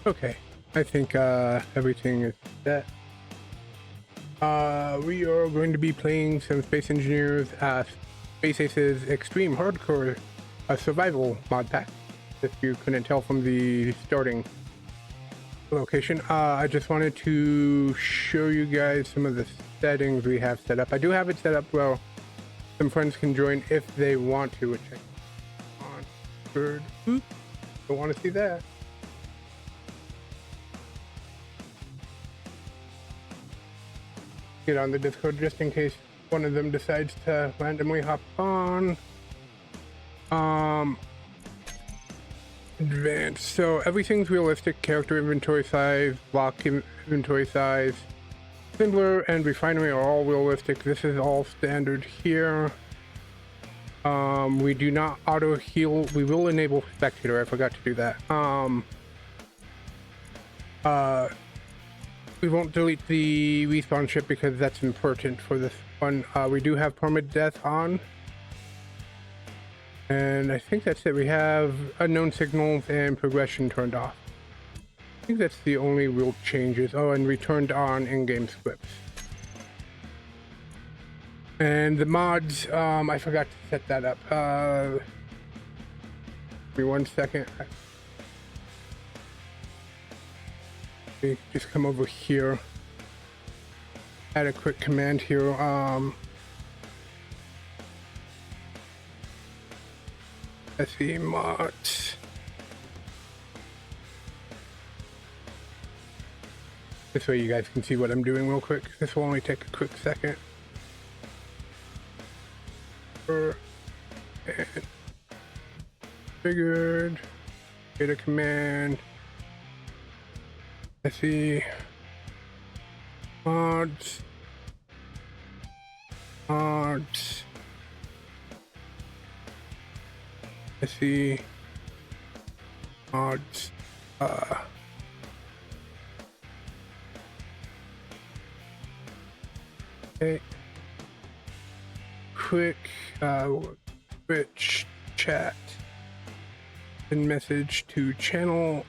Okay, I think everything is set. We are going to be playing some Space Engineers Space Aces Extreme Hardcore Survival mod pack, if you couldn't tell from the starting location. I just wanted to show you guys some of the settings we have set up. I do have it set up where some friends can join if they want to, which I on third. Don't want to see that. Get on the Discord just in case one of them decides to randomly hop on. Advanced. So everything's realistic. Character inventory size, block inventory size, Assembler and refinery are all realistic. This is all standard here. We do not auto heal. We will enable spectator. I forgot to do that. We won't delete the respawn ship because that's important for this one. We do have permadeath on. And I think that's it. We have unknown signals and progression turned off. I think that's the only real changes. Oh, and we turned on in-game scripts. And the mods, I forgot to set that up. Give me 1 second. Let me just come over here. Add a quick command here. SE mods. This way you guys can see what I'm doing real quick. This will only take a quick second. And figured. Get a command. SE mods. Mods. SE mods. Okay. Quick Twitch chat and message to channel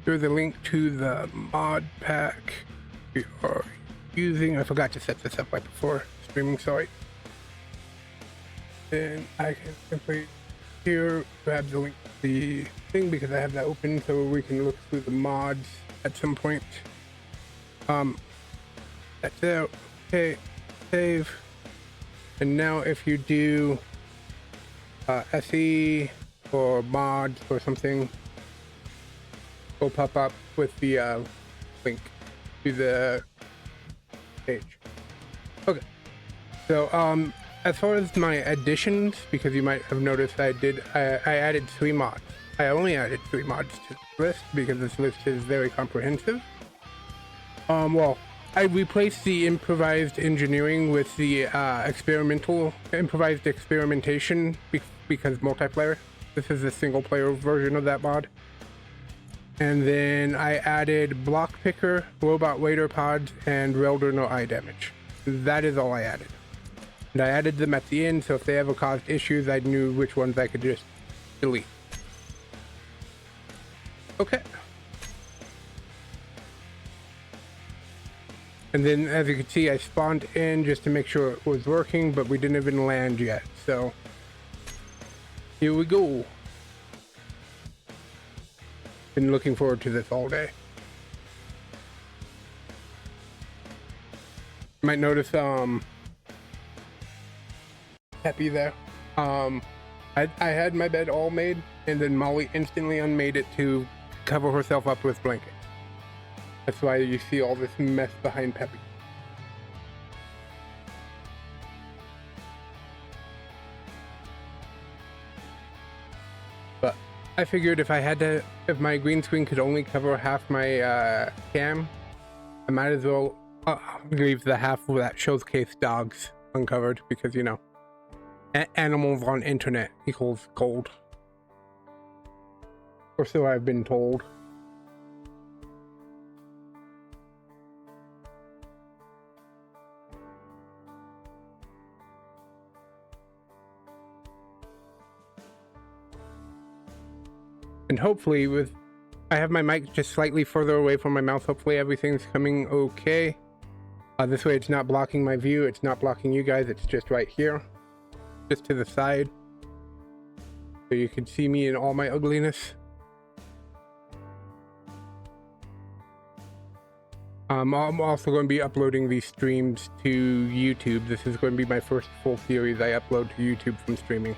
here's the link to the mod pack we are using. I forgot to set this up right before streaming, sorry. And I can simply here grab the link to the thing because I have that open so we can look through the mods at some point. That's it. Okay, save. And now if you do SE or mods or something, will pop up with the link to the page. Okay, so as far as my additions, because you might have noticed I added 3 mods. I only added 3 mods to this list because this list is very comprehensive. Well, I replaced the improvised engineering with the improvised experimentation because multiplayer. This is the single player version of that mod. And then I added block picker, robot wader pods, and welder no eye damage. That is all I added. And I added them at the end, so if they ever caused issues, I knew which ones I could just delete. Okay. And then, as you can see, I spawned in just to make sure it was working, but we didn't even land yet. So, here we go. Been looking forward to this all day. You might notice, Peppy there. I had my bed all made, and then Molly instantly unmade it to cover herself up with blankets. That's why you see all this mess behind Peppy. But I figured if my green screen could only cover half my cam, I might as well leave the half that shows case dogs uncovered because, you know, animals on internet equals gold. Or so I've been told. And hopefully I have my mic just slightly further away from my mouth. Hopefully everything's coming okay. This way it's not blocking my view. It's not blocking you guys. It's just right here, just to the side. So you can see me in all my ugliness. I'm also going to be uploading these streams to YouTube. This is going to be my first full series I upload to YouTube from streaming.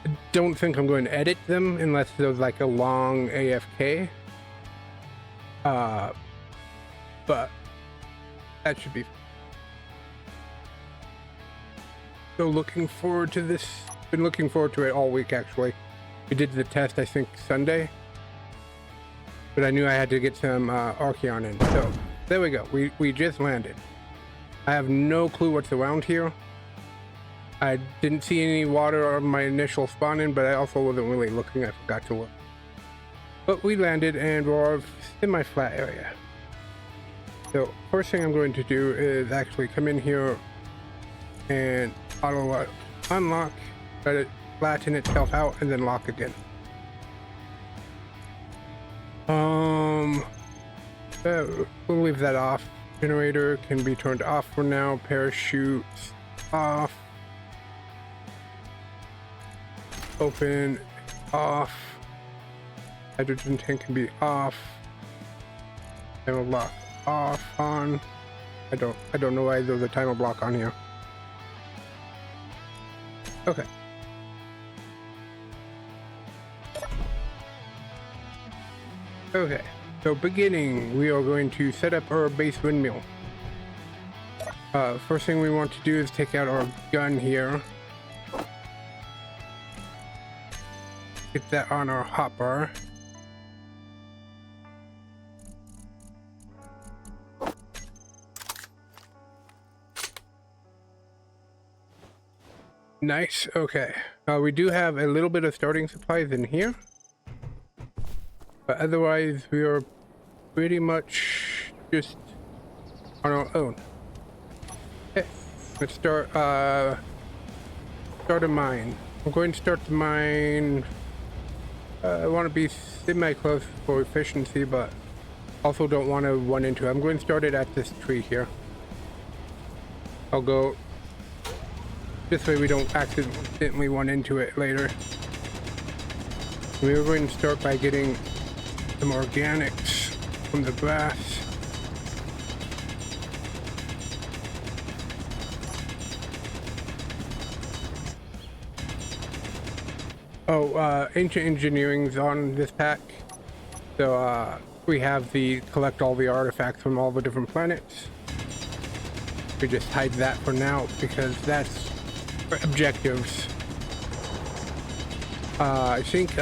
I don't think I'm going to edit them unless there's like a long AFK. But that should be. So looking forward to this. Been looking forward to it all week actually. We did the test I think Sunday. But I knew I had to get some Archeon in. So there we go. We just landed. I have no clue what's around here. I didn't see any water on my initial spawn in, but I also wasn't really looking. I forgot to look. But we landed and we're a semi-flat area. So first thing I'm going to do is actually come in here and auto unlock, let it flatten itself out, and then lock again. We'll leave that off. Generator can be turned off for now. Parachutes off. Open, off. Hydrogen tank can be off. Timer block off, on. I don't know why there's a timer block on here. Okay. Okay, so beginning, we are going to set up our base windmill. First thing we want to do is take out our gun here. Get that on our hotbar. Nice, okay. We do have a little bit of starting supplies in here. But otherwise, we are pretty much just on our own. Okay, let's start a mine. I'm going to start the mine. I want to be semi-close for efficiency, but also don't want to run into it. I'm going to start it at this tree here. I'll go this way we don't accidentally run into it later. We are going to start by getting some organics from the grass. Ancient Engineering's on this pack. So we have the collect all the artifacts from all the different planets. We just hide that for now because that's objectives. I think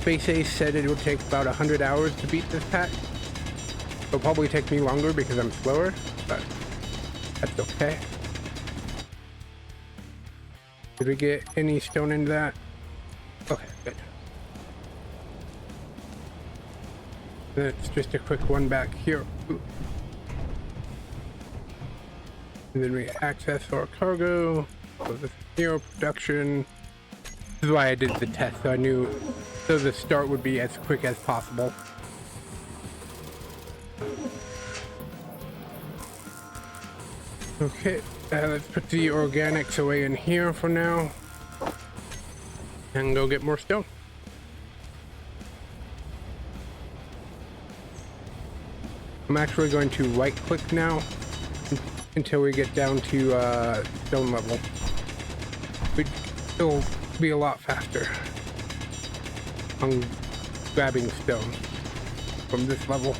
Space Ace said it would take about 100 hours to beat this pack. It'll probably take me longer because I'm slower, but that's okay. Did we get any stone in that? Okay, good. That's just a quick one back here. Ooh. And then we access our cargo. So this hero production. This is why I did the test, so I knew so the start would be as quick as possible. Okay, let's put the organics away in here for now and go get more stone. I'm actually going to right click now until we get down to stone level. It'll be a lot faster on grabbing stone from this level.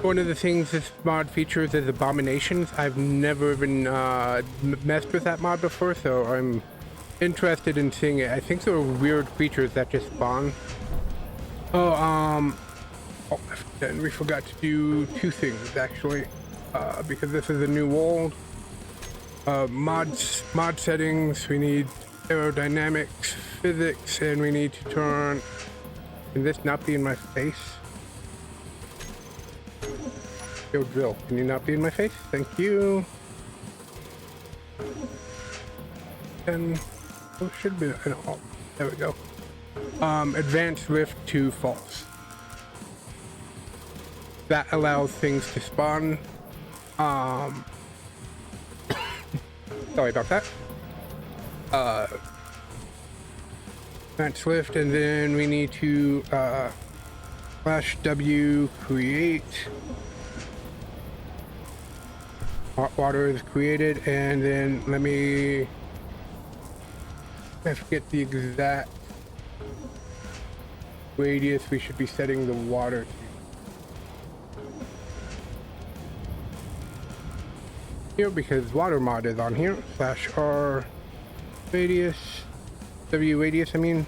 One of the things this mod features is abominations. I've never even messed with that mod before, so I'm interested in seeing it. I think there are weird creatures that just spawn. And we forgot to do two things actually, because this is a new world. Mod settings. We need aerodynamics physics, and we need to turn. Can this not be in my face? Yo, drill, can you not be in my face? Thank you. And oh, should be an alt. There we go. Advanced lift to false. That allows things to spawn. Sorry about that. Advanced lift, and then we need to slash W create. Hot water is created, and then let me. I forget the exact radius we should be setting the water to. Here, because water mod is on here. Slash R radius. W radius, I mean.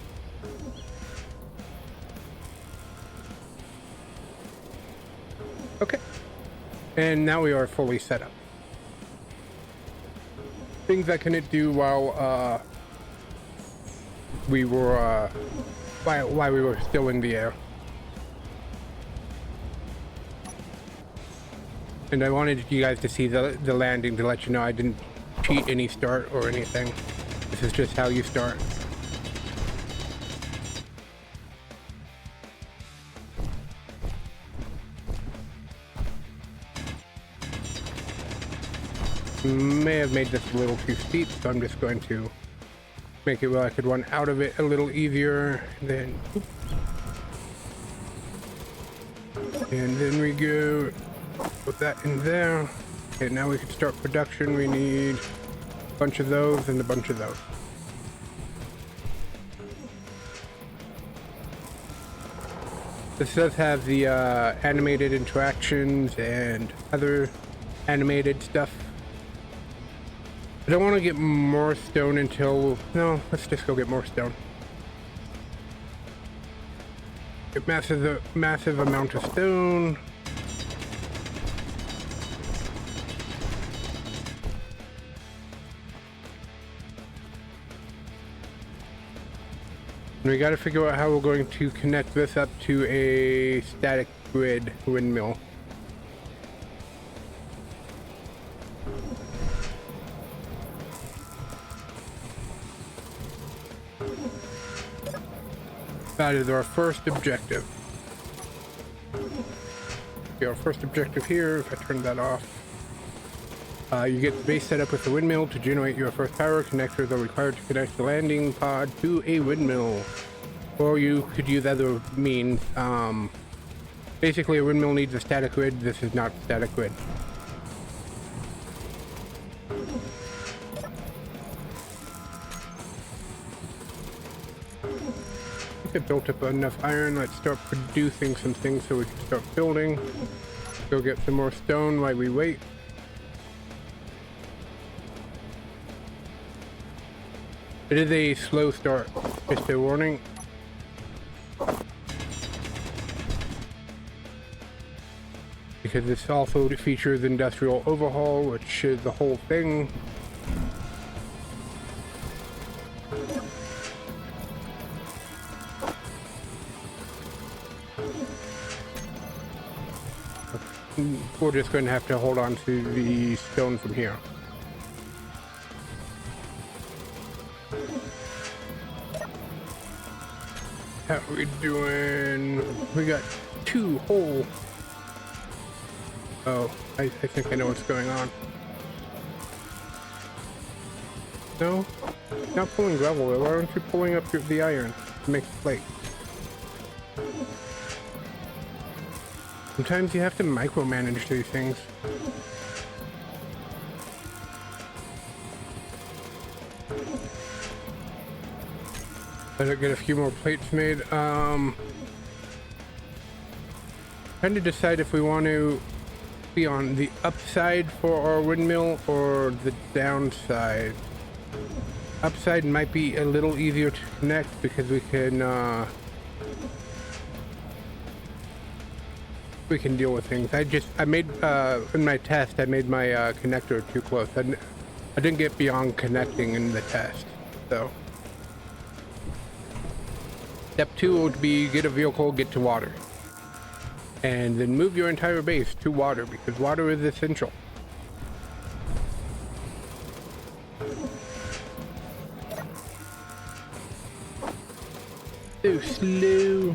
Okay. And now we are fully set up. Things I couldn't do while we were while we were still in the air. And I wanted you guys to see the landing to let you know I didn't cheat any start or anything. This is just how you start. May have made this a little too steep, so I'm just going to make it where I could run out of it a little easier. Then, and then we go put that in there. Okay, now we can start production. We need a bunch of those and a bunch of those. This does have the animated interactions and other animated stuff. I don't want to get more stone until... No, let's just go get more stone. Get massive amount of stone. And we got to figure out how we're going to connect this up to a static grid windmill. That is our first objective. Okay, our first objective here, if I turn that off. You get the base set up with the windmill to generate your first power. Connectors are required to connect the landing pod to a windmill. Or you could use other means. Basically, a windmill needs a static grid. This is not a static grid. I built up enough iron. Let's start producing some things so we can start building. Go get some more stone while we wait. It is a slow start, just a warning. Because this also features industrial overhaul, which is the whole thing. We're just going to have to hold on to the stone from here. How are we doing? We got 2 whole. Oh, I think I know what's going on. No? Not pulling gravel. Why aren't you pulling up the iron to make the plate? Sometimes you have to micromanage these things. Better get a few more plates made. Trying to decide if we want to be on the upside for our windmill or the downside. Upside might be a little easier to connect because we can deal with things. I made in my test I made my connector too close. I didn't get beyond connecting in the test, so Step 2 would be get a vehicle, get to water. And then move your entire base to water, because water is essential. So slow.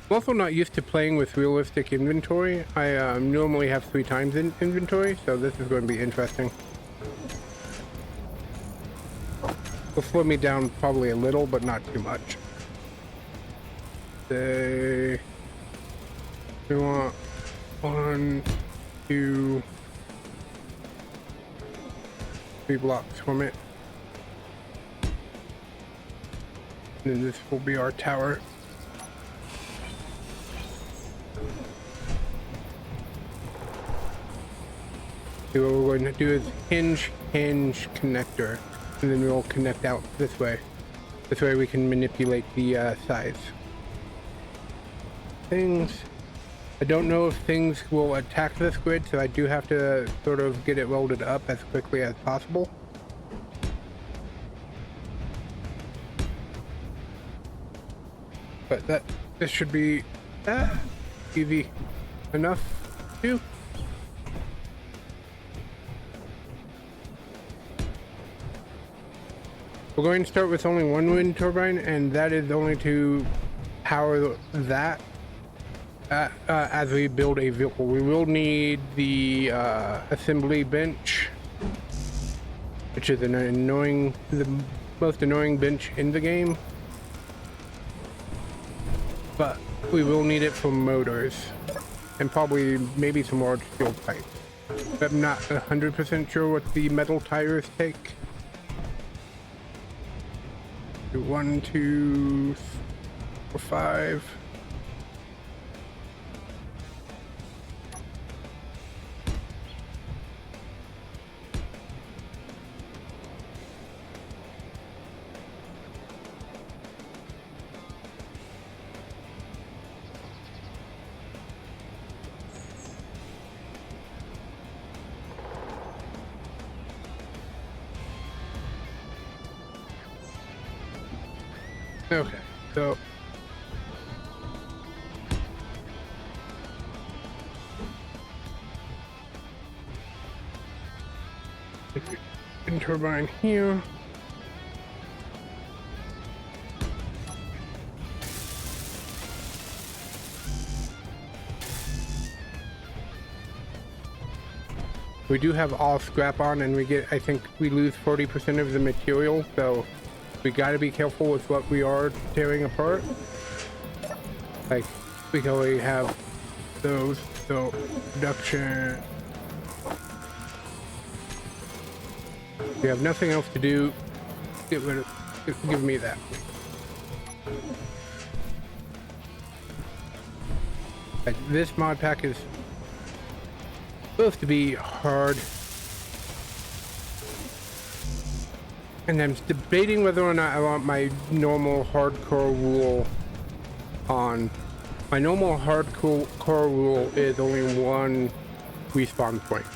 I'm also not used to playing with realistic inventory. I normally have 3 times in inventory, so this is going to be interesting. Will slow me down probably a little, but not too much. We want 1, 2, 3 blocks from it. And then this will be our tower. So what we're going to do is hinge, connector, and then we'll connect out this way. This way we can manipulate the size. Things. I don't know if things will attack this grid, so I do have to sort of get it welded up as quickly as possible. But this should be easy enough too. We're going to start with only 1 wind turbine, and that is only to power that as we build a vehicle. We will need the assembly bench, which is the most annoying bench in the game. But we will need it for motors and probably maybe some large steel pipe. I'm not 100% sure what the metal tires take. 1, 2, 4, 5. Okay, so wind turbine here. We do have all scrap on, and we get, I think we lose 40% of the material, so we gotta be careful with what we are tearing apart. Like, we can only have those, so production. We have nothing else to do. Get rid of, give me that. Like, this mod pack is supposed to be hard. And I'm debating whether or not I want my normal hardcore rule on. My normal hardcore rule is only 1 respawn point.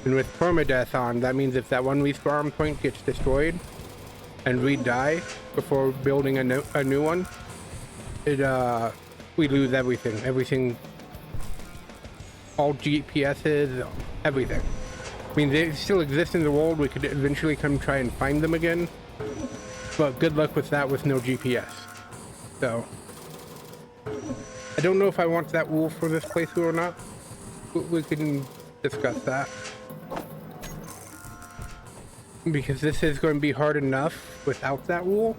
And with permadeath on, that means if that 1 respawn point gets destroyed and we die before building a new one, we lose everything. Everything, all GPSs, everything. I mean, they still exist in the world. We could eventually come try and find them again, but good luck with that with no GPS. So I don't know if I want that rule for this playthrough or not. We can discuss that, because this is going to be hard enough without that rule.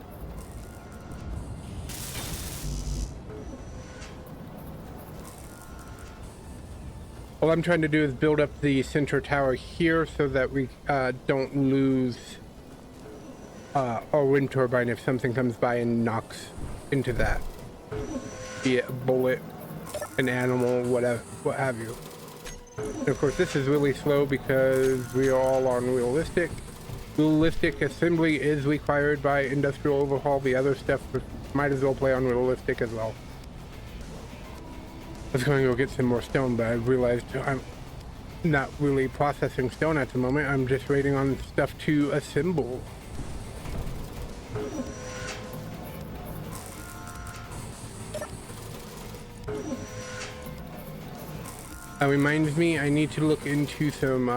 All I'm trying to do is build up the center tower here so that we don't lose our wind turbine if something comes by and knocks into that. Be it a bullet, an animal, whatever, what have you. And of course this is really slow because we are all on realistic. Realistic assembly is required by industrial overhaul. The other stuff might as well play on realistic as well. I was going to go get some more stone, but I realized I'm not really processing stone at the moment. I'm just waiting on stuff to assemble. That reminds me, I need to look into some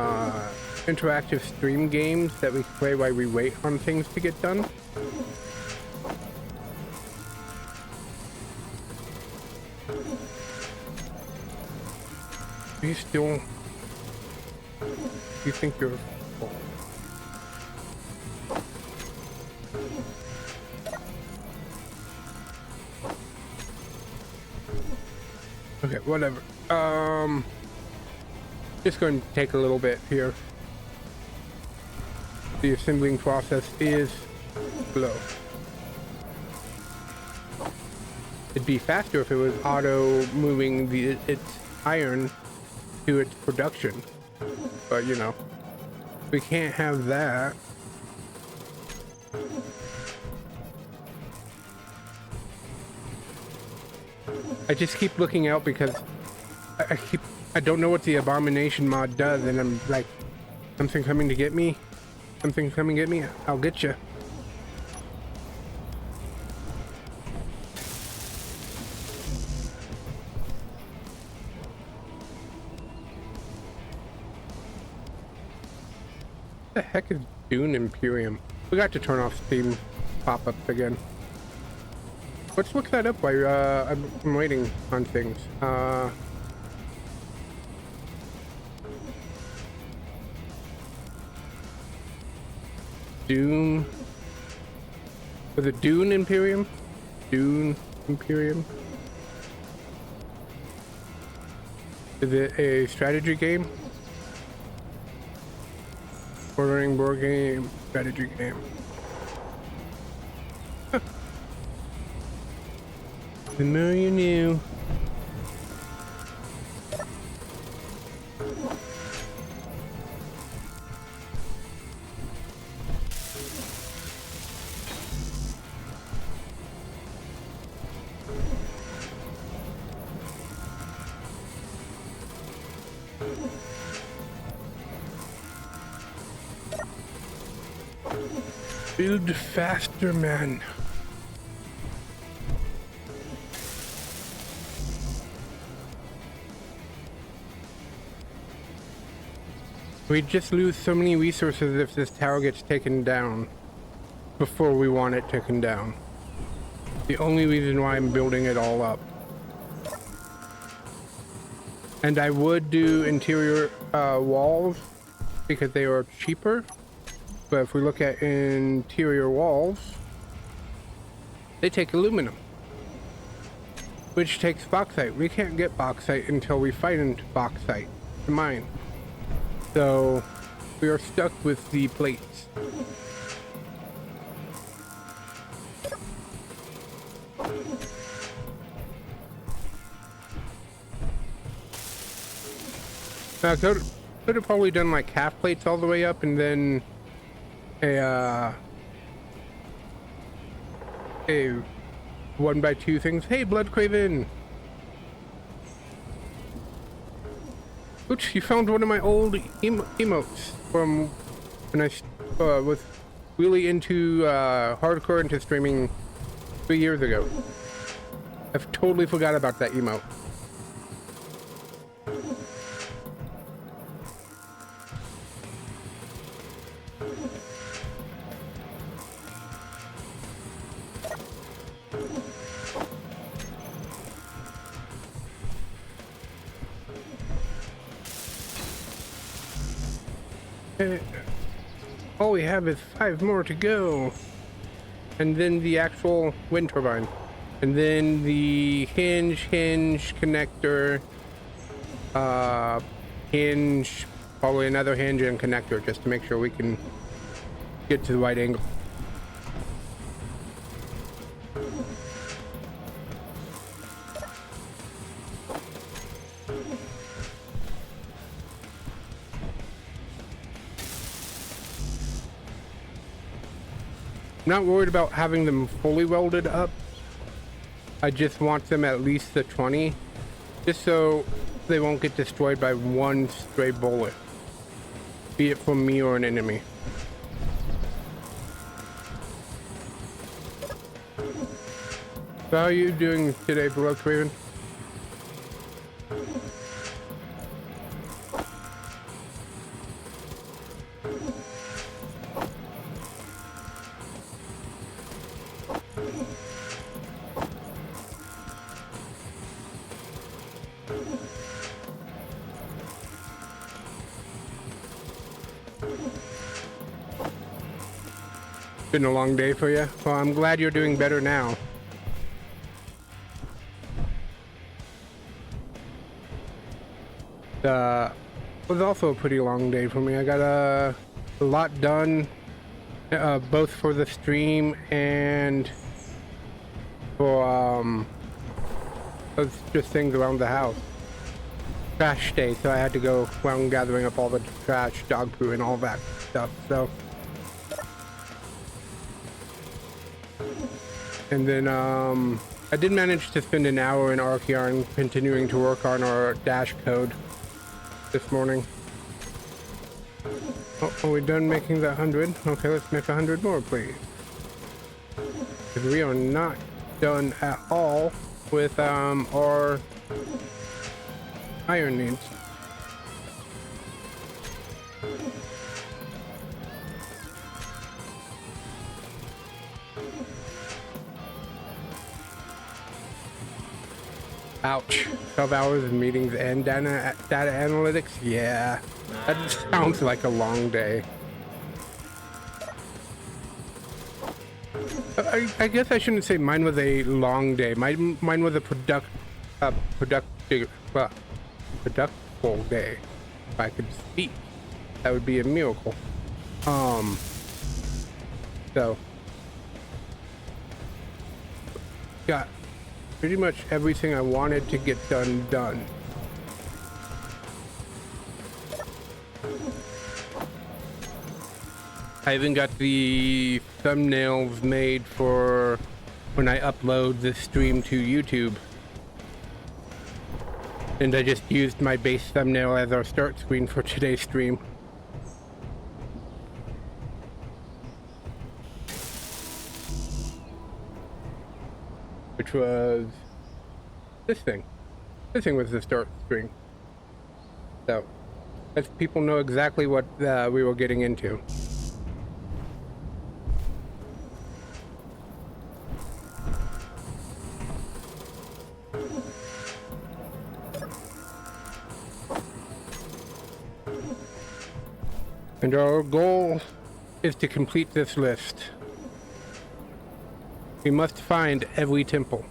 interactive stream games that we can play while we wait on things to get done. Are you still... You think you're full? Okay, whatever. Just going to take a little bit here. The assembling process is slow. It'd be faster if it was auto moving its iron to its production, but you know, we can't have that. I just keep looking out because I don't know what the abomination mod does, and I'm like, something coming to get me? Something coming to get me? I'll get you. What the heck is Dune Imperium? We got to turn off Steam pop-ups again. Let's look that up while I'm waiting on things. Dune. Was it Dune Imperium? Dune Imperium? Is it a strategy game? Ordering board game, strategy game. Huh. The more you knew. Build faster, man. We just lose so many resources if this tower gets taken down before we want it taken down. The only reason why I'm building it all up. And I would do interior walls because they are cheaper. But if we look at interior walls, they take aluminum, which takes bauxite. We can't get bauxite until we find bauxite to mine. So we are stuck with the plates. Now, could have probably done like half plates all the way up and then a 1x2 things. Hey, Blood Craven! Oops, you found one of my old emotes from when I was really into hardcore into streaming 3 years ago. I've totally forgot about that emote. All we have is 5 more to go, and then the actual wind turbine, and then the hinge connector, hinge, probably another hinge and connector just to make sure we can get to the right angle. Not worried about having them fully welded up. I just want them at least the 20, just so they won't get destroyed by one stray bullet, be it from me or an enemy. So how are you doing today, below Craven? Been a long day for you? Well, I'm glad you're doing better now. It was also a pretty long day for me. I got a lot done, both for the stream and for just things around the house. Trash day, so I had to go around gathering up all the trash, dog poo, and all that stuff. So, and then I did manage to spend an hour in Archeon continuing to work on our dash code this morning. Oh, are we done making the 100? Okay, let's make 100 more, please. Because we are not done at all with our iron needs. Ouch. 12 hours of meetings and data analytics? Yeah. That sounds like a long day. I guess I shouldn't say mine was a long day. Mine was a productive day. If I could speak, that would be a miracle. So got pretty much everything I wanted to get done. I even got the thumbnails made for when I upload the stream to YouTube. And I just used my base thumbnail as our start screen for today's stream. Which was this thing. This thing was the start screen. So, as people know exactly what we were getting into. And our goal is to complete this list. We must find every temple.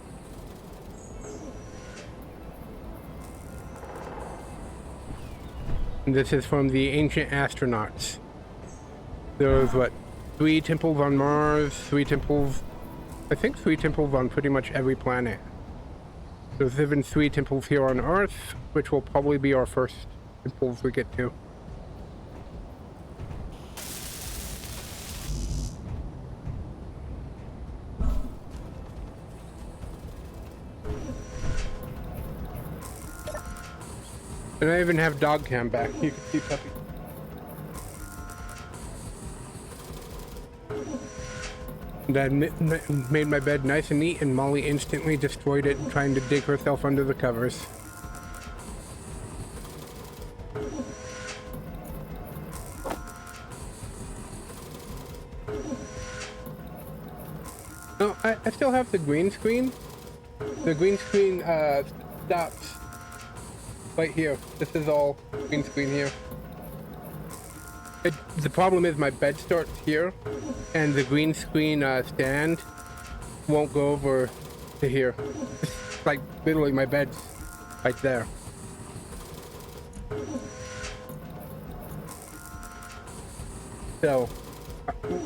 And this is from the ancient astronauts. There's what, 3 temples on Mars, 3 temples, I think 3 temples on pretty much every planet. There's even 3 temples here on Earth, which will probably be our first temples we get to. And I even have dog cam back. You can see Puppy. And I made my bed nice and neat, and Molly instantly destroyed it, trying to dig herself under the covers. No, I still have the green screen. The green screen stops right here. This is all green screen here. The problem is my bed starts here, and the green screen stand won't go over to here. It's like literally my bed's right there. So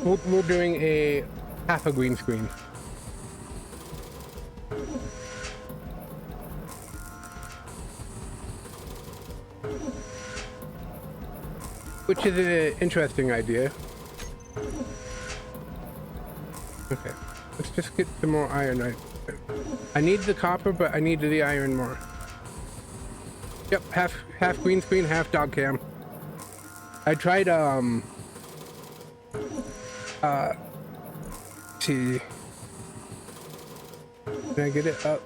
we're doing a half a green screen. Which is an interesting idea. Okay, let's just get some more iron. I need the copper, but I need the iron more. Yep, half green screen, half dog cam. I tried see. Can I get it up?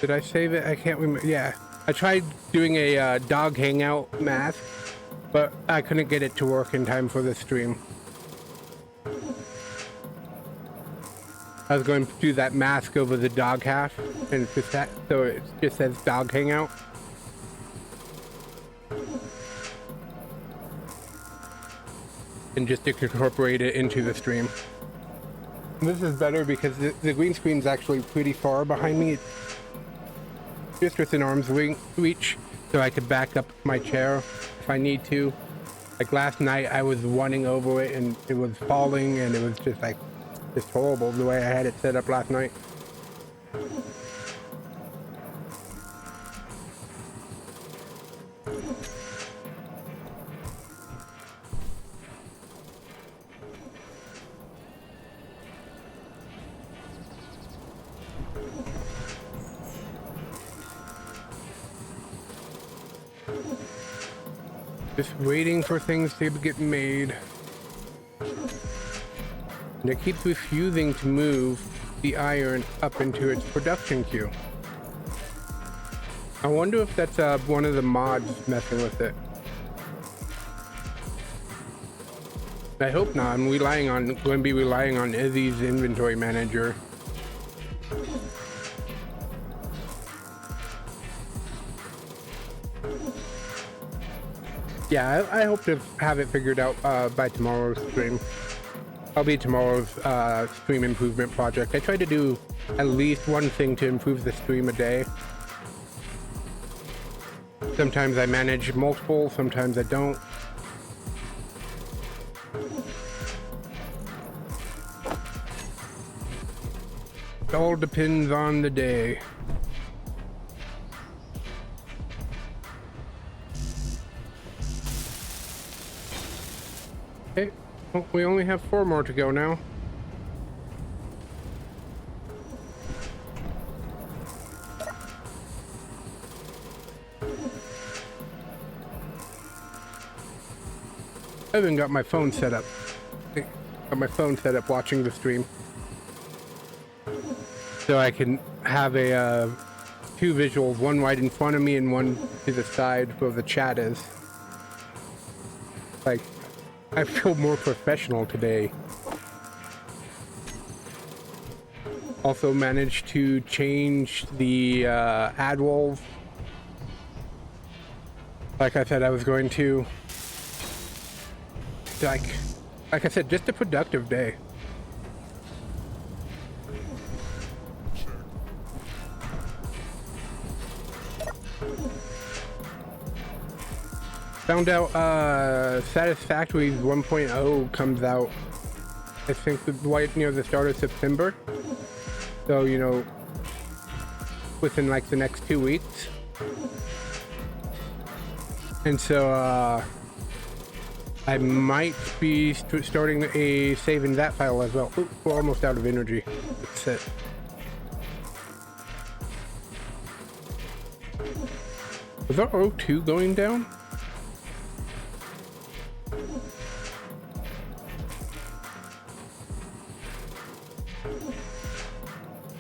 Did I save it? I can't remember. Yeah, I tried doing a dog hangout mask, but I couldn't get it to work in time for the stream. I was going to do that mask over the dog half, and it's just that, so it just says dog hangout. And just incorporate it into the stream. And this is better because the green screen's actually pretty far behind me. It's just within arm's reach, so I could back up my chair if I need to. Like last night, I was running over it and it was falling, and it was just like, just horrible the way I had it set up last night. Just waiting for things to get made. And it keeps refusing to move the iron up into its production queue. I wonder if that's one of the mods messing with it. I hope not. I'm going to be relying on Izzy's inventory manager. Yeah, I hope to have it figured out by tomorrow's stream. I'll be tomorrow's stream improvement project. I try to do at least one thing to improve the stream a day. Sometimes I manage multiple, sometimes I don't. It all depends on the day. Okay, well, we only have 4 more to go now. I haven't got my phone set up. Got my phone set up watching the stream. So I can have a 2 visuals, one right in front of me and one to the side where the chat is. Like, I feel more professional today. Also managed to change the ad walls. Like I said, I was going to. Like I said, just a productive day. Found out Satisfactory's 1.0 comes out, I think, right near the start of September. So, you know, within like the next 2 weeks. And so I might be starting a save in that file as well. Ooh, we're almost out of energy. That's it. Was our O2 going down?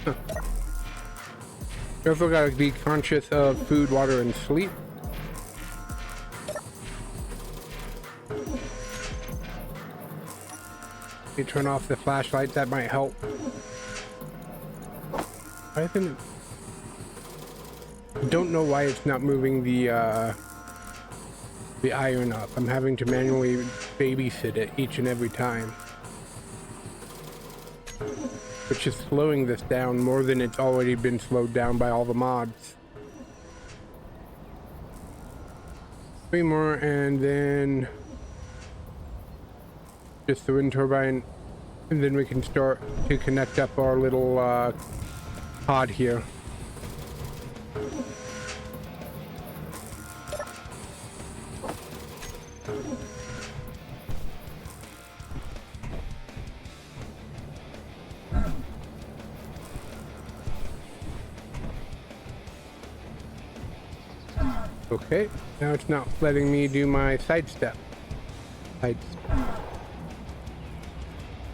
Huh. You also gotta be conscious of food, water, and sleep. You turn off the flashlight, that might help. I don't know why it's not moving the iron up. I'm having to manually babysit it each and every time, which is slowing this down more than it's already been slowed down by all the mods. 3 more, and then just the wind turbine, and then we can start to connect up our little pod here. Okay, now it's not letting me do my sidestep.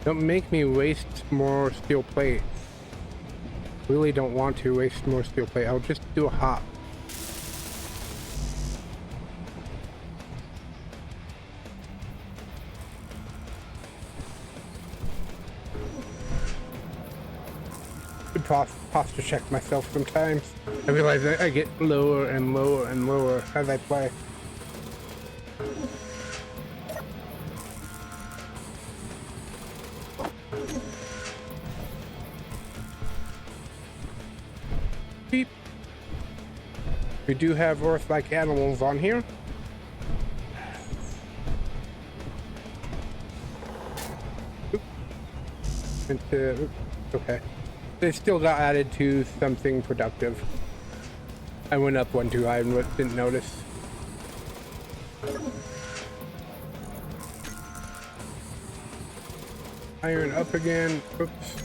Don't make me waste more steel plate. Really don't want to waste more steel plate. I'll just do a hop. Posture check myself sometimes. I realize I get lower and lower and lower as I play. Beep. We do have Earth-like animals on here. Okay. They still got added to something productive. I went up one too high and didn't notice. Iron up again. Oops.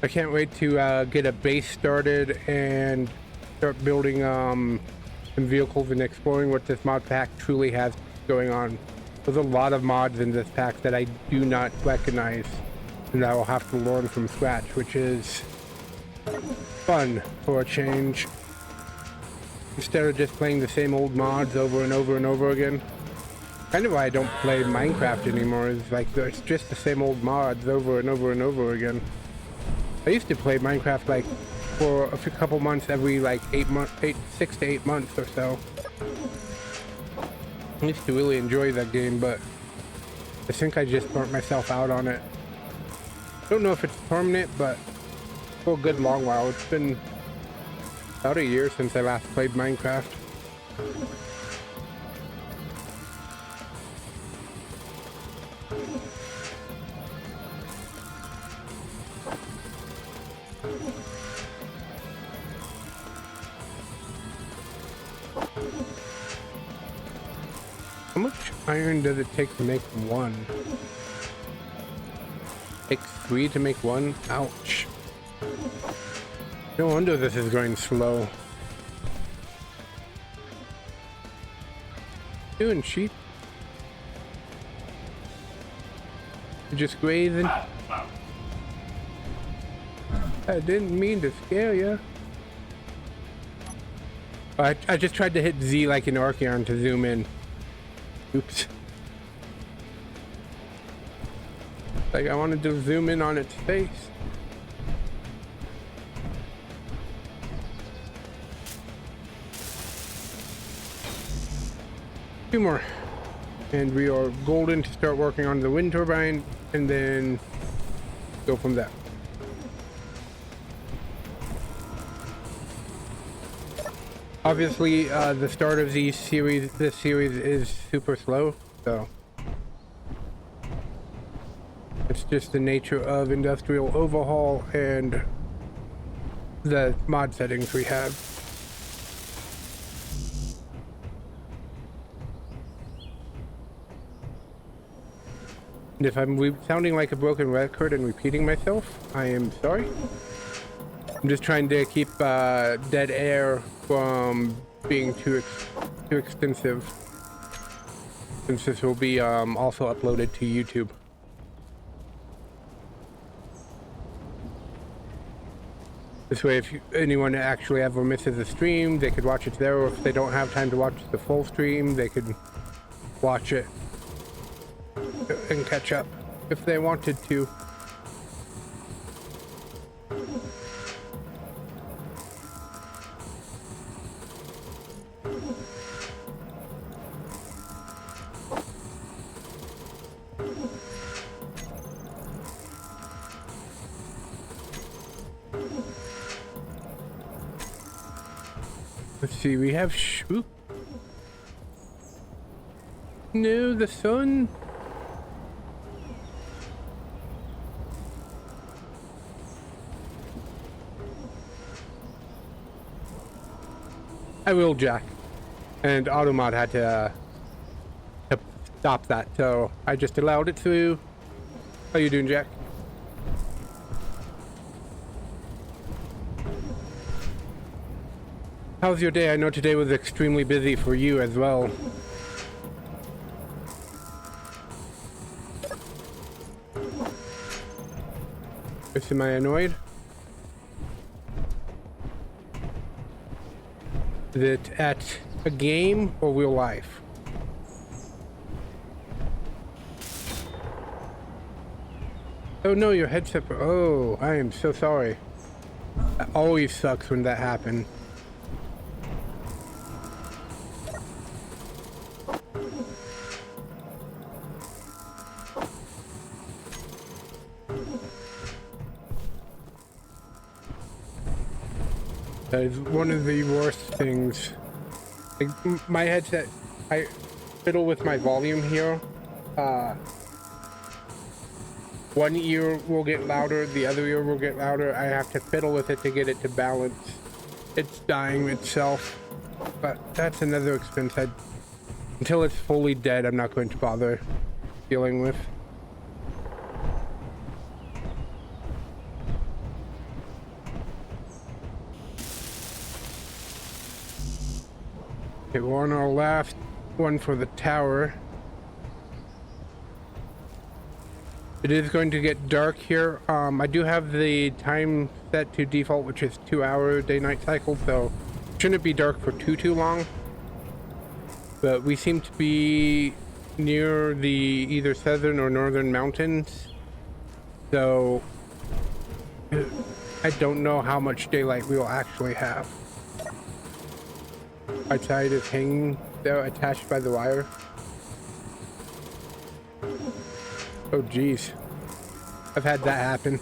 I can't wait to get a base started and start building some vehicles and exploring what this mod pack truly has going on. There's a lot of mods in this pack that I do not recognize and I will have to learn from scratch, which is fun for a change. Instead of just playing the same old mods over and over and over again. Kind of why I don't play Minecraft anymore, is like it's just the same old mods over and over and over again. I used to play Minecraft like for a couple months every like 6 to 8 months or so. I used to really enjoy that game, but I think I just burnt myself out on it. I don't know if it's permanent, but for a good long while. It's been about a year since I last played Minecraft. How much iron does it take to make one? Takes 3 to make one? Ouch. No wonder this is going slow. Doing sheep? You're just grazing? I didn't mean to scare you. I just tried to hit Z like an Archeon to zoom in. Oops. Like I wanted to zoom in on its face. Two more. And we are golden to start working on the wind turbine and then go from there. Obviously, the start of this series is super slow, so it's just the nature of industrial overhaul and the mod settings we have. And if I'm sounding like a broken record and repeating myself, I am sorry. I'm just trying to keep dead air from being too extensive, since this will be also uploaded to YouTube. This way, if anyone actually ever misses a stream, they could watch it there, or if they don't have time to watch the full stream, they could watch it and catch up if they wanted to. Let's see, we have oop. No, the sun. I will, Jack. And Automod had to stop that, so I just allowed it through. How you doing, Jack? How's your day? I know today was extremely busy for you as well. Am I annoyed? Is it at a game or real life? Oh no, your headset. Oh, I am so sorry. That always sucks when that happens. That is one of the worst things. Like, my headset, I fiddle with my volume here. One ear will get louder, the other ear will get louder. I have to fiddle with it to get it to balance. It's dying itself, but that's another expense until it's fully dead, I'm not going to bother dealing with. Okay, we're on our last one for the tower. It is going to get dark here. I do have the time set to default, which is 2-hour day-night cycle, so it shouldn't be dark for too long. But we seem to be near the either southern or northern mountains, so I don't know how much daylight we will actually have. Outside is hanging there, attached by the wire. Oh geez, I've had that happen.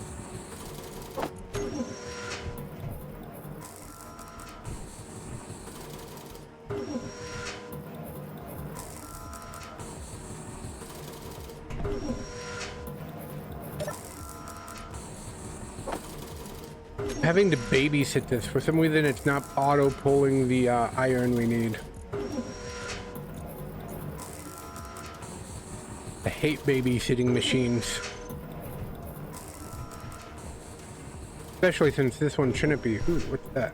Having to babysit this, for some reason it's not auto pulling the iron we need. I hate babysitting machines. Especially since this one shouldn't be. Ooh, what's that?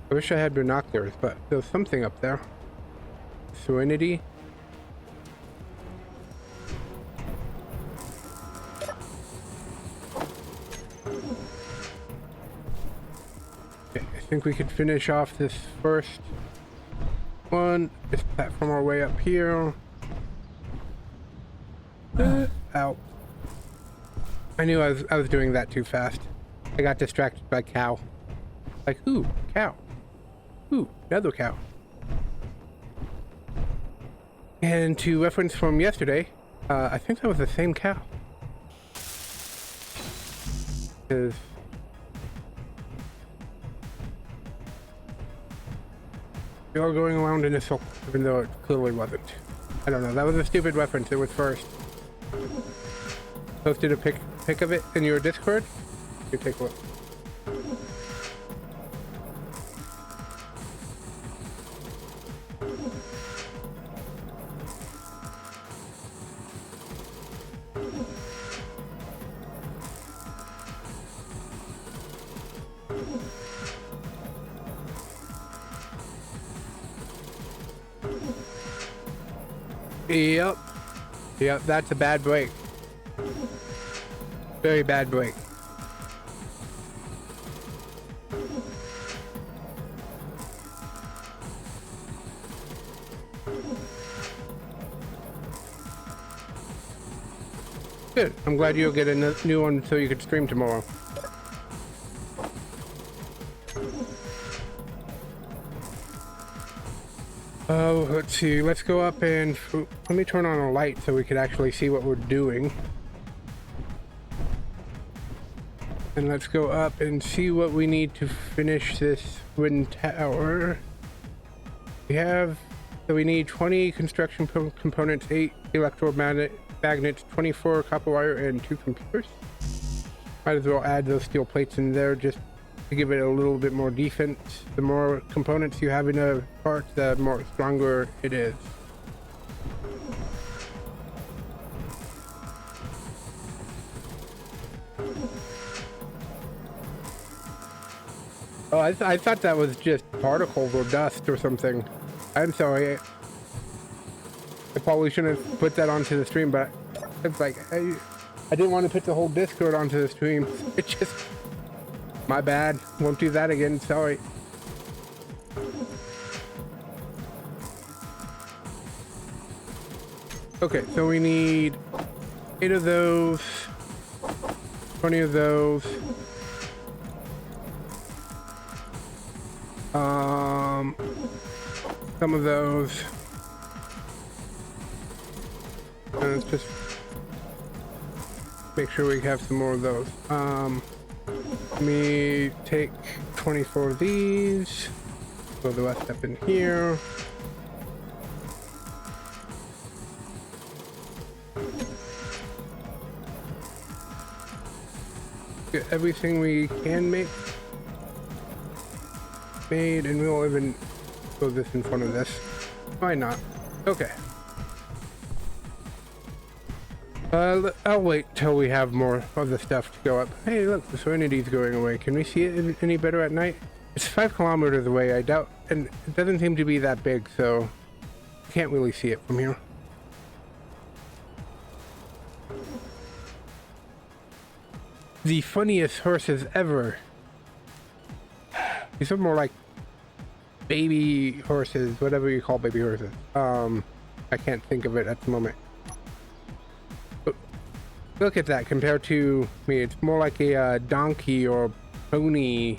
I wish I had binoculars, but there's something up there. Serenity. Okay, I think we could finish off this first one. This platform our way up here. Ow. I knew I was doing that too fast. I got distracted by cow. Like, ooh, cow. Ooh, another cow. And to reference from yesterday, I think that was the same cow. Because we are going around in a circle, even though it clearly wasn't. I don't know, that was a stupid reference. It was first. Posted a pic of it in your Discord. You take a look. Yep, that's a bad break. Very bad break. Good. I'm glad you'll get a new one so you can stream tomorrow. Oh, let's see. Let's go up and let me turn on a light so we can actually see what we're doing. And let's go up and see what we need to finish this wind tower. We need 20 construction components, 8 electromagnets, 24 copper wire, and 2 computers. Might as well add those steel plates in there just to give it a little bit more defense. The more components you have in a part, the more stronger it is. Oh, I thought that was just particles or dust or something. I'm sorry. I probably shouldn't have put that onto the stream, but it's like, I didn't want to put the whole Discord onto the stream. It just, my bad. Won't do that again. Sorry. Okay, so we need 8 of those, 20 of those. Some of those. And let's just make sure we have some more of those. Let me take 24 of these. Throw the rest up in here. Get everything we can make made, and we'll even throw this in front of this. Why not? Okay. I'll wait till we have more of the stuff to go up. Hey, look, the Serenity's going away. Can we see it any better at night? It's 5 kilometers away, I doubt, and it doesn't seem to be that big, so I can't really see it from here. The funniest horses ever. These are more like baby horses, whatever you call baby horses. I can't think of it at the moment. But look at that compared to me. It's more like a donkey or pony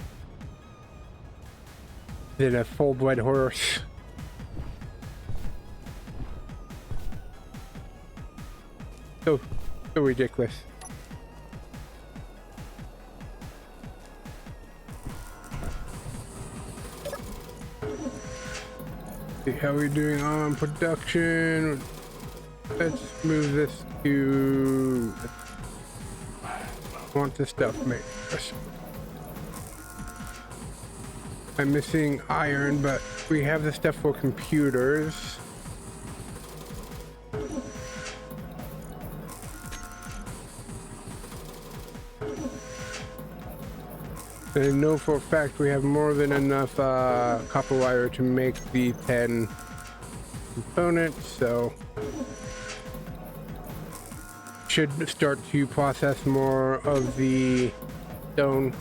than a full-bred horse. So ridiculous. See how we're doing on production. Let's move this to, want the stuff made first. I'm missing iron, but we have the stuff for computers. And I know for a fact we have more than enough copper wire to make the 10 components, so should start to process more of the stone,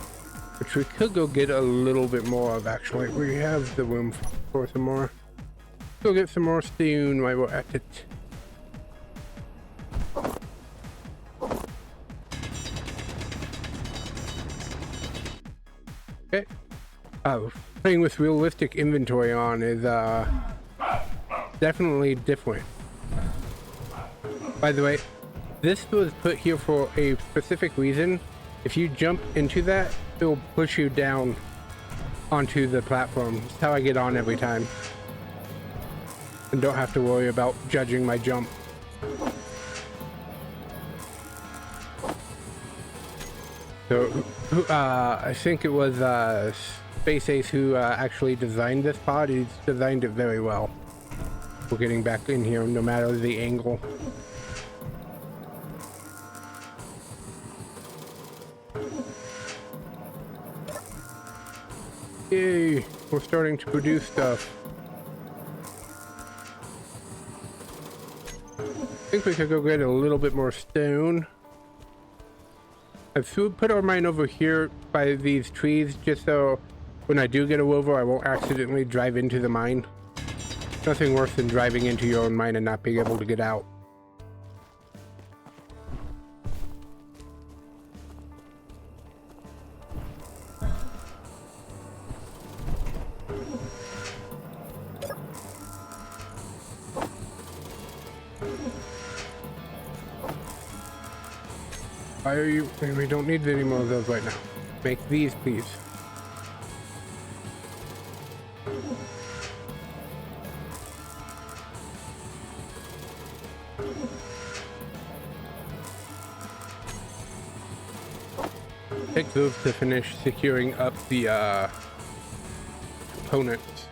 which we could go get a little bit more of. Actually, we have the room for some more. Go get some more stone while we're at it. Okay. Playing with realistic inventory on is definitely different. By the way, this was put here for a specific reason. If you jump into that, it will push you down onto the platform. That's how I get on every time. And don't have to worry about judging my jump. So, I think it was Space Ace who actually designed this pod. He's designed it very well. We're getting back in here no matter the angle. Yay, we're starting to produce stuff. I think we could go get a little bit more stone. I've put our mine over here by these trees just so when I do get a rover, I won't accidentally drive into the mine. Nothing worse than driving into your own mine and not being able to get out. Why are you? We don't need any more of those right now. Make these, please. Take those to finish securing up the components.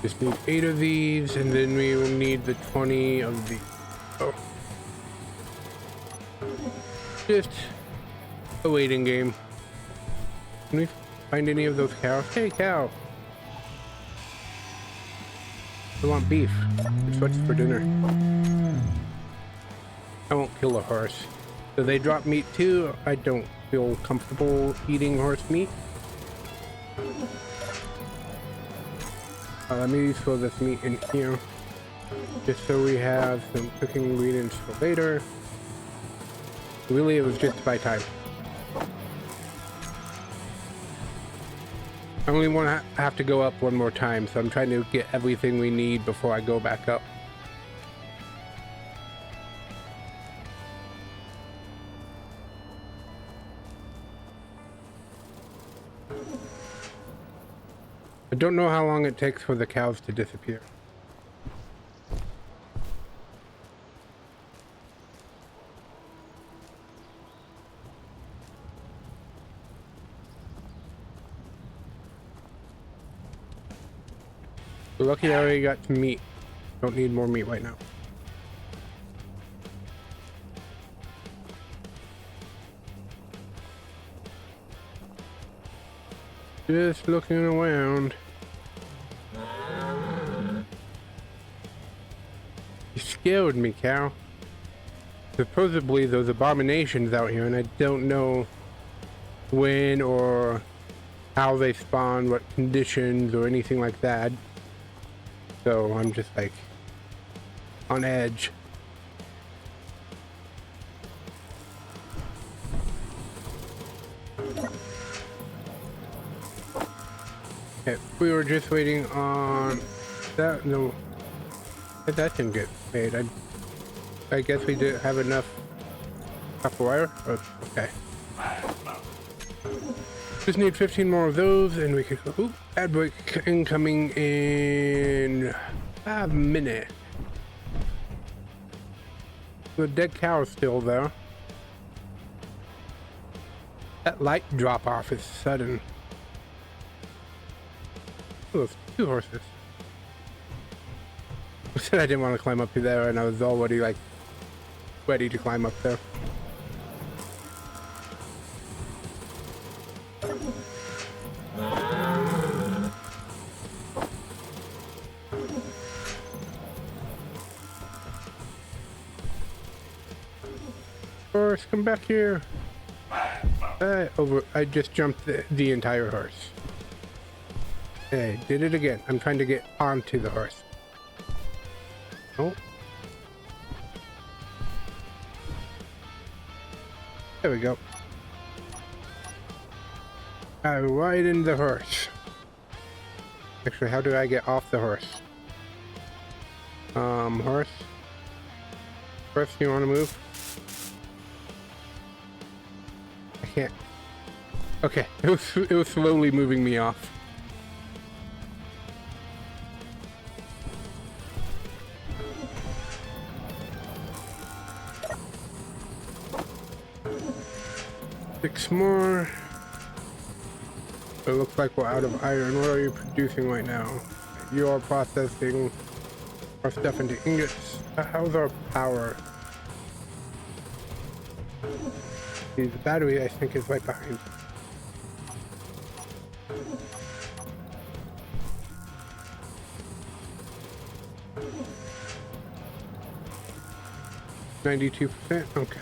Just need 8 of these, and then we will need the 20 of these. Oh. Just a waiting game. Can we find any of those cows? Hey, cow! I want beef. It's what's for dinner. I won't kill a horse. So they drop meat too. I don't feel comfortable eating horse meat. Let me throw this meat in here, just so we have some cooking ingredients for later. Really, it was just to buy time. I only want to have to go up one more time, so I'm trying to get everything we need before I go back up. I don't know how long it takes for the cows to disappear. We're lucky I already got some meat. Don't need more meat right now. Just looking around. You scared me, cow. Supposedly there's abominations out here, and I don't know when or how they spawn, what conditions or anything like that. So I'm just like on edge. Okay, we were just waiting on that. No, that didn't get made. I guess we didn't have enough copper wire. Oh, okay. Just need 15 more of those, and we could go. Oop, ad break incoming in 5 minutes. The dead cow is still there. That light drop off is sudden. Oh, there's 2 horses. I said I didn't want to climb up to there, and I was already like ready to climb up there. Horse, come back here. I just jumped the entire horse. Hey, did it again. I'm trying to get onto the horse. Oh. There we go. I ride in the horse. Actually, how do I get off the horse? Horse? Horse, you want to move? I can't. Okay, it was slowly moving me off. Six more. It looks like we're out of iron. What are you producing right now? You are processing our stuff into ingots. How's our power? See, the battery, I think, is right behind. %. Okay.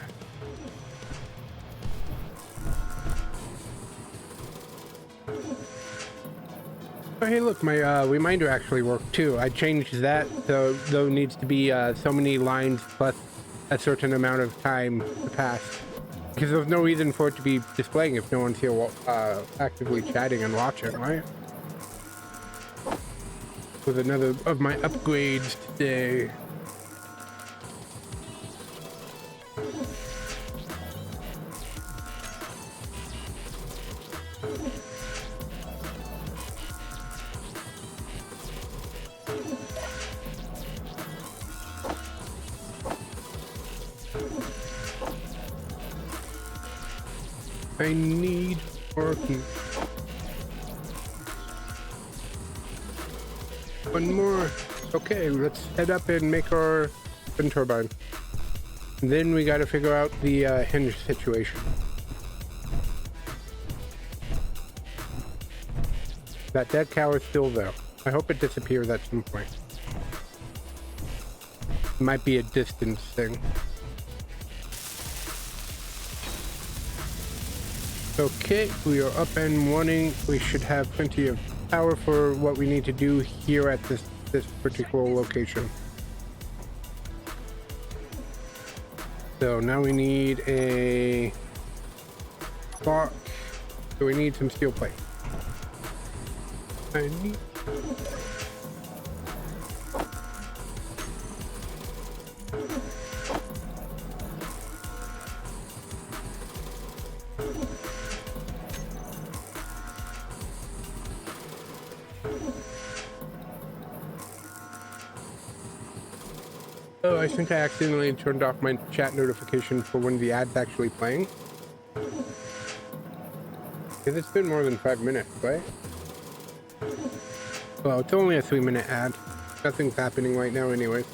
Oh, hey, look, my reminder actually worked too. I changed that, so there needs to be so many lines plus a certain amount of time to pass. Because there's no reason for it to be displaying if no one's here actively chatting and watching, right? With another of my upgrades today. I need working. One more. Okay, let's head up and make our wind turbine. And then we got to figure out the hinge situation. That dead cow is still there. I hope it disappears at some point. It might be a distance thing. Okay, we are up and running. We should have plenty of power for what we need to do here at this particular location. So now we need a block. So we need some steel plate. I need... Oh, I think I accidentally turned off my chat notification for when the ad's actually playing. Because it's been more than 5 minutes, right? Well, it's only a 3-minute ad. Nothing's happening right now anyways.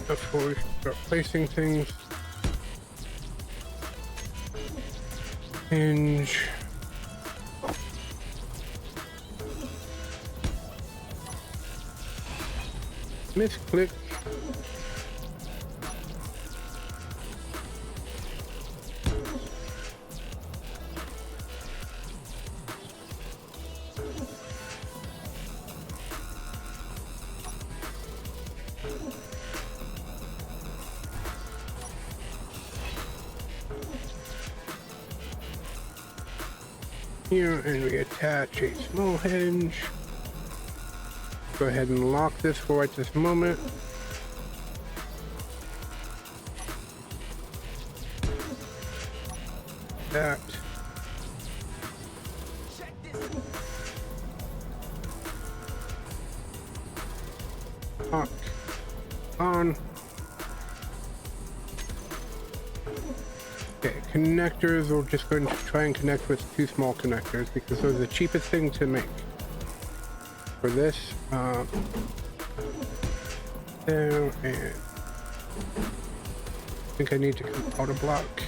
Before we start placing things. Hinge. Misclick. Here, and we attach a small hinge. Go ahead and lock this for right this moment. That. Lock. On. Okay, connectors, we're just going to try and connect with 2 small connectors because they're the cheapest thing to make. For this, there, and I think I need to come out a block.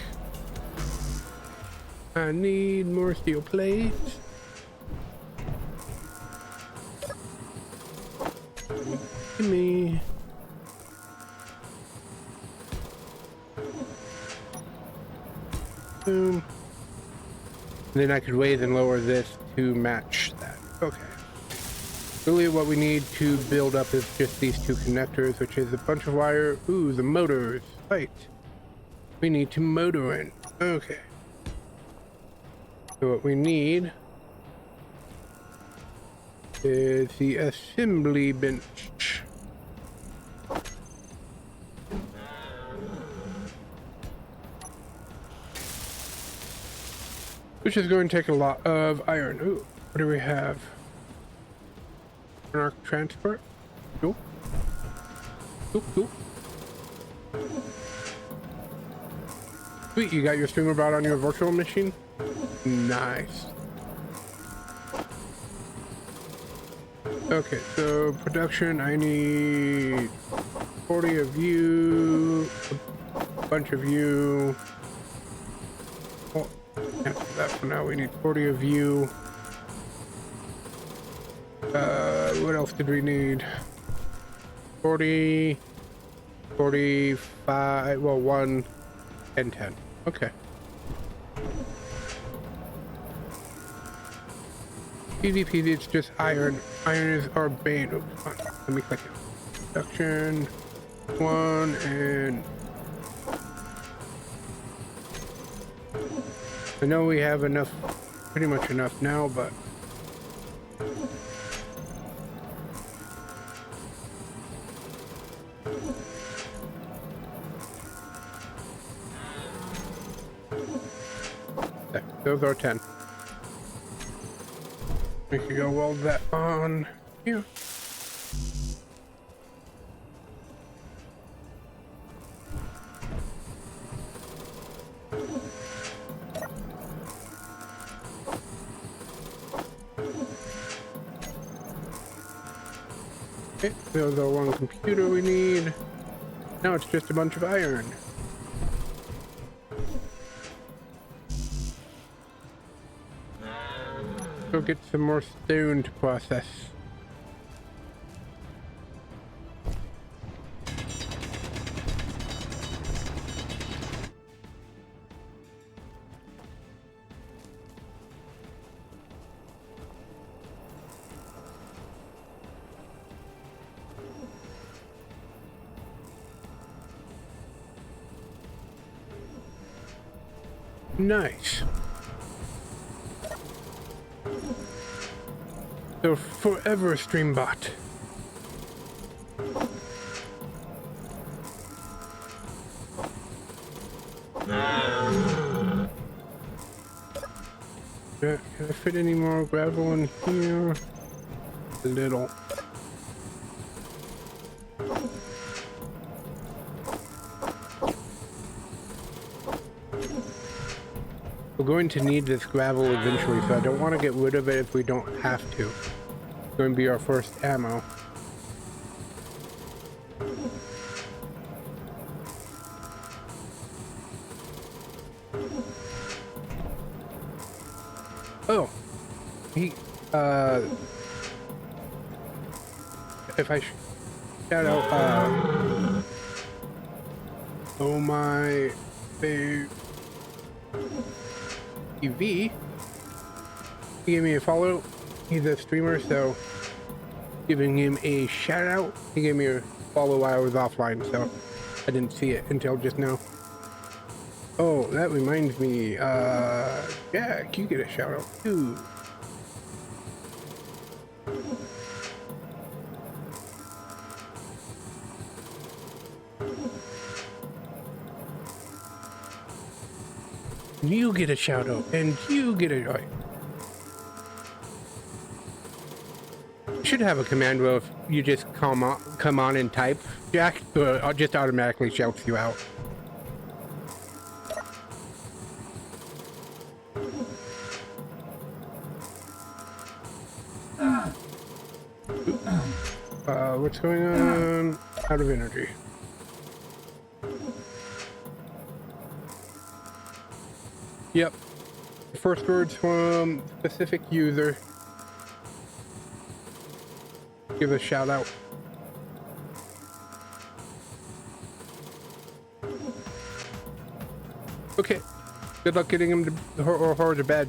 I need more steel plates. Give me. Boom. And then I could raise and lower this to match that. Okay. Really what we need to build up is just these 2 connectors, which is a bunch of wire. Ooh, the motors. Right. We need to motor in. Okay. So what we need is the assembly bench. Which is going to take a lot of iron. Ooh, what do we have? Arc transport. Cool. Cool. Sweet, you got your streamer bot on your virtual machine? Nice. Okay, so production, I need 40 of you, a bunch of you. Oh, cancel that for now. We need 40 of you. What else did we need? 40, 45, well, 1 and 10. Okay. Easy peasy, it's just iron. Iron is our bane. Oops, let me click it. Production, 1 and... I know we have enough, pretty much enough now, but... There, those are 10. We can go weld that on here. Okay, there's our one computer we need. Now it's just a bunch of iron. Go get some more stone to process. Nice. So forever streambot. Can I fit any more gravel in here? A little. We're going to need this gravel eventually, so I don't want to get rid of it if we don't have to. It's going to be our first ammo. Oh, if I shout out, oh my, TV, he gave me a follow. He's a streamer, so giving him a shout out. He gave me a follow while I was offline, so I didn't see it until just now. Oh, that reminds me, Jack, you get a shout out too. You get a shout out, and you get a... Right. You should have a command where if you just come on and type, Jack, it just automatically shouts you out. What's going on? Out of energy. Yep. First words from specific user. Give a shout out. Okay. Good luck getting him to her to bed.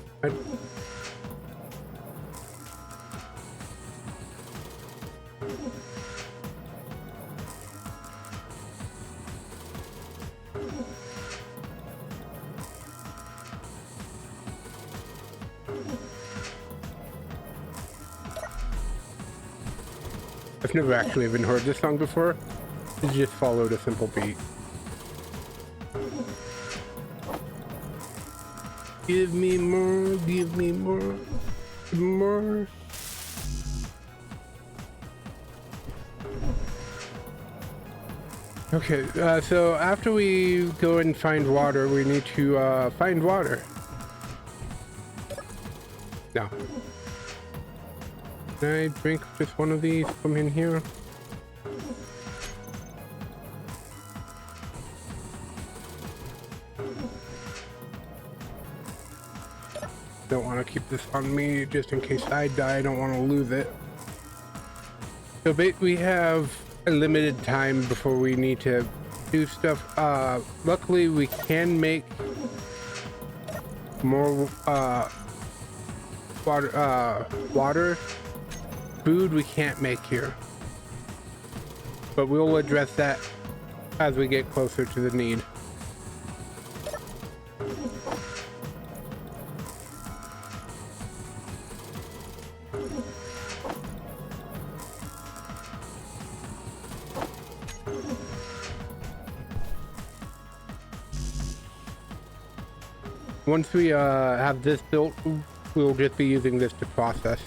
I've never actually even heard this song before. It just followed a simple beat. Give me more, give me more, more. Okay, so after we go and find water, we need to find water. No. Can I drink just one of these from in here? Don't want to keep this on me just in case I die. I don't want to lose it. So we have a limited time before we need to do stuff. Luckily we can make more water. Food we can't make here, but we'll address that as we get closer to the need. Once we have this built, we'll just be using this to process.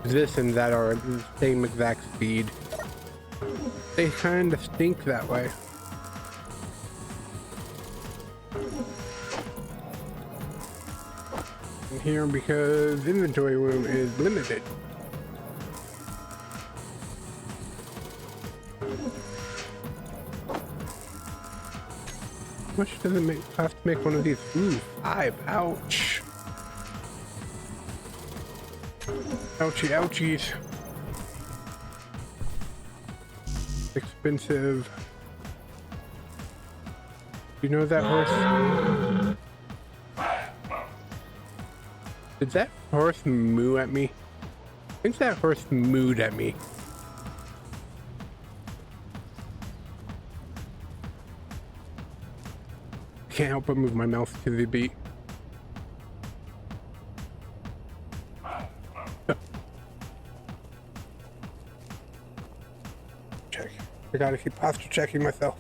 This and that are the same exact speed. They kind of stink that way. And here, because inventory room is limited. How much does it cost to make one of these? Ooh, 5. Ouch. Ouchie, ouchies. Expensive. You know that horse? Did that horse moo at me? I think that horse mooed at me. Can't help but move my mouth to the beat. Check. I gotta keep posture checking myself.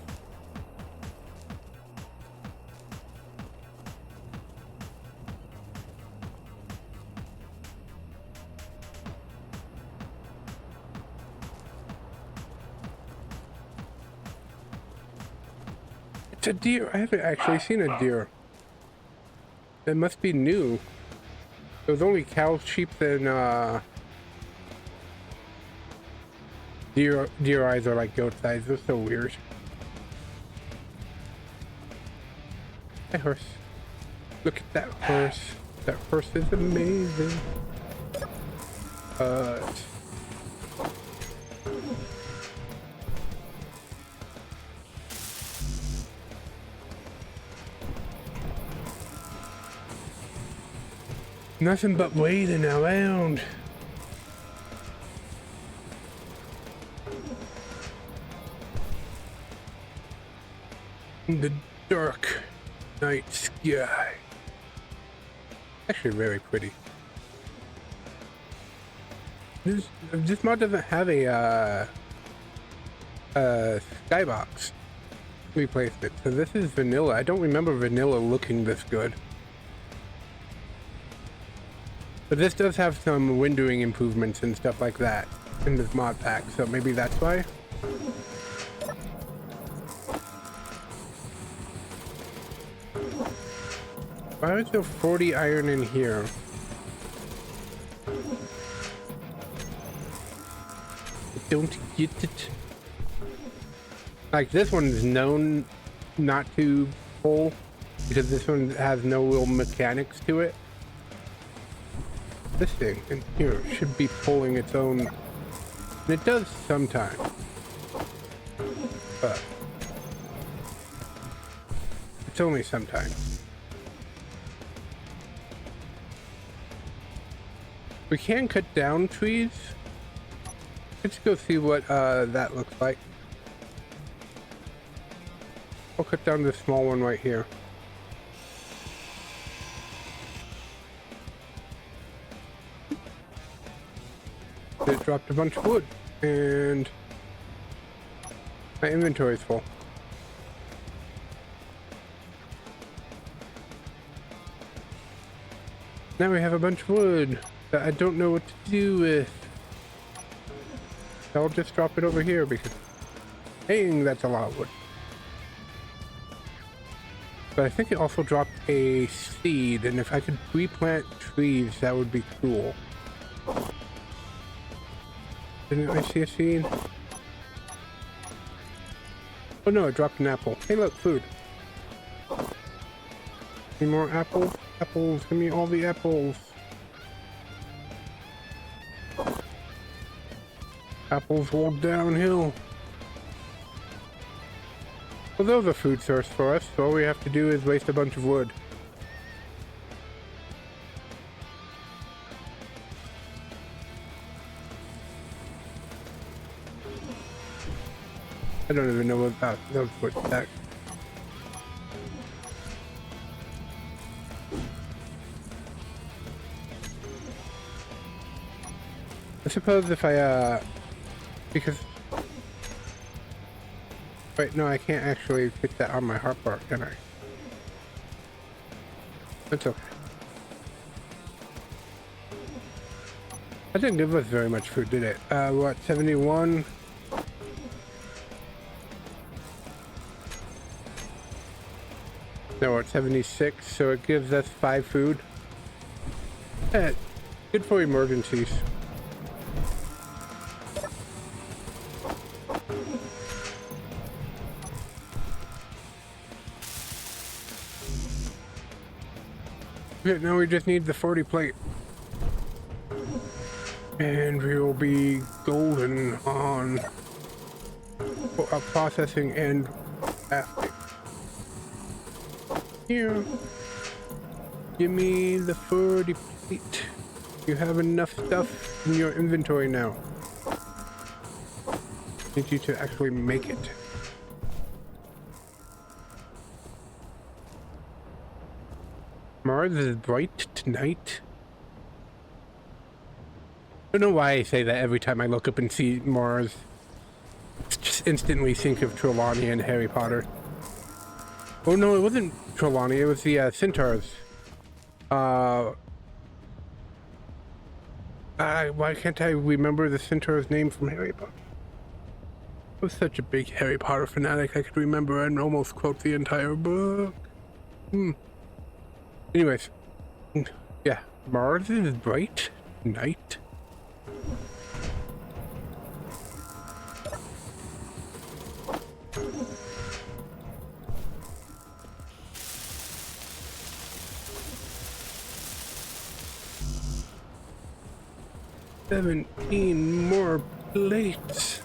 It's a deer. I haven't actually seen a deer. It must be new. There's only cows, sheep, and deer eyes are like goat eyes. They're so weird. Hey horse. Look at that horse. That horse is amazing. Nothing but waiting around. In the dark night sky. Actually very pretty. This mod doesn't have a skybox replacement, so this is vanilla. I don't remember vanilla looking this good. But this does have some windowing improvements and stuff like that in this mod pack, so maybe that's why. Why is there 40 iron in here? I don't get it. Like, this one is known not to pull because this one has no real mechanics to it. This thing in here should be pulling its own, and it does sometimes, but it's only sometimes. We can cut down trees. Let's go see what that looks like. I'll cut down this small one right here. It dropped a bunch of wood, and my inventory is full. Now we have a bunch of wood that I don't know what to do with. I'll just drop it over here because, dang, that's a lot of wood. But I think it also dropped a seed, and if I could replant trees, that would be cool. Didn't I see a seed? Oh no, it dropped an apple. Hey look, food. Any more apples? Apples, give me all the apples. Apples roll downhill. Well, there's a food source for us, so all we have to do is waste a bunch of wood. I don't even know what that was that. I suppose if I because wait, no, I can't actually fit that on my hotbar, can I? That's okay. That didn't give us very much food, did it? What, 71? No, we're at 76, so it gives us 5 food. Yeah, good for emergencies. Okay, now we just need the 40 plate. And we will be golden on processing and crafting. Here. Give me the 40 plate. You have enough stuff in your inventory now. Need you to actually make it. Mars is bright tonight. I don't know why I say that every time I look up and see Mars. Just instantly think of Trelawney and Harry Potter. Oh no, it wasn't Trelawney, it was the centaurs. Why can't I remember the centaur's name from Harry Potter? I was such a big Harry Potter fanatic, I could remember and almost quote the entire book. Anyways, yeah, Mars is bright tonight. $17 more plates.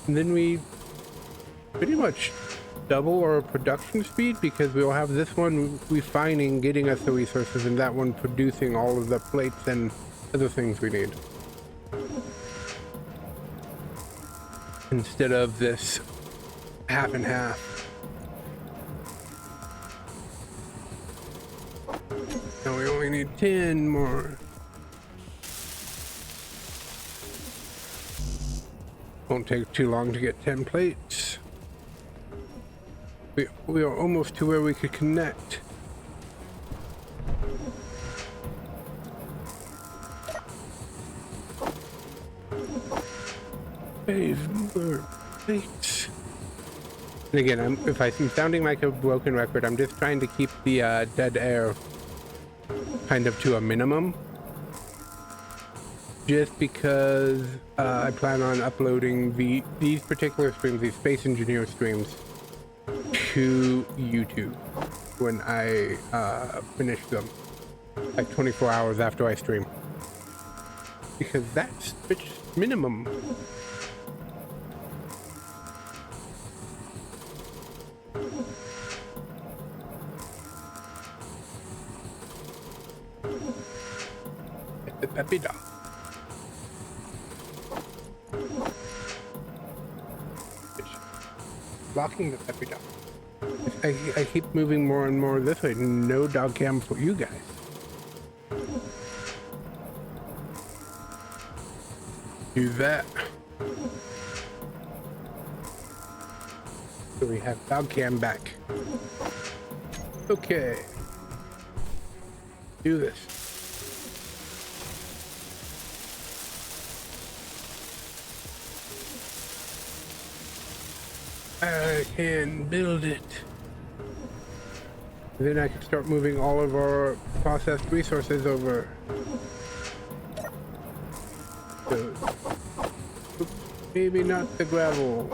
And then we pretty much double our production speed because we'll have this one refining, getting us the resources, and that one producing all of the plates and other things we need. Instead of this half and half. Now we only need 10 more. Won't take too long to get 10 plates. We are almost to where we could connect. More plates. And again, if I'm sounding like a broken record, I'm just trying to keep the dead air kind of to a minimum. Just because I plan on uploading these particular streams, these Space Engineer streams, to YouTube when I finish them, like 24 hours after I stream. Because that's minimum. The puppy dog. Blocking the puppy dog. I keep moving more and more this way. No dog cam for you guys. Do that. So we have dog cam back. Okay. Do this. I can build it. Then I can start moving all of our processed resources over. So, oops, maybe not the gravel.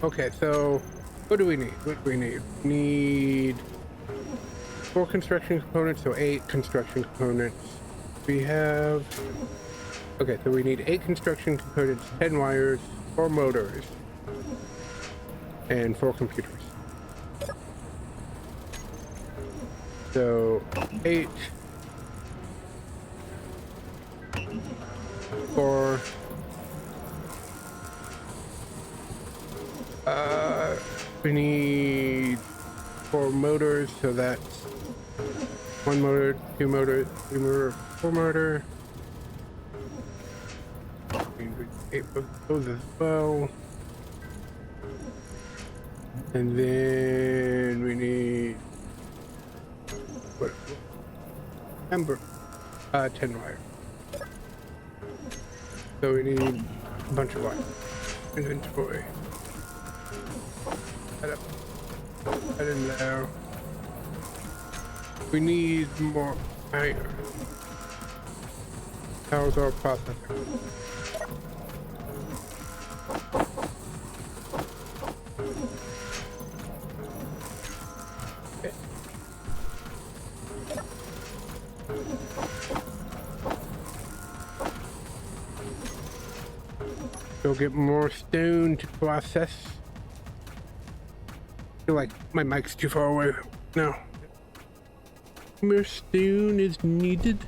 Okay, so what do we need? What do we need? We need 4 construction components, so 8 construction components. We have... Okay, so we need 8 construction components, 10 wires, 4 motors, and 4 computers. So 8, 4... we need 4 motors, so that's 1 motor, 2 motor, 3 motor, 4 motor. We need 8 of those as well. And then we need what? Remember, 10 wire. So we need a bunch of wire. Inventory. I didn't know. We need more iron. How's our processing? Okay. Go get more stone to process. I feel like my mic's too far away now. More stone is needed.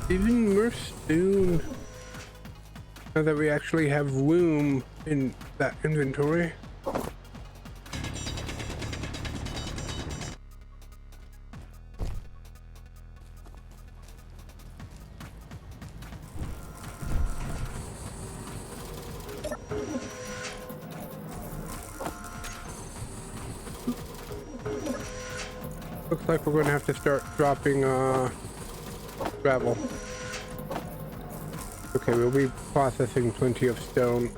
Even more stone. Now that we actually have room in that inventory. Looks like we're going to have to start dropping gravel. Okay, we'll be processing plenty of stone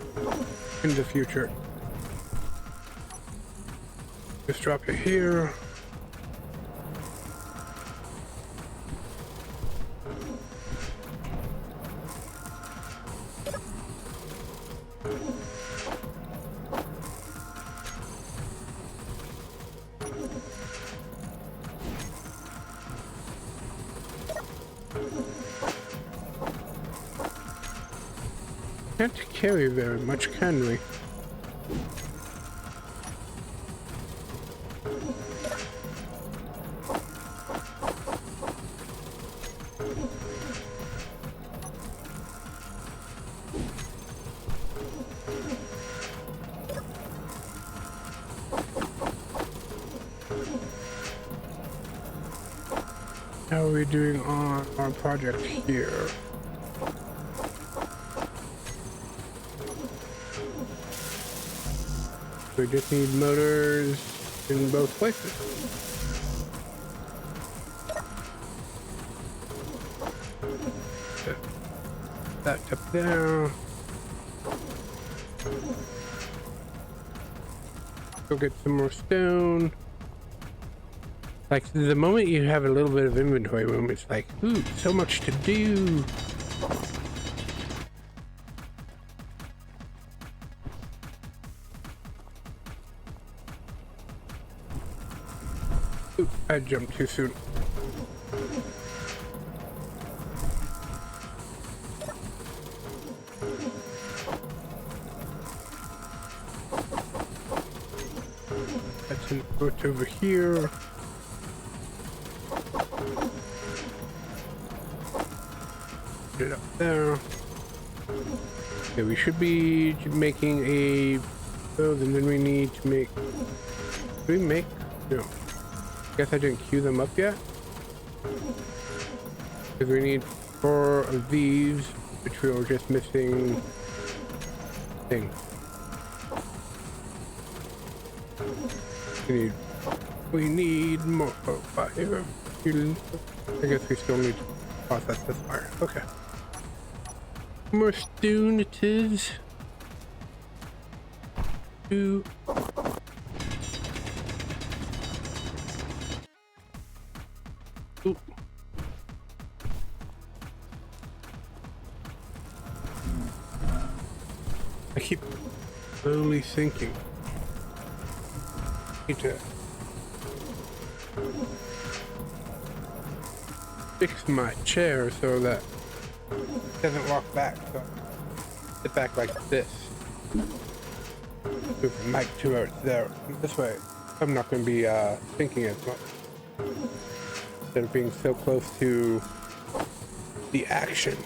in the future. Just drop it here. Can't carry very much, can we? How are we doing on our project here? We just need motors in both places. That's up there. Go get some more stone. Like, the moment you have a little bit of inventory room, it's like, ooh, so much to do. Ooh, I jumped too soon. That's an put over here. Put it up there. Okay, we should be making a build, and then we need to make. Do we make? No. Guess I didn't queue them up yet. Because we need 4 of these, which we were just missing things. We need more fire. I guess we still need to process this fire. Okay. More stone it is. Ooh. Ooh. I keep slowly sinking. Need to fix my chair so that it doesn't walk back. So I sit back like this. Move the mic towards there. This way, I'm not going to be thinking as much. Instead of being so close to the action.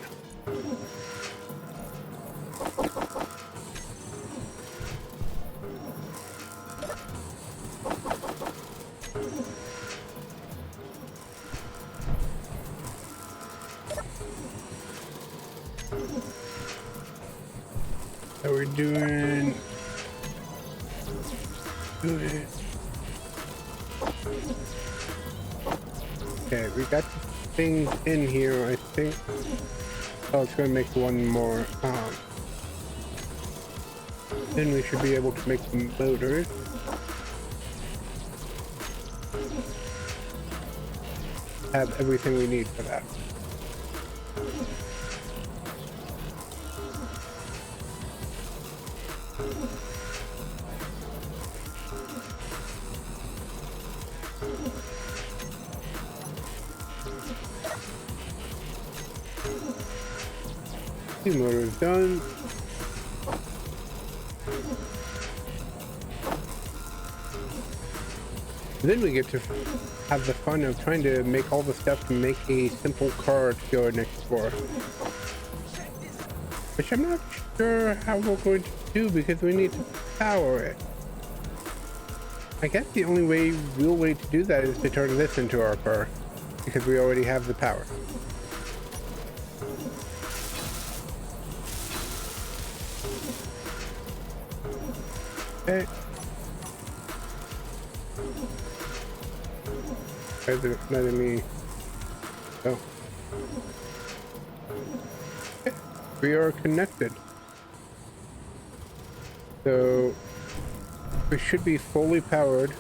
How are we doing? do it. Okay, we got the things in here, I think. Oh, it's gonna make one more. Then we should be able to make the motors. Have everything we need for that. Two motors done. Then we get to have the fun of trying to make all the stuff to make a simple car to go and explore. Which I'm not sure how we're going to do because we need to power it. I guess the only real way to do that is to turn this into our car because we already have the power. Okay. Why is it letting me go? Okay. We are connected. So we should be fully powered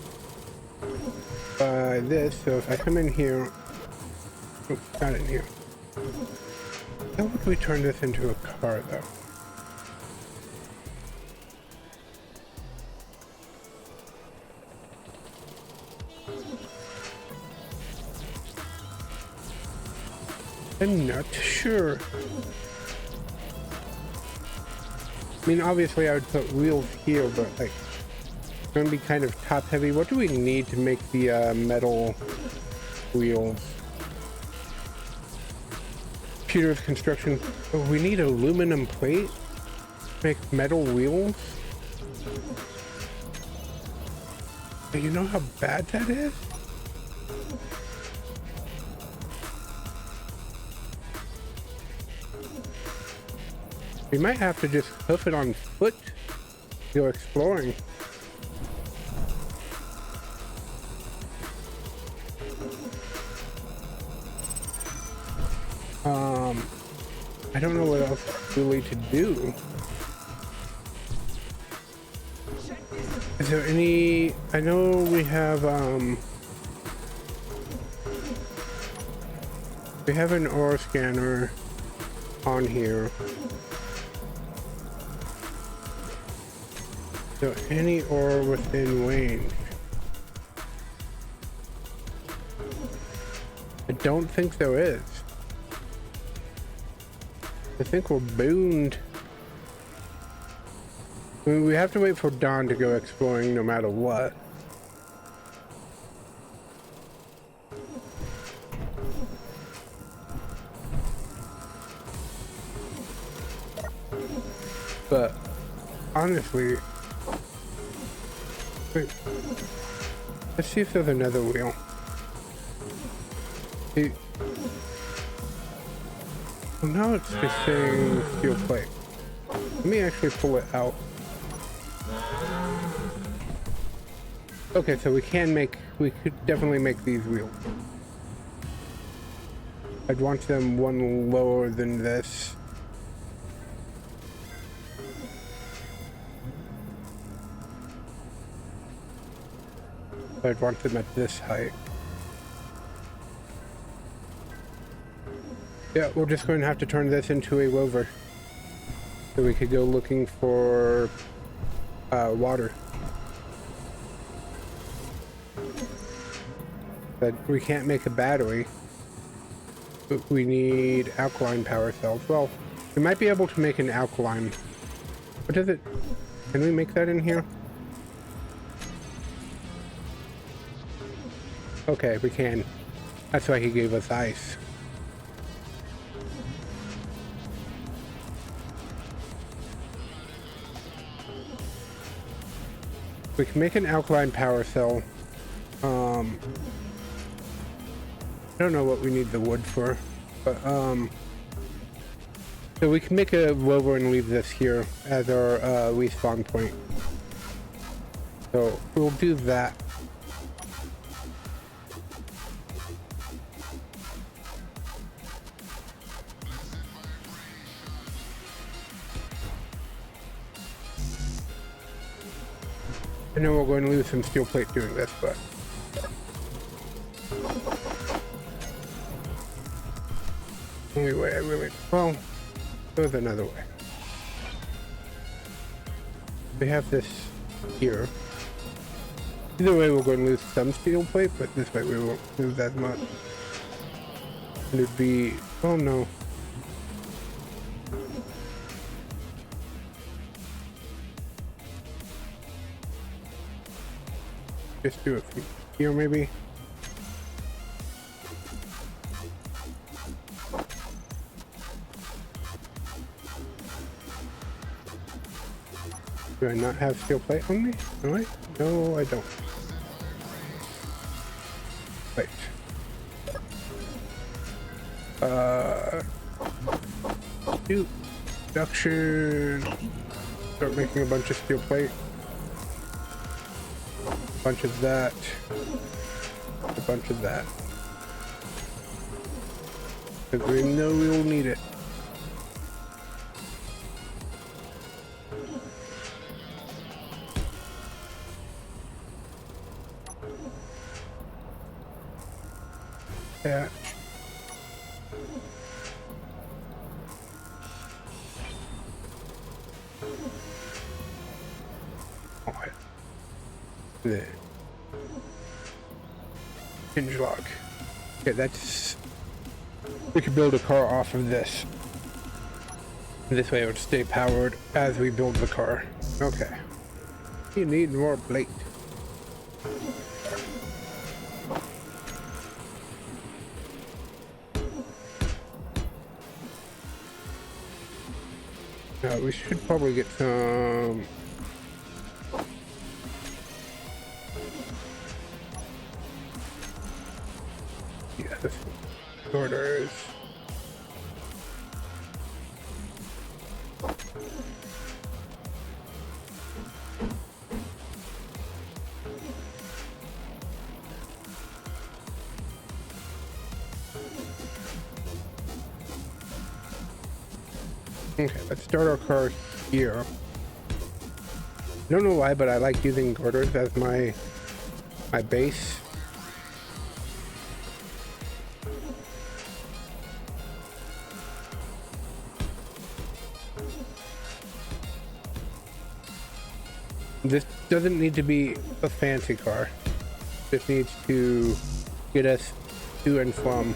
by this. So if I come in here, oh, not in here. How would we turn this into a car though? I'm not sure. I mean, obviously I would put wheels here, but like, it's gonna be kind of top heavy. What do we need to make the metal wheels? Peter's construction. Oh, we need aluminum plate to make metal wheels. But you know how bad that is? We might have to just hoof it on foot to go exploring. I don't know what else really to do. Is there any... I know we have an ore scanner on here. So any ore within range. I don't think there is. I think we're boomed. I mean, we have to wait for dawn to go exploring no matter what. But honestly, wait, let's see if there's another wheel. See, well, now it's just saying steel plate. Let me actually pull it out. Okay, so we could definitely make these wheels. I'd want them one lower than this. I'd want them at this height. Yeah, we're just going to have to turn this into a rover. So we could go looking for water. But we can't make a battery. But we need alkaline power cells. Well, we might be able to make an alkaline. What is it? Can we make that in here? Okay, we can. That's why he gave us ice. We can make an alkaline power cell. I don't know what we need the wood for, but so we can make a rover and leave this here as our respawn point. So we'll do that. I know we're going to lose some steel plate doing this, but only way I really, well, there's another way. We have this here. Either way, we're going to lose some steel plate, but this way we won't lose that much. And it'd be, oh no. Just do it from here, maybe. Do I not have steel plate on me? Do I? No, I don't. Wait. Do production. Start making a bunch of steel plate. A bunch of that. A bunch of that. Because we know we will need it. Yeah. Alright. The hinge lock. Okay, that's. We could build a car off of this. This way it would stay powered as we build the car. Okay. You need more plate. We should probably get some. Yes, orders. Okay, let's start our car here. I don't know why, but I like using girders as my base. This doesn't need to be a fancy car. This needs to get us to and from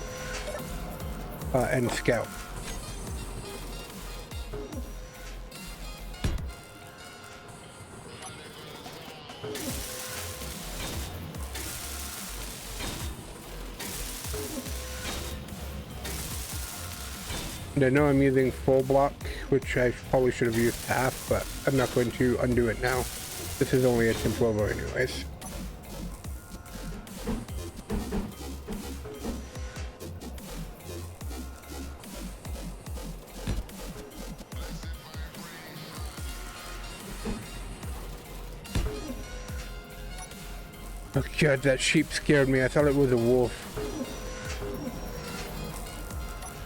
and scout. And I know I'm using full block, which I probably should have used half, but I'm not going to undo it now. This is only a temp level anyways. Oh god, that sheep scared me. I thought it was a wolf.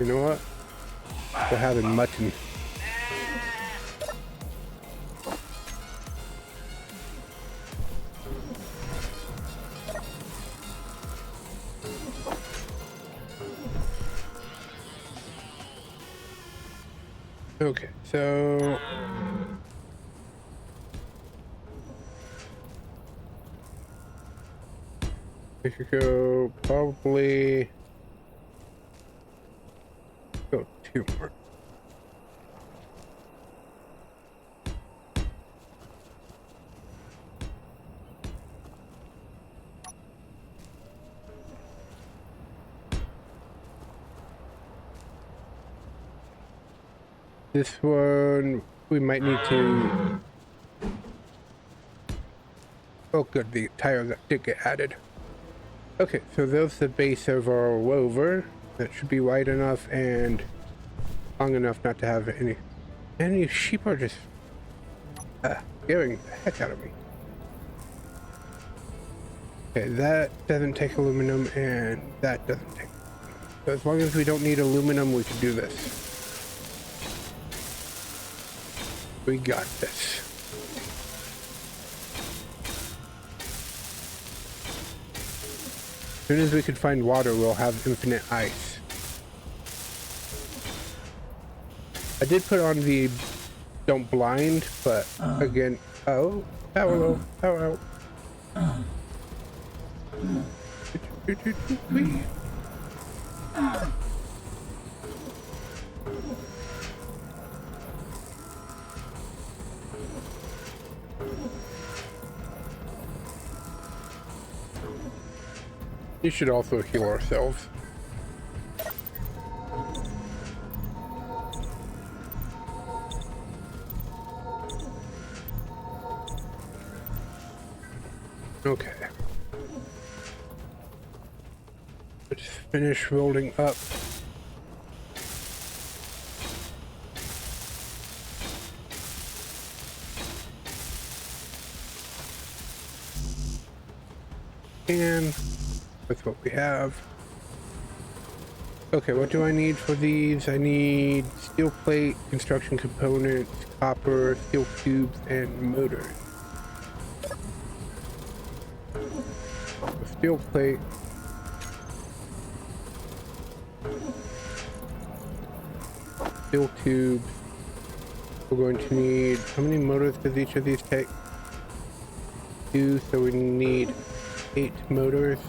You know what? We're having mutton. Okay, so we could go probably go 2 more. This one, we might need to... Oh good, the tire did get added. Okay, so there's the base of our rover. That should be wide enough and long enough not to have any... And these sheep are just scaring the heck out of me. Okay, that doesn't take aluminum, and that doesn't take. So as long as we don't need aluminum, we can do this. We got this. As soon as we can find water, we'll have infinite ice. I did put on the don't blind, but again, oh, power low, power out. We should also heal ourselves. Okay. Let's finish rolling up. And with what we have. Okay, what do I need for these? I need steel plate, construction components, copper, steel tubes, and motors. Steel plate. Steel tubes. We're going to need, how many motors does each of these take? 2, so we need 8 motors.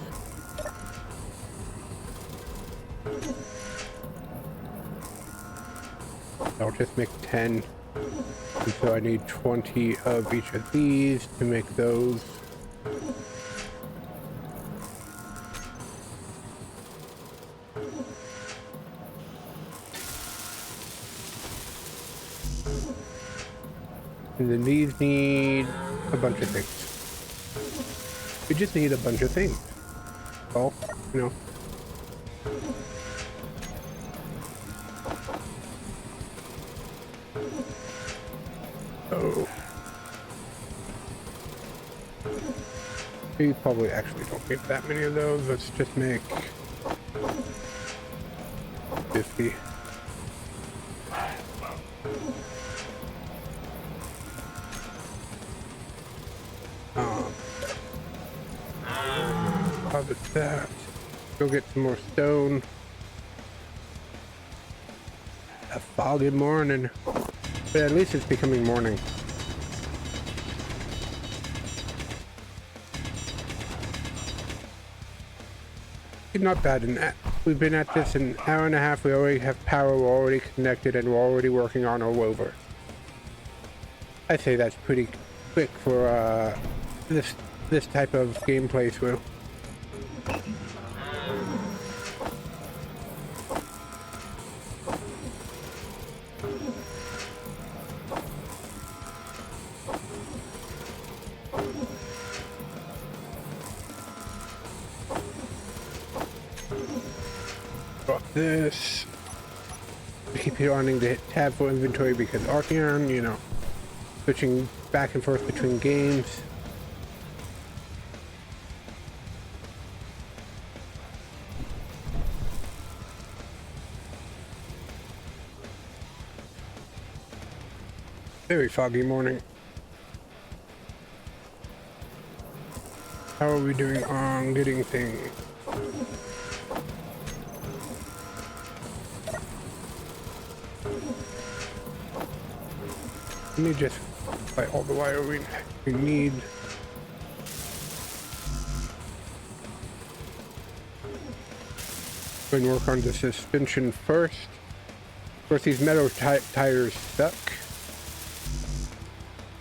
I'll just make 10. And so I need 20 of each of these to make those. And then these need a bunch of things. We just need a bunch of things. Oh, you know. Oh. We probably actually don't need that many of those. Let's just make 50. Harvest that. Go get some more stone. A foggy morning. But at least it's becoming morning. Not bad in that. We've been at this an hour and a half. We already have power. We're already connected, and we're already working on our rover. I'd say that's pretty quick for this type of gameplay through. This. I keep wanting to hit tab for inventory because Archeon, you know, switching back and forth between games. Very foggy morning. How are we doing on getting things? Let me just fight all the wire we need. Go and work on the suspension first. Of course, these metal tires suck,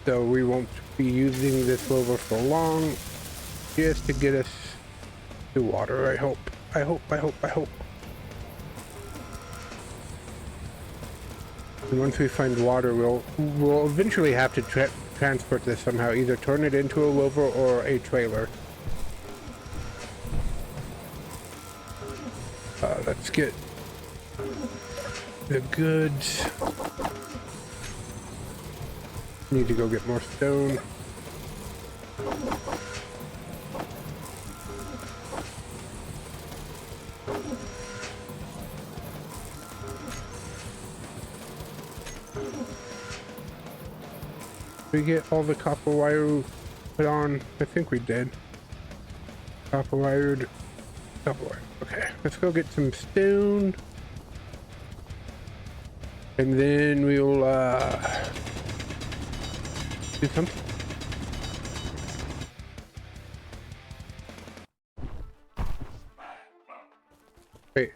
so we won't be using this rover for long. Just to get us to water, I hope. I hope. And once we find water, we'll eventually have to transport this somehow, either turn it into a rover or a trailer. Let's get the goods. Need to go get more stone. we get all the copper wire put on? I think we did. Copper wired. Copper wire. Okay, let's go get some stone. And then we'll do something. Wait.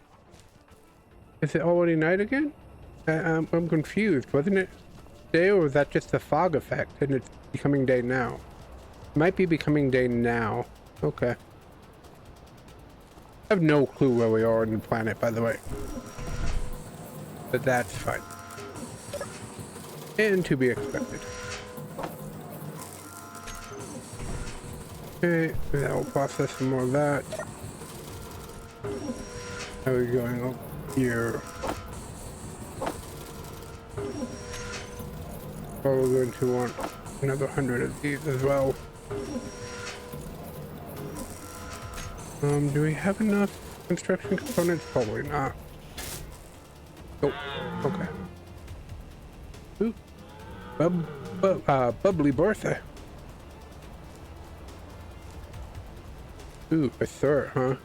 Is it already night again? I'm confused. Wasn't it day, or was that just the fog effect and it's becoming day now? It might be becoming day now. Okay. I have no clue where we are on the planet, by the way. But that's fine. And to be expected. Okay, that will process some more of that. How are we going up here? Probably going to want another 100 of these as well. Do we have enough construction components? Probably not. Oh, okay. Ooh, bubbly Bertha. Ooh, a third, huh?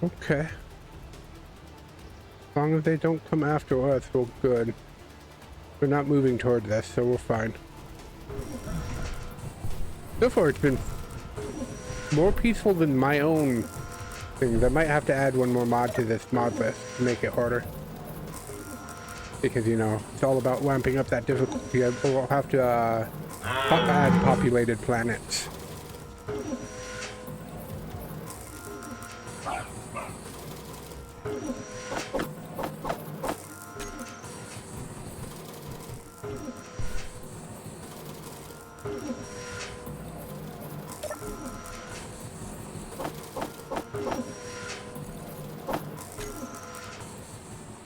Okay. As long as they don't come after us, we're good. We're not moving toward this, so we're fine. So far, it's been more peaceful than my own things. I might have to add one more mod to this mod list to make it harder. Because, you know, it's all about ramping up that difficulty. We'll have to add populated planets.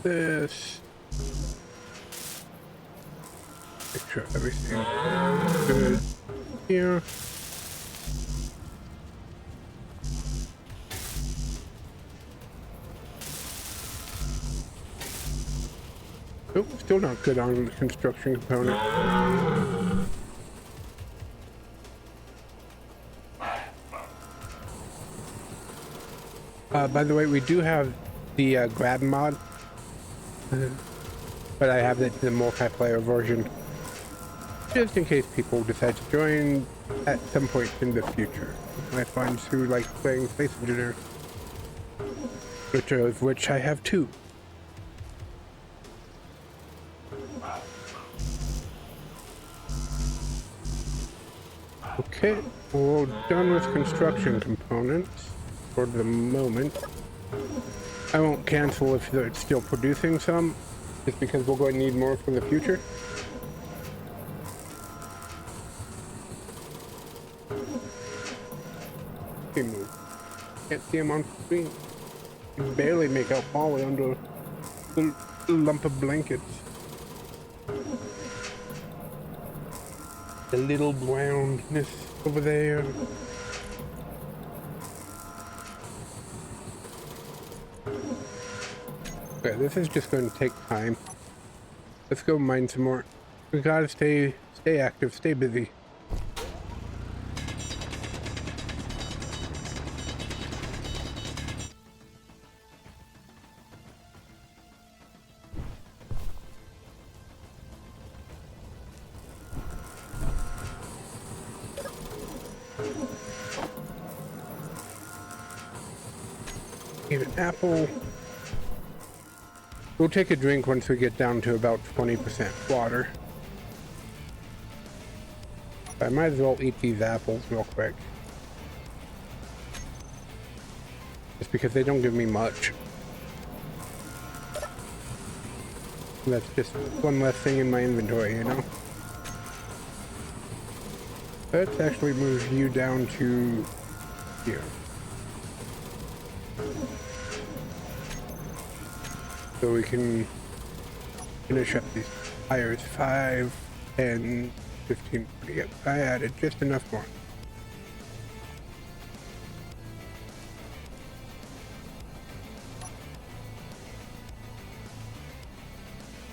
This. Make sure everything good here. Nope, still not good on the construction component. By the way, we do have the grab mod. But I have the multiplayer version just in case people decide to join at some point in the future. My friends who like playing Space Engineer, which I have two. Okay, we're done with construction components for the moment. I won't cancel if it's still producing some, just because we're going to need more for the future. Okay, move. Can't see him on screen. You can barely make out Molly under a little lump of blankets. The little brownness over there. Okay, this is just going to take time. Let's go mine some more. We gotta stay active, stay busy. Need an apple. We'll take a drink once we get down to about 20% water. I might as well eat these apples real quick. Just because they don't give me much. That's just one less thing in my inventory, you know? Let's actually move you down to here. So we can finish up these tires. 5, 10, 15, 20. Yep, I added just enough more.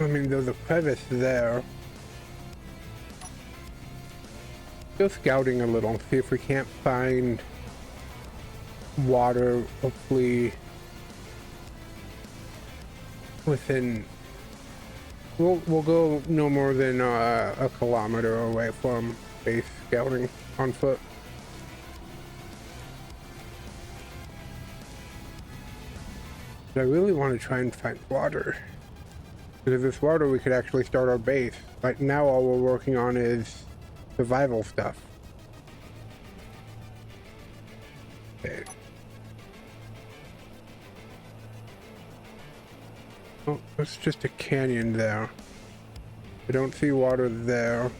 I mean, there's a crevice there. Go scouting a little, see if we can't find water, hopefully within. We'll go no more than a kilometer away from base scouting on foot. But I really want to try and find water. Because if there's water, we could actually start our base. Right now, all we're working on is survival stuff. Okay. Oh, it's just a canyon there. I don't see water there.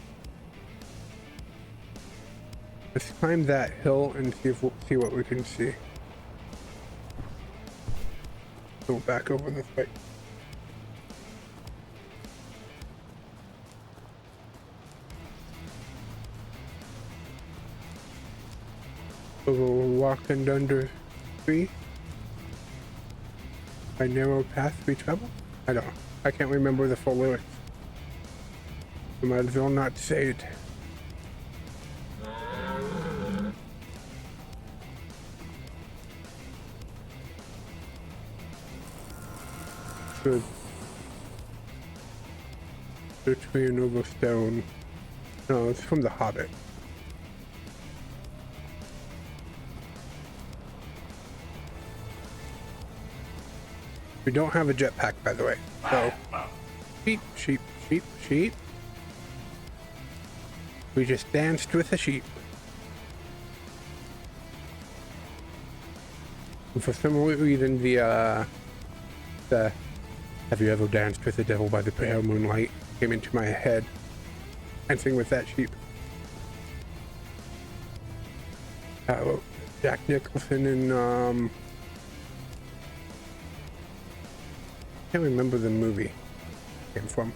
Let's climb that hill and see if we'll see what we can see. Go back over this way. So we're walking under tree. By narrow path we travel? I don't know. I can't remember the full lyrics. I might as well not say it. Good. The tree and over stone. No, it's from The Hobbit. We don't have a jetpack, by the way. So, sheep, sheep, sheep, sheep. We just danced with a sheep. And for some reason, the "Have you ever danced with the devil by the pale moonlight?" came into my head. Dancing with that sheep. Jack Nicholson and can't remember the movie it came from.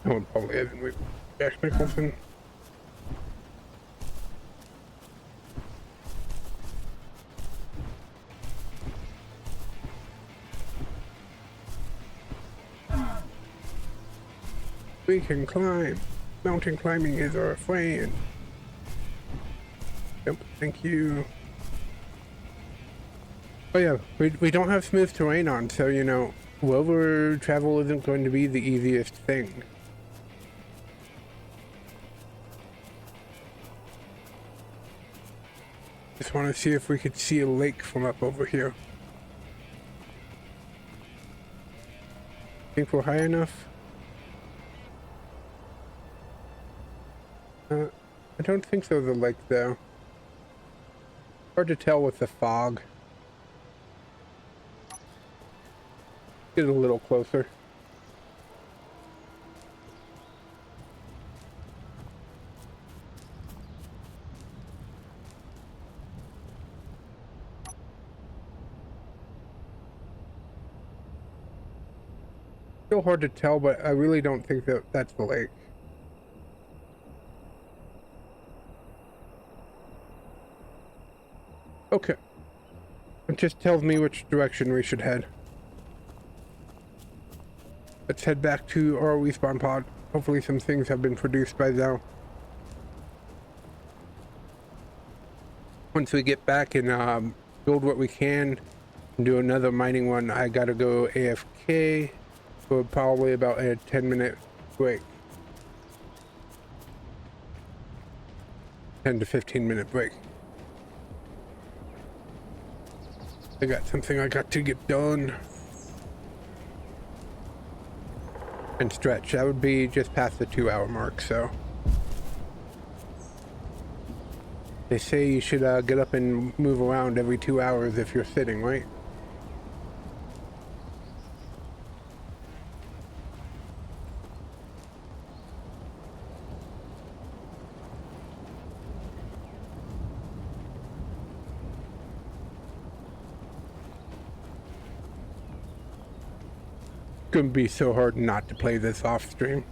No one probably hasn't with Jack Nicholson. We can climb. Mountain climbing is our friend. Yep, thank you. Oh yeah, we don't have smooth terrain on, so you know, rover travel isn't going to be the easiest thing. Just want to see if we could see a lake from up over here. Think we're high enough? I don't think there's a lake there. Hard to tell with the fog. Get a little closer. Still hard to tell, but I really don't think that that's the lake. Okay. It just tells me which direction we should head. Let's head back to our respawn pod. Hopefully some things have been produced by now. Once we get back and build what we can and do another mining one, I gotta go AFK for probably about a 10-minute break. 10 to 15-minute break. I got something I got to get done. And stretch. That would be just past the 2-hour mark, so. They say you should get up and move around every 2 hours if you're sitting, right? Gonna be so hard not to play this off stream.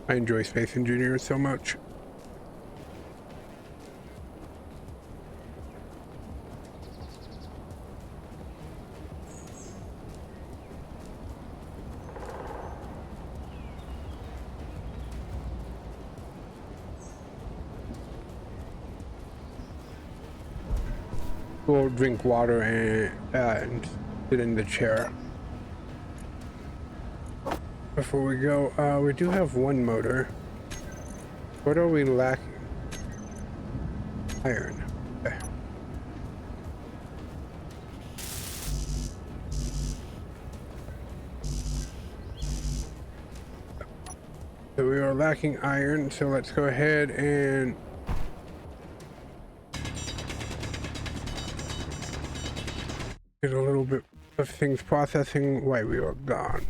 I enjoy Space Engineers so much. We'll drink water and sit in the chair. Before we go, we do have one motor. What are we lacking? Iron. Okay. So we are lacking iron, so let's go ahead and get a little bit of things processing while we are gone.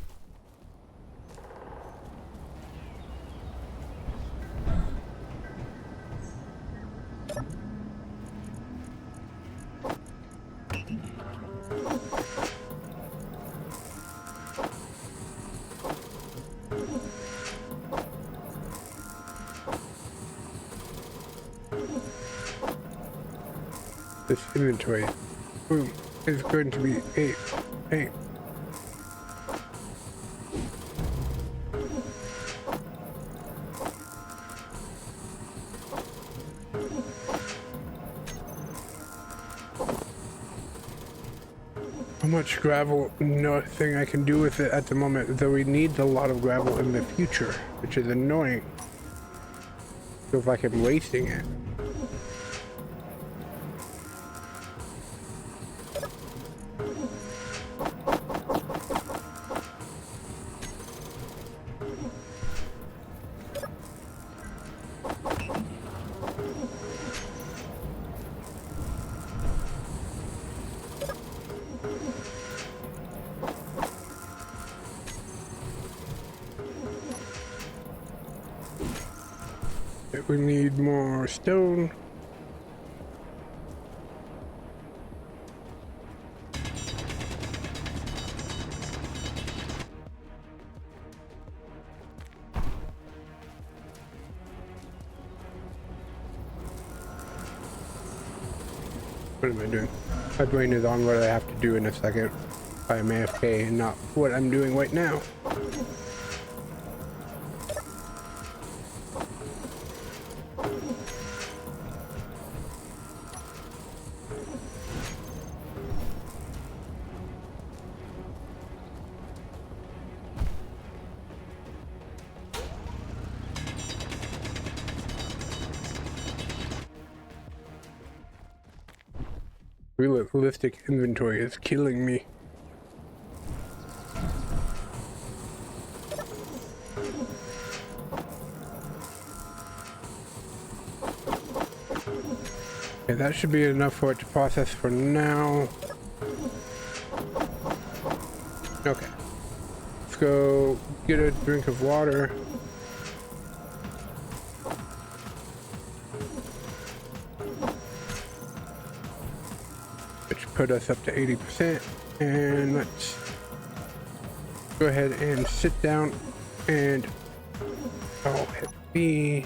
This inventory, boom, is going to be 8. How much gravel? Nothing I can do with it at the moment, though we need a lot of gravel in the future, which is annoying. Feels like I'm wasting it. We need more stone. What am I doing? My brain is on what I have to do in a second. I am AFK and not what I'm doing right now. Realistic inventory is killing me. Okay, that should be enough for it to process for now. Okay. Let's go get a drink of water. Which put us up to 80%. And let's go ahead and sit down and I'll hit B.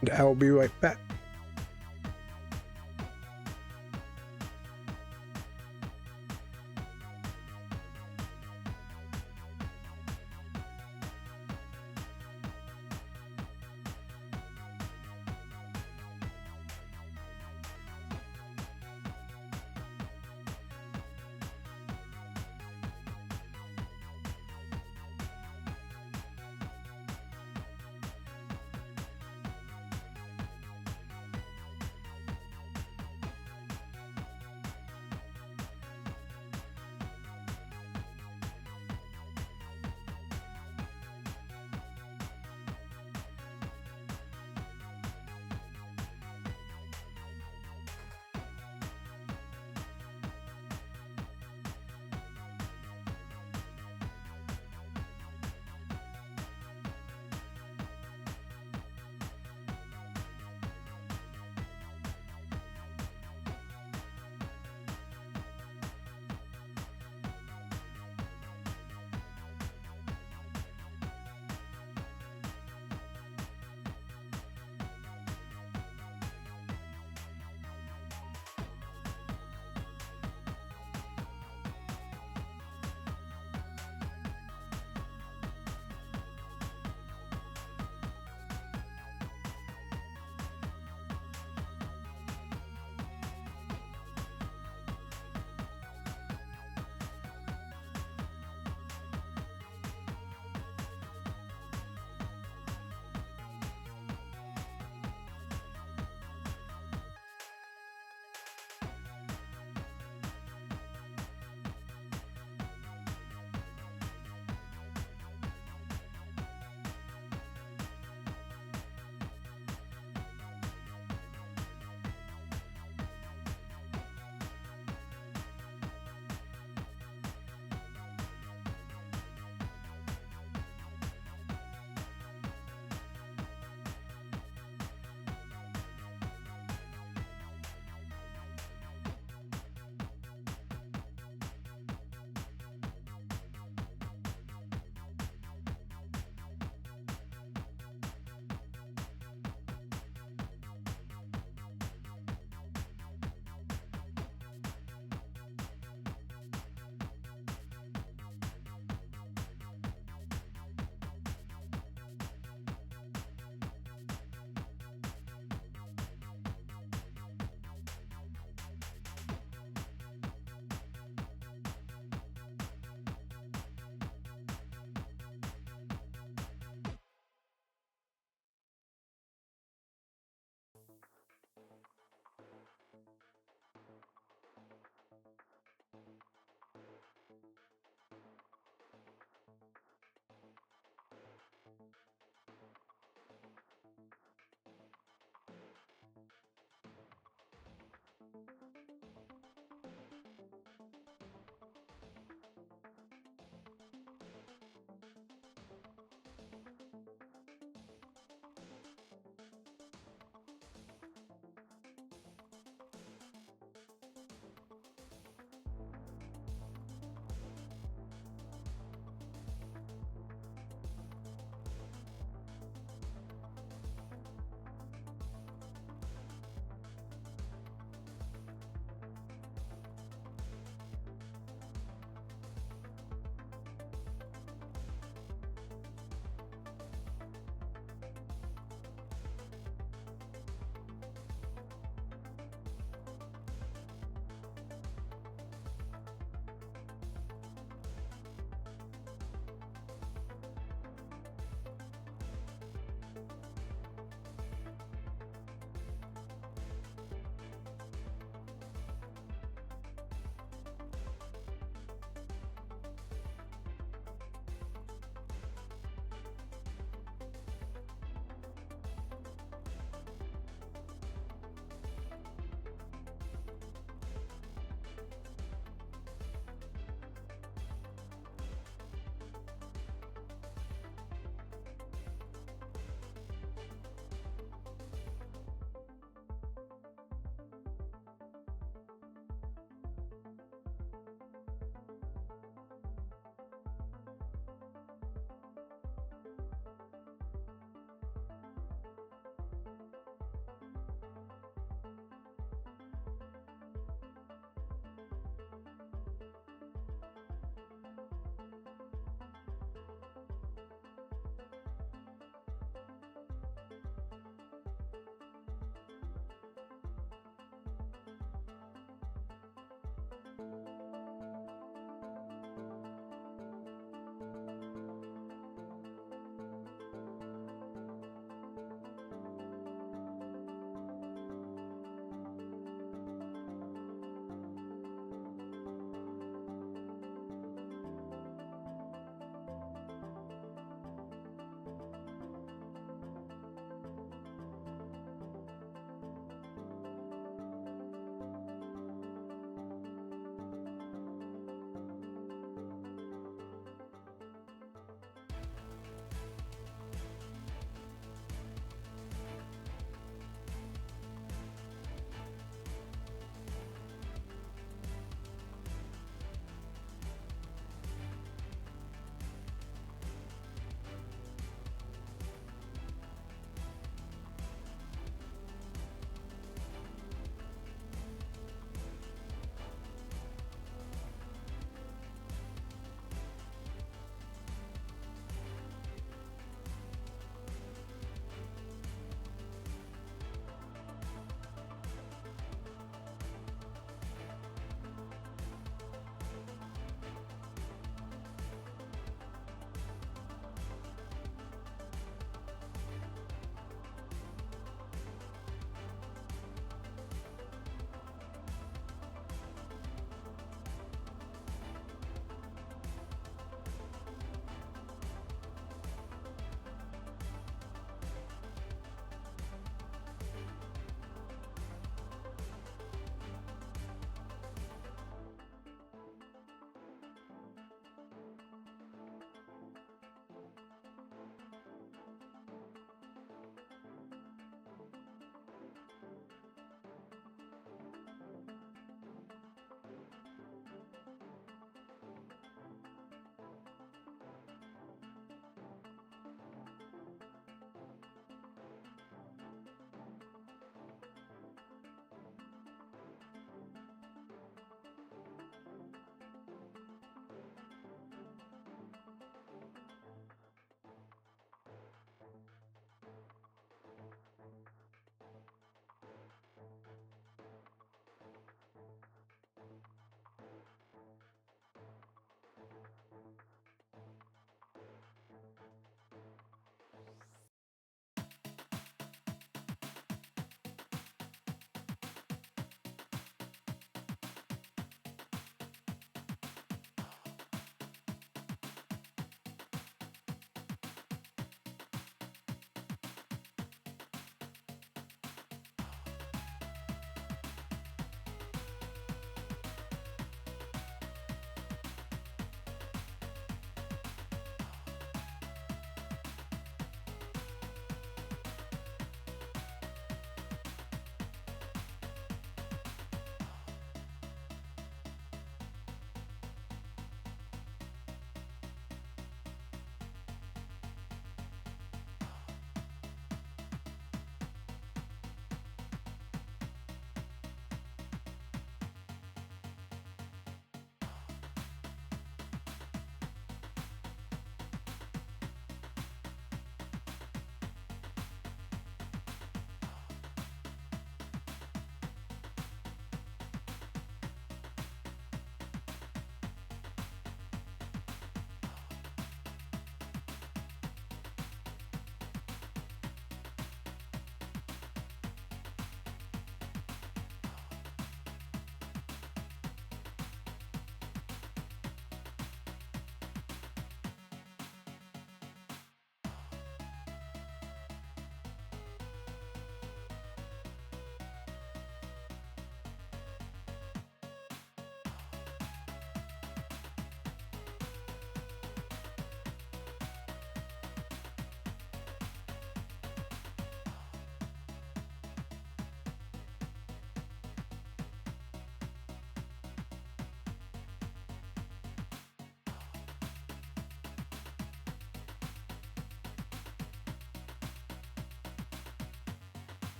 And I'll be right back.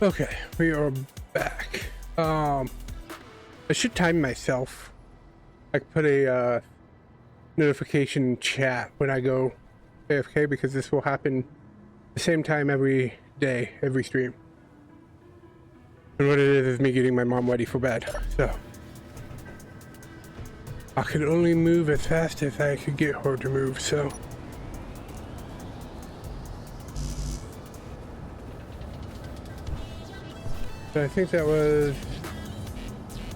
Okay, we are back. I should time myself. I could put a notification chat when I go AFK, because this will happen the same time every day, every stream. And what it is me getting my mom ready for bed. So I could only move as fast as I could get her to move, so. I think that was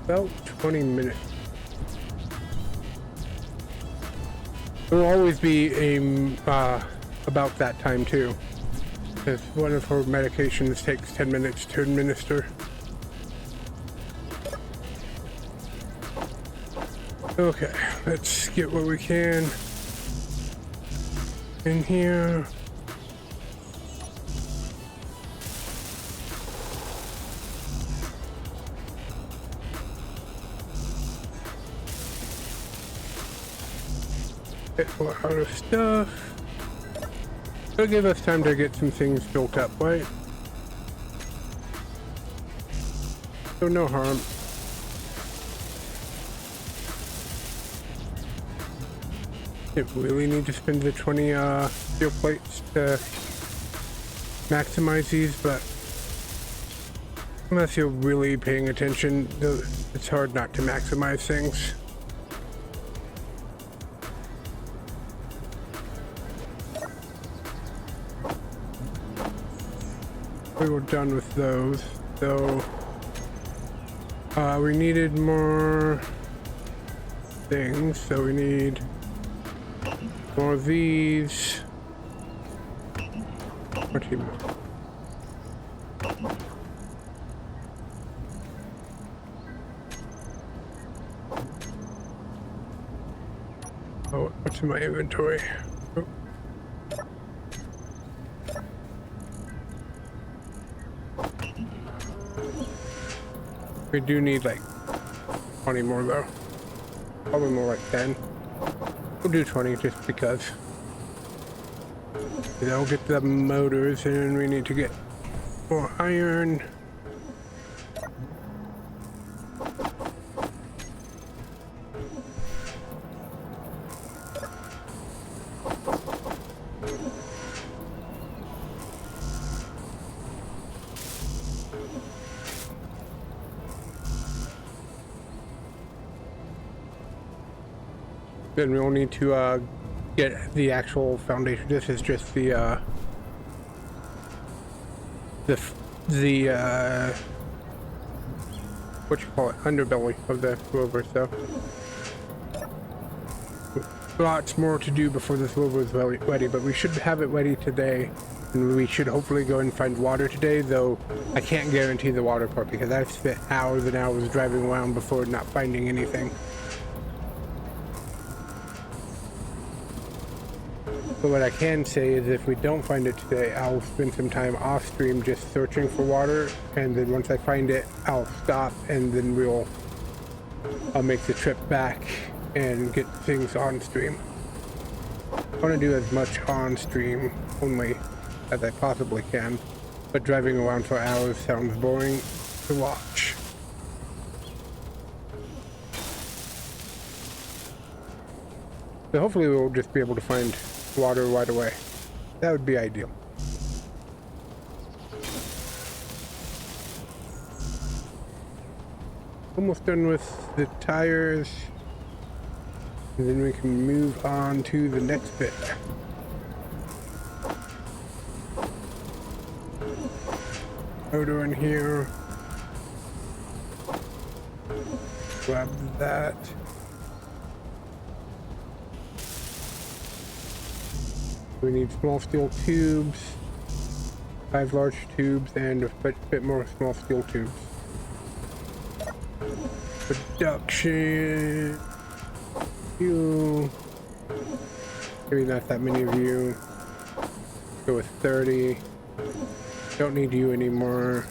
about 20 minutes. It will always be about that time too, because one of her medications takes 10 minutes to administer. Okay, let's get what we can in here. We're out of stuff. It'll give us time to get some things built up, right? So no harm. Didn't really need to spend the 20 steel plates to maximize these, but unless you're really paying attention, it's hard not to maximize things. We were done with those, so we needed more things, so we need more of these. Oh, what's in my inventory? Oh. We do need like 20 more though. Probably more like 10. We'll do 20 just because. That'll get the motors, and then we need to get more iron. Then we'll need to get the actual foundation. This is just the what you call it, underbelly of the rover. So lots more to do before this rover is ready, but we should have it ready today, and we should hopefully go and find water today. Though I can't guarantee the water part, because I've spent hours and hours driving around before not finding anything. But what I can say is, if we don't find it today, I'll spend some time off stream just searching for water, and then once I find it, I'll stop, and then I'll make the trip back and get things on stream. I want to do as much on stream only as I possibly can, but driving around for hours sounds boring to watch. So hopefully we'll just be able to find water right away. That would be ideal. Almost done with the tires, and then we can move on to the next bit. Motor in here. Grab that. We need small steel tubes, 5 large tubes, and a bit more small steel tubes. Production. You. Maybe not that many of you. Go with 30. Don't need you anymore.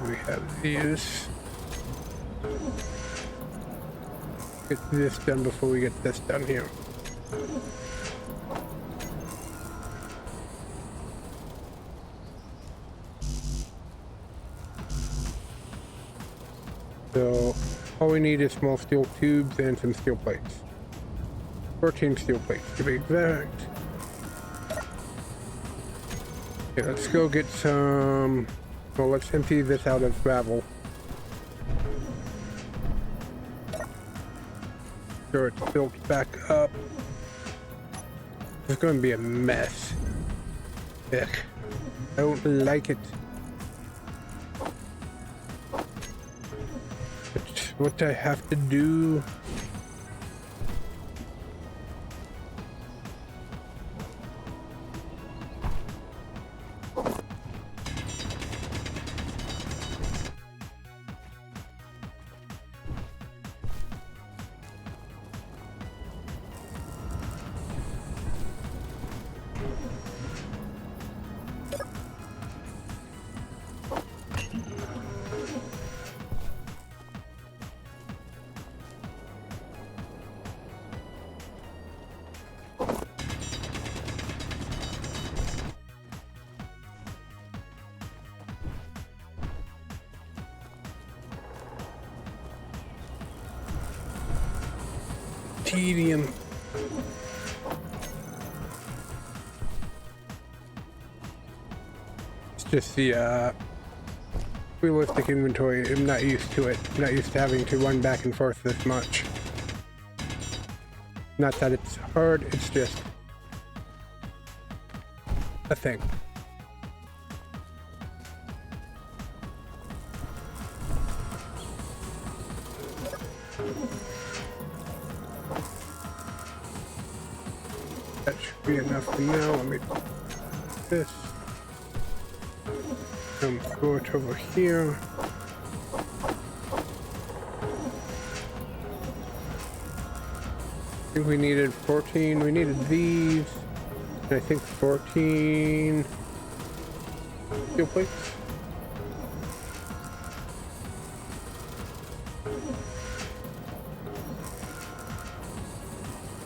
We have these. Get this done before we get this done here. So all we need is small steel tubes and some steel plates. 14 steel plates to be exact. Okay, let's go get some. Well, let's empty this out of gravel. Sure, it's built back up. It's going to be a mess. Heck, I don't like it. It's what I have to do. Tedium. It's just the realistic inventory. I'm not used to it. I'm not used to having to run back and forth this much. Not that it's hard, it's just a thing. That should be enough for now. Let me do this. Throw it over here. I think we needed 14. We needed these. And I think 14 steel plates.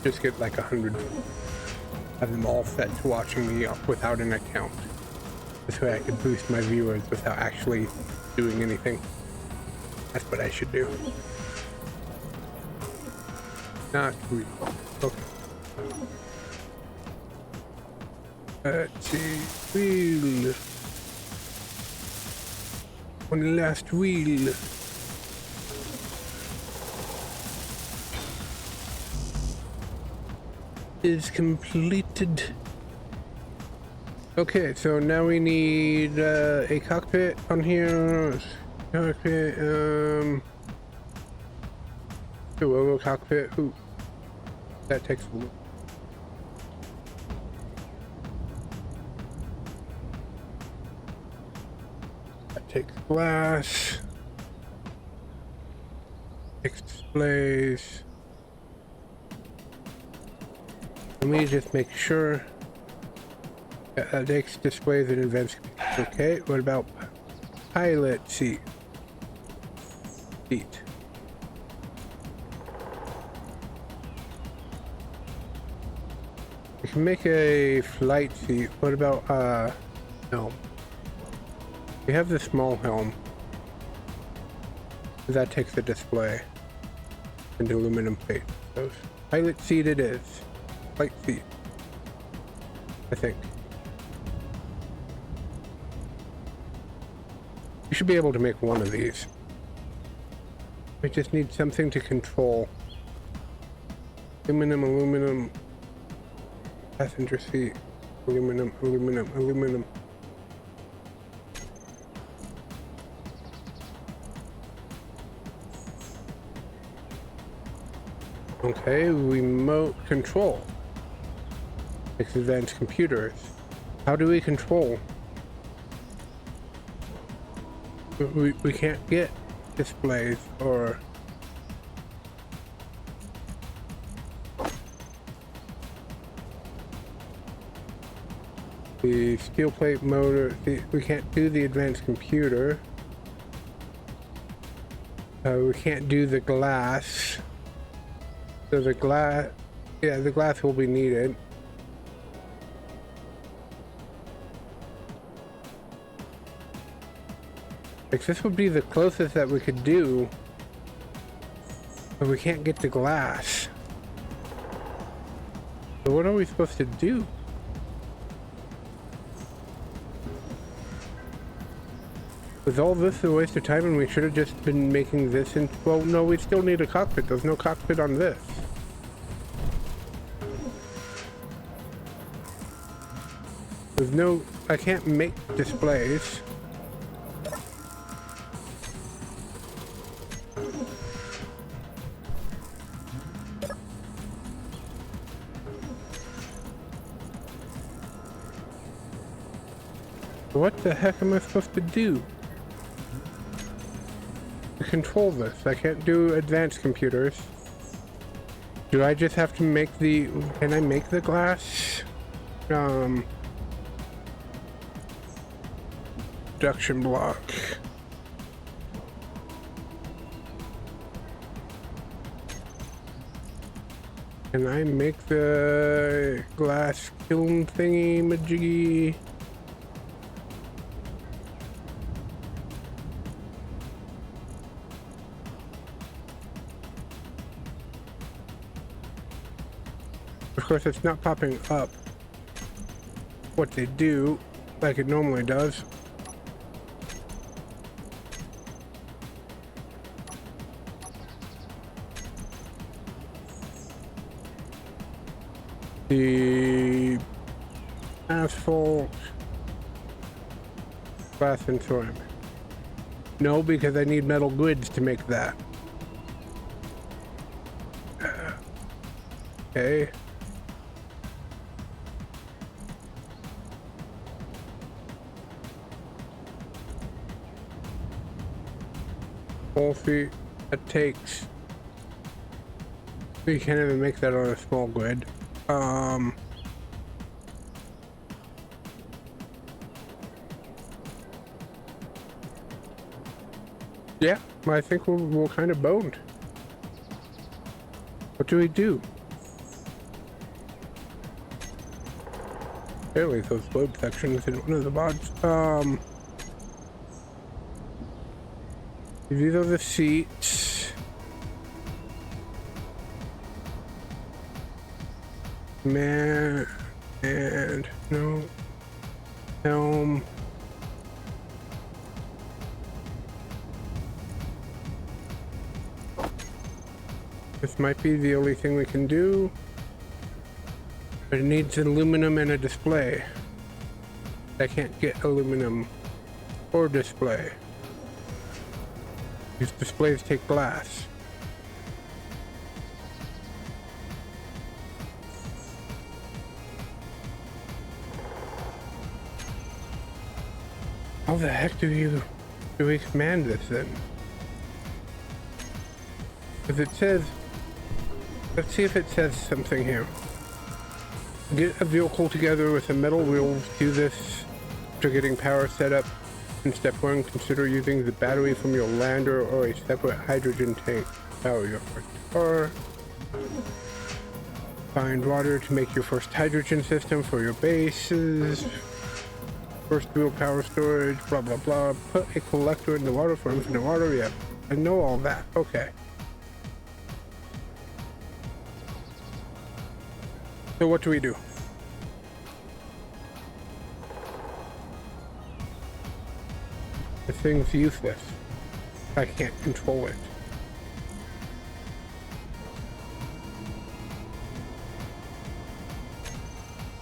Just get like 100. Have them all set to watching me without an account. This way I could boost my viewers without actually doing anything. That's what I should do. Not really. Okay. Let's see. Wheel. One last wheel. Is completed. Okay, so now we need a cockpit on here. Cockpit, a little cockpit. Ooh, that takes a little. That takes glass. Takes displays. Let me just make sure. Takes displays and events. Okay, what about pilot seat? We can make a flight seat. What about helm? We have the small helm. That takes the display and aluminum plate. So pilot seat it is. Flight seat, I think. We should be able to make one of these. We just need something to control. Aluminum, aluminum. Passenger seat. Aluminum, aluminum, aluminum. Okay, remote control. Advanced computers. How do we control? We can't get displays or the steel plate motor. We can't do the advanced computer. We can't do the glass. So the glass, yeah, the glass will be needed. Like this would be the closest that we could do But we can't get the glass. So what are we supposed to do? Was all this a waste of time and we should have just been making this in... Well, no, we still need a cockpit. There's no cockpit on this. There's no... I can't make displays. What the heck am I supposed to do? To control this, I can't do advanced computers. Do I just have to make the... Can I make the glass? Production block. Can I make the glass kiln thingy majiggy? Of course, it's not popping up what they do like it normally does. The asphalt, glass and ceramic. No, because I need metal goods to make that. Okay. Whole feet that takes. You can't even make that on a small grid. Yeah, I think we're kind of boned. What do we do? Apparently those load sections in one of the mods. These are the seats. Man, and no helm. This might be the only thing we can do, but it needs aluminum and a display. I can't get aluminum or display. These displays take glass. How the heck do we command this then? Because it says, let's see if it says something here. Get a vehicle together with a metal wheel. Do this after getting power set up. In step 1, consider using the battery from your lander or a separate hydrogen tank to power your first car. Find water to make your first hydrogen system for your bases. First wheel power storage, blah blah blah. Put a collector in the water for infinite water. Yeah, I know all that. Okay. So what do we do? The thing's useless. I can't control it.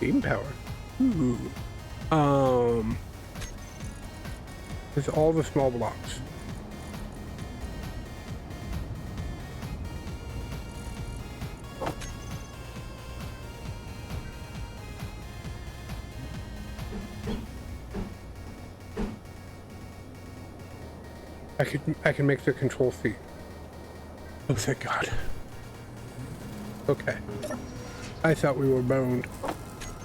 Beam power. Ooh. It's all the small blocks. I can make the control seat. Oh, thank God. Okay. I thought we were boned,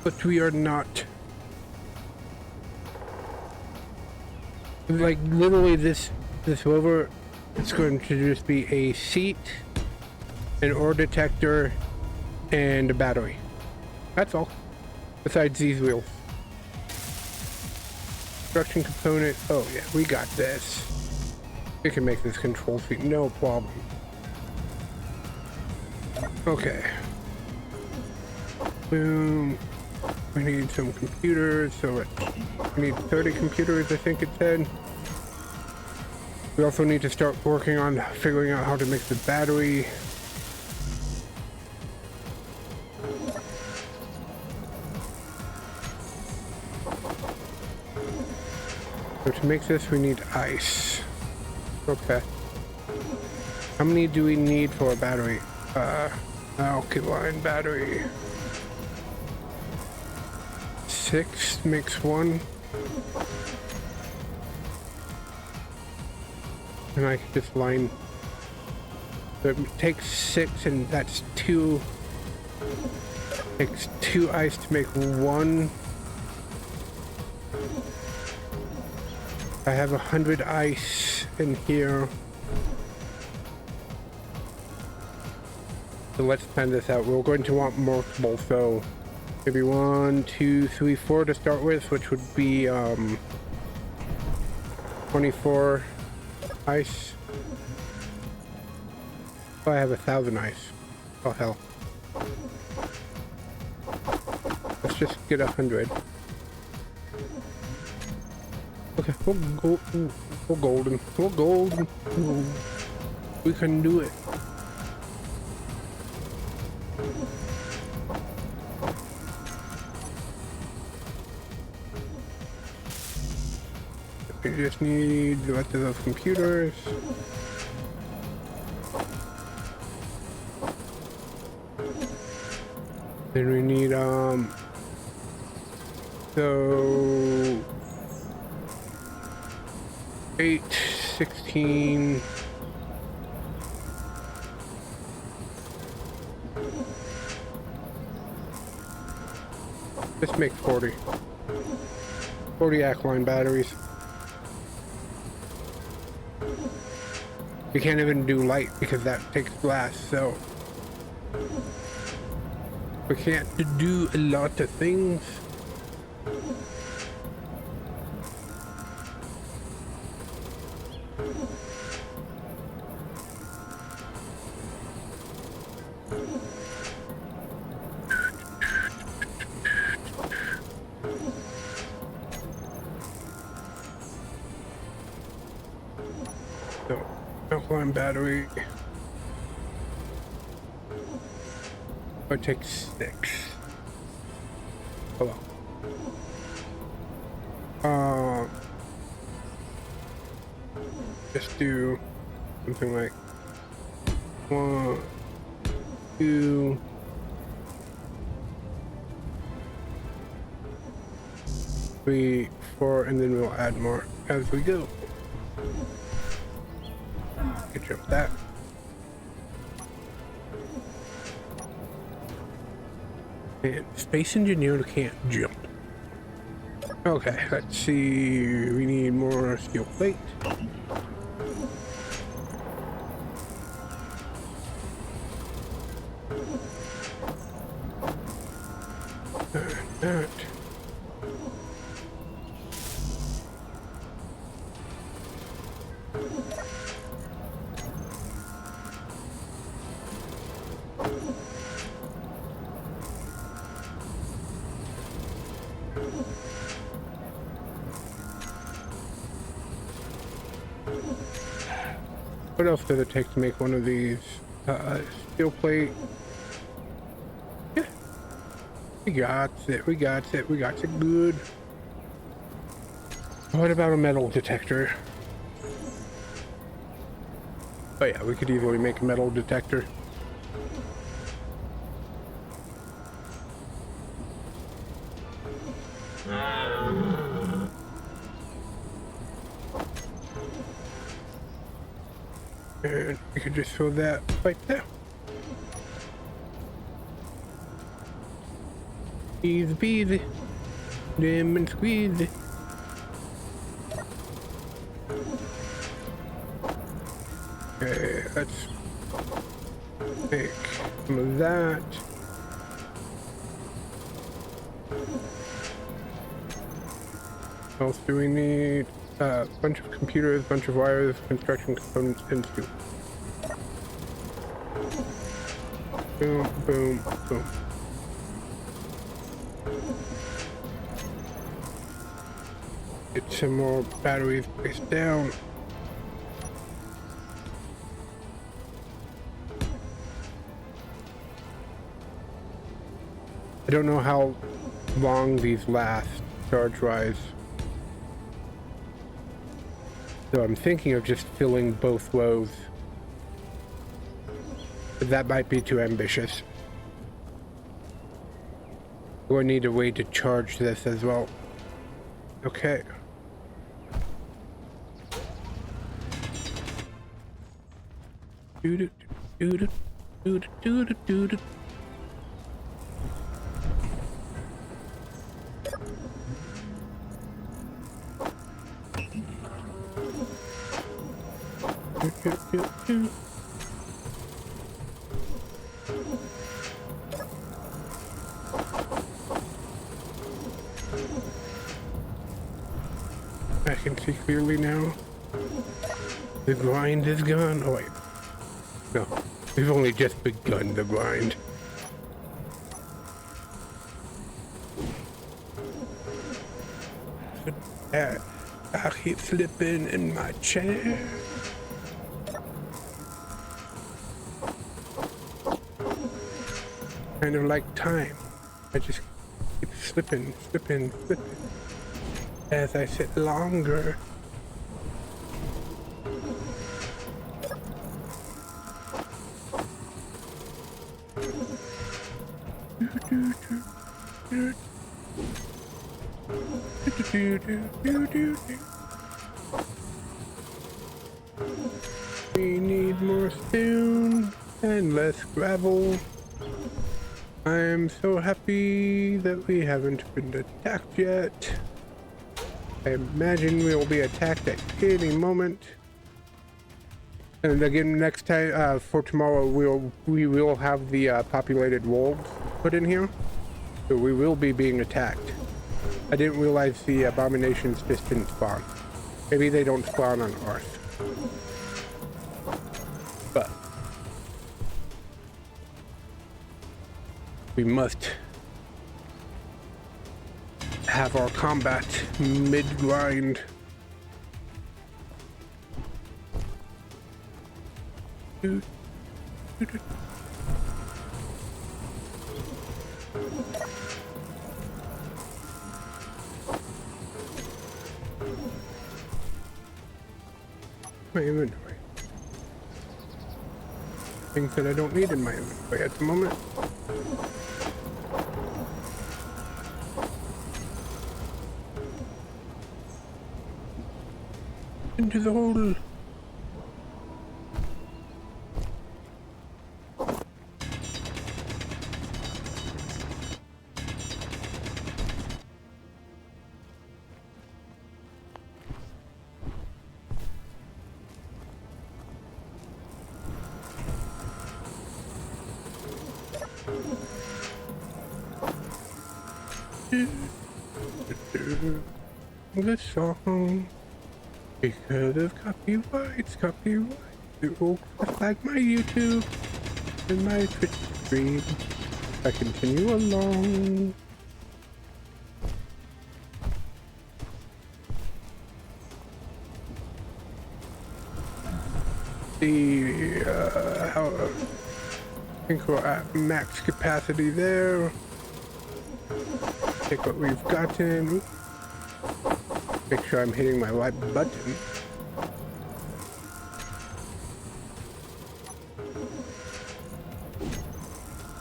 but we are not. Like literally this rover, it's going to just be a seat, an ore detector, and a battery. That's all. Besides these wheels. Construction component. Oh yeah, we got this. We can make this control seat, no problem. Okay. Boom. We need some computers, so we need 30 computers, I think it said. We also need to start working on figuring out how to make the battery. So to make this, we need ice. Okay. How many do we need for a battery? Alkaline battery. 6 makes 1. And I can just line. So it takes 6, and that's 2. Takes 2 ice to make 1. I have 100 ice in here. So let's plan this out. We're going to want multiple, so maybe 1, 2, 3, 4 to start with, which would be 24 ice. Oh, I have 1,000 ice. Oh hell. Let's just get 100. Okay, we're golden. We're golden. We can do it. We just need the rest of those computers. Then we need so 8, 16. Let's make 40. 40 alkaline batteries. We can't even do light because that takes glass, so we can't do a lot of things. So, alkaline battery. It takes 6. Hold on. Just do something like 1, 2, 3, 4, and then we'll add more as we go. Get jump that. And space engineer can't jump. Okay, let's see. We need more steel plate. That. What else does it take to make one of these? Steel plate. Yeah. We got it. We got it. We got it good. What about a metal detector? Oh yeah, we could easily make a metal detector. And we could just throw that right there. Easy peasy. Lemon squeezy. Okay, let's make some of that. What else do we need? A bunch of computers, bunch of wires, construction components, and steel. Boom, boom, boom. Get some more batteries placed down. I don't know how long these last charge-wise. So I'm thinking of just filling both rows. But that might be too ambitious. We'll need a way to charge this as well. Okay. I can see clearly now. The grind is gone. Oh wait. No. We've only just begun the grind. I keep slipping in my chair. Kind of like time. I just keep slipping as I sit longer. We need more stone and less gravel. I'm so happy that we haven't been attacked yet. I imagine we will be attacked at any moment. And again, next time for tomorrow, we will have the populated wolves put in here, so we will be being attacked. I didn't realize the abominations just didn't spawn. Maybe they don't spawn on Earth. But we must have our combat mid-grind. My inventory. Things that I don't need in my inventory at the moment. Into the hole. The song, because of copyrights, it will flag my YouTube and my Twitch stream. I continue along. I think we're at max capacity there. Take what we've gotten. Make sure I'm hitting my right button.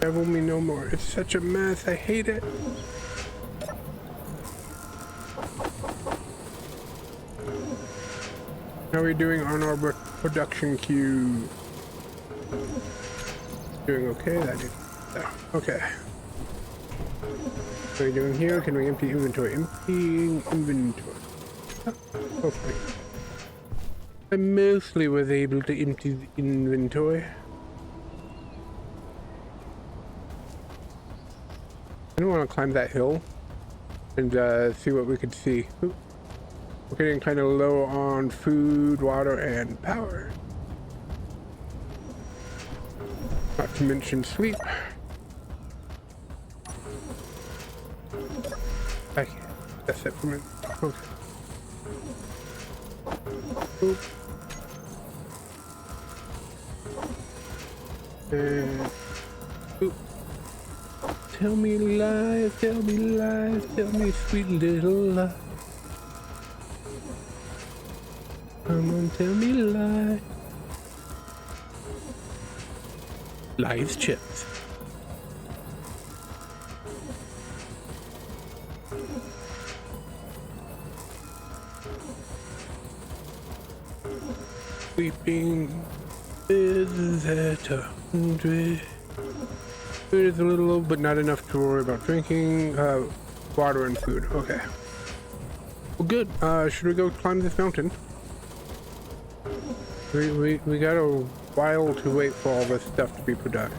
Travel me no more. It's such a mess. I hate it. How are we doing on our production queue? Doing okay? That is. Oh, okay. What are we doing here? Can we empty inventory? Emptying inventory. Hopefully. I mostly was able to empty the inventory. I don't want to climb that hill and see what we could see. Ooh. We're getting kind of low on food, water, and power. Not to mention sleep. Okay, that's it for me. Okay. Oop. And oop. Tell me lies, tell me lies, tell me sweet little lies. Come on, tell me lies. Lies chips. Sleeping is at 100. Food is a little low, but not enough to worry about drinking. Water and food. Okay. Well, good. Should we go climb this mountain? We got a while to wait for all this stuff to be produced.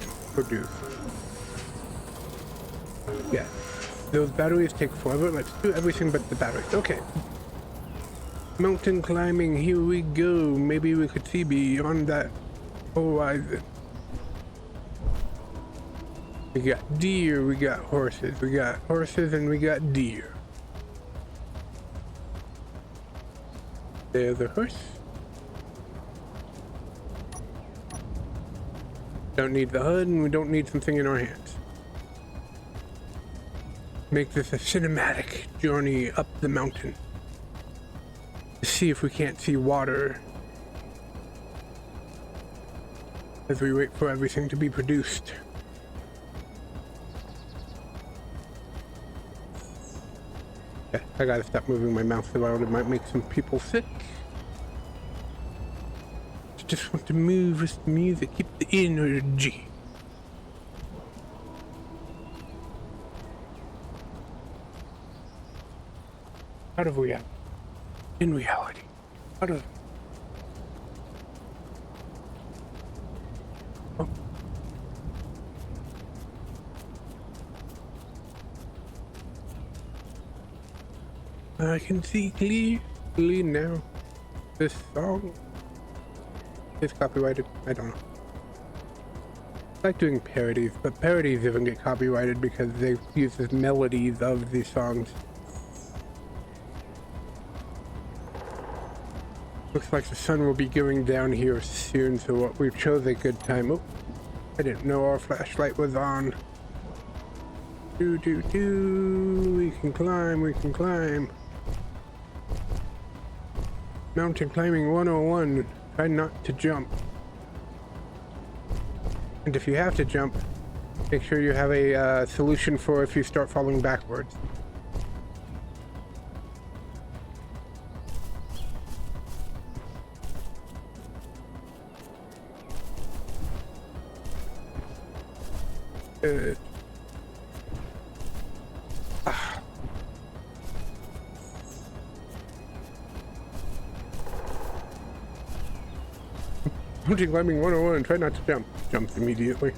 Yeah. Those batteries take forever. Let's do everything but the batteries. Okay. Mountain climbing, here we go. Maybe we could see beyond that horizon. We got deer, we got horses. We got horses and we got deer. There's a horse. Don't need the HUD and we don't need something in our hands. Make this a cinematic journey up the mountain. To see if we can't see water as we wait for everything to be produced. Okay, I gotta stop moving my mouse around. It might make some people sick. Just want to move with the music, keep the energy. Out of reality. In reality. Out of... Oh. I can see clearly now. This song is copyrighted. I don't know. I like doing parodies, but parodies even get copyrighted because they use the melodies of these songs. Looks like the sun will be going down here soon, so we've chose a good time. Oh, I didn't know our flashlight was on. We can climb, we can climb. Mountain climbing 101. Try not to jump. And if you have to jump, make sure you have a solution for if you start falling backwards. Mountain climbing 101, try not to jump. Jumps immediately.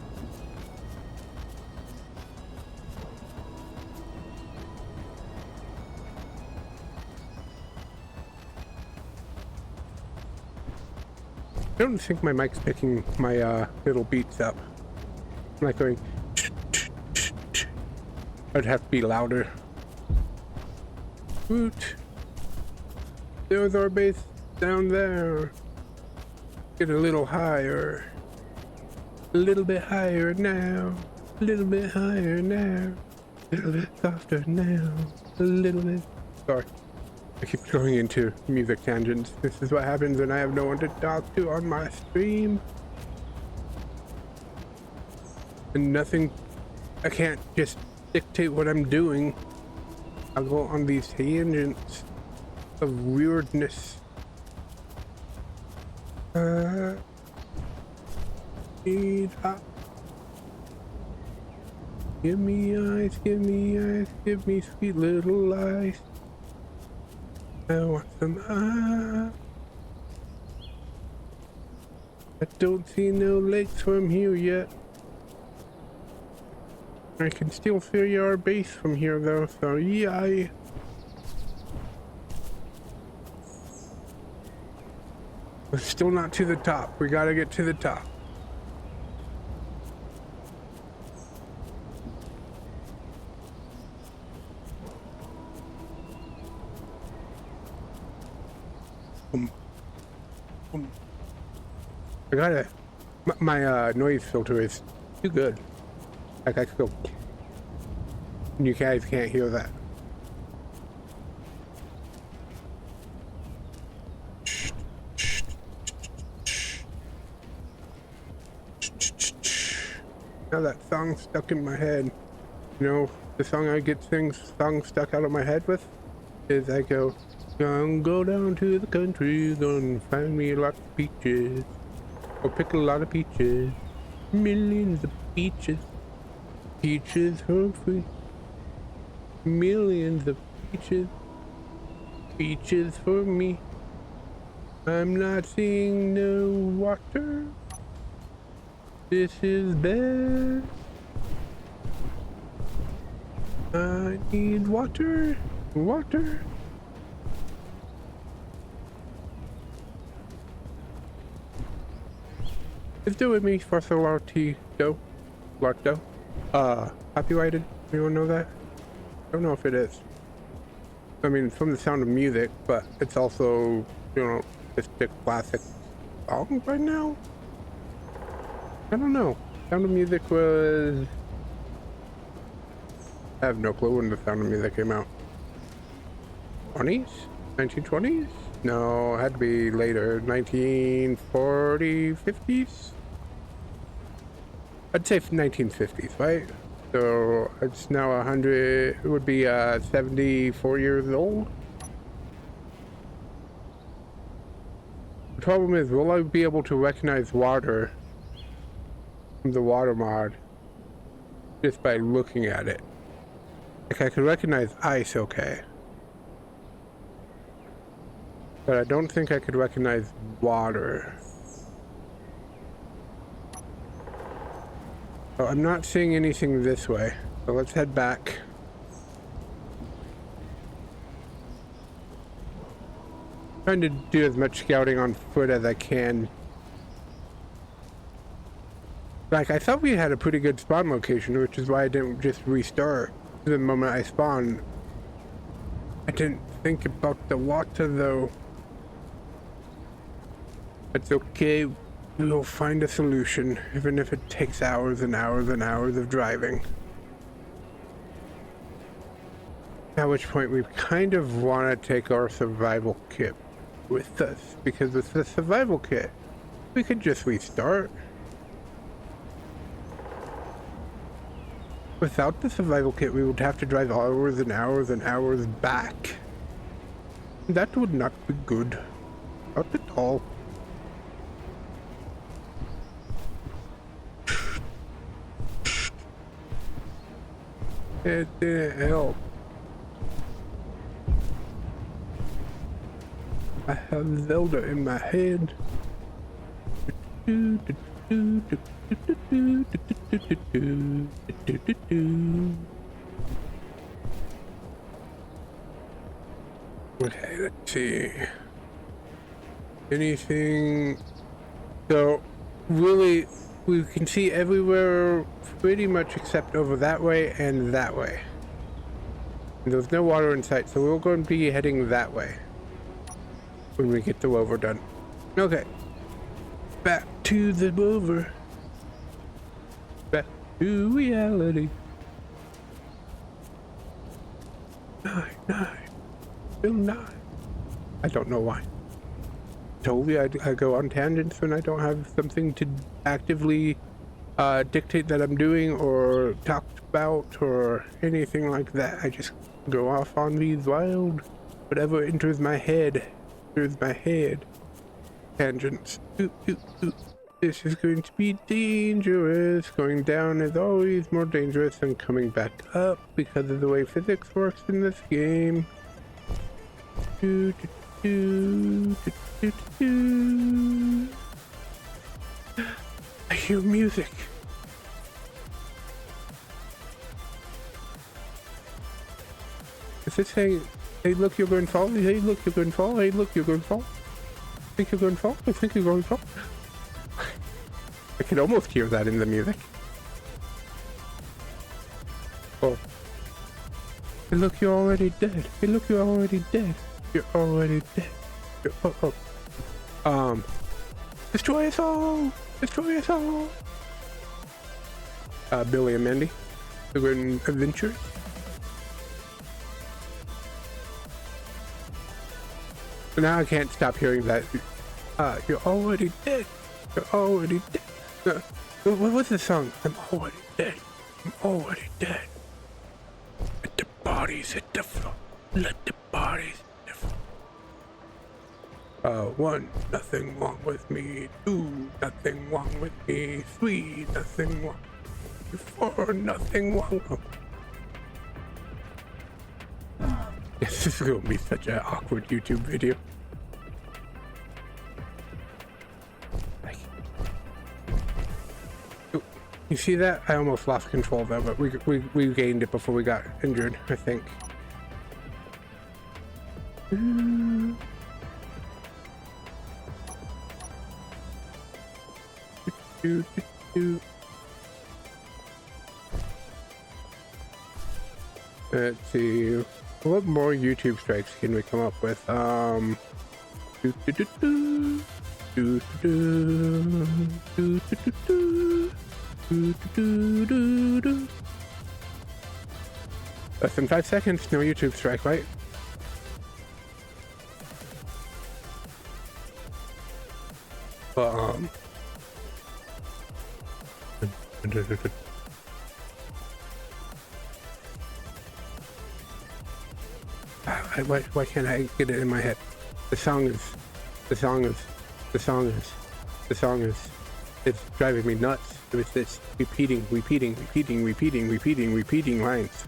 I don't think my mic's picking my little beats up. I'm not going... I'd have to be louder. Woot! There's our base down there. Get a little higher. A little bit higher now. A little bit higher now. A little bit softer now. A little bit... Sorry. I keep going into music tangents. This is what happens when I have no one to talk to on my stream. And nothing... I can't just dictate what I'm doing. I'll go on these tangents of weirdness. Give me eyes, give me eyes, give me sweet little eyes. I want some eyes. I don't see no lakes from here yet. I can still see our base from here though, so yeah. We're still not to the top. We gotta get to the top. I gotta. My noise filter is too good. Like I feel. You guys can't hear that. Now that song stuck in my head. You know, the song I get songs stuck out of my head with is I go, gonna go down to the country, gonna find me a lot of peaches. Or pick a lot of peaches. Millions of peaches. Peaches for free. Millions of peaches. Peaches for me. I'm not seeing no water. This is bad. I need water. Water. Is doing me for Solati do. Lardo. Copyrighted? Anyone know that? I don't know if it is. I mean, from the Sound of Music, but it's also, you know, just a classic song right now. I don't know. Sound of Music was... I have no clue when the Sound of Music came out. 20s? 1920s? No, it had to be later. 1940s, 50s? I'd say 1950s, right? So it's now 100, it would be 74 years old. The problem is, will I be able to recognize water from the water mod just by looking at it? Like I could recognize ice, okay. But I don't think I could recognize water. So I'm not seeing anything this way. So let's head back. Trying to do as much scouting on foot as I can. Like, I thought we had a pretty good spawn location, which is why I didn't just restart the moment I spawned. I didn't think about the water though. It's okay, we'll find a solution, even if it takes hours and hours and hours of driving. At which point we kind of want to take our survival kit with us, because with the survival kit, we could just restart. Without the survival kit, we would have to drive hours and hours and hours back. That would not be good. Not at all. It didn't help. I have Zelda in my head. Okay, let's see. Anything? So, really, we can see everywhere pretty much except over that way and that way. And there's no water in sight, so we're going to be heading that way when we get the rover done. Okay. Back to the rover. Back to reality. 9. Still 9. I don't know why. Told you I go on tangents when I don't have something to actively dictate that I'm doing or talked about or anything like that. I just go off on these wild, whatever enters my head, tangents. This is going to be dangerous. Going down is always more dangerous than coming back up because of the way physics works in this game. I hear music. Is it saying, hey look, you're going to fall, hey look, you're going to fall, hey look, you're going to fall? I think you're going to fall, I think you're going to fall. I can almost hear that in the music. Oh. Hey look, you're already dead. Hey look, you're already dead. You're already dead. Oh, oh. Destroy us all! Destroy us all! Billy and Mandy, the Grand Adventure. So now I can't stop hearing that. You're already dead. You're already dead. What was the song? I'm already dead. I'm already dead. Let the bodies hit the floor. Let the bodies hit the floor. 1, nothing wrong with me. 2, nothing wrong with me. 3, nothing wrong. 4, nothing wrong. This is gonna be such an awkward YouTube video. You see that? I almost lost control there, but we gained it before we got injured, I think. Let's see. What more YouTube strikes can we come up with? Less than 5 seconds, no YouTube strike, right? Why can't I get it in my head? The song is, it's driving me nuts with this repeating lines.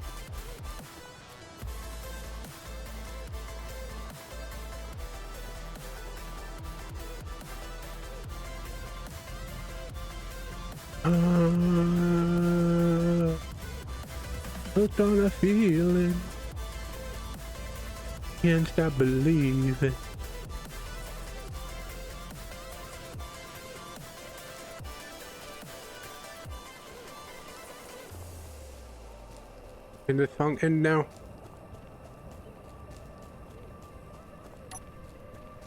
Hooked on a feeling, can't stop believing. Can the song end now?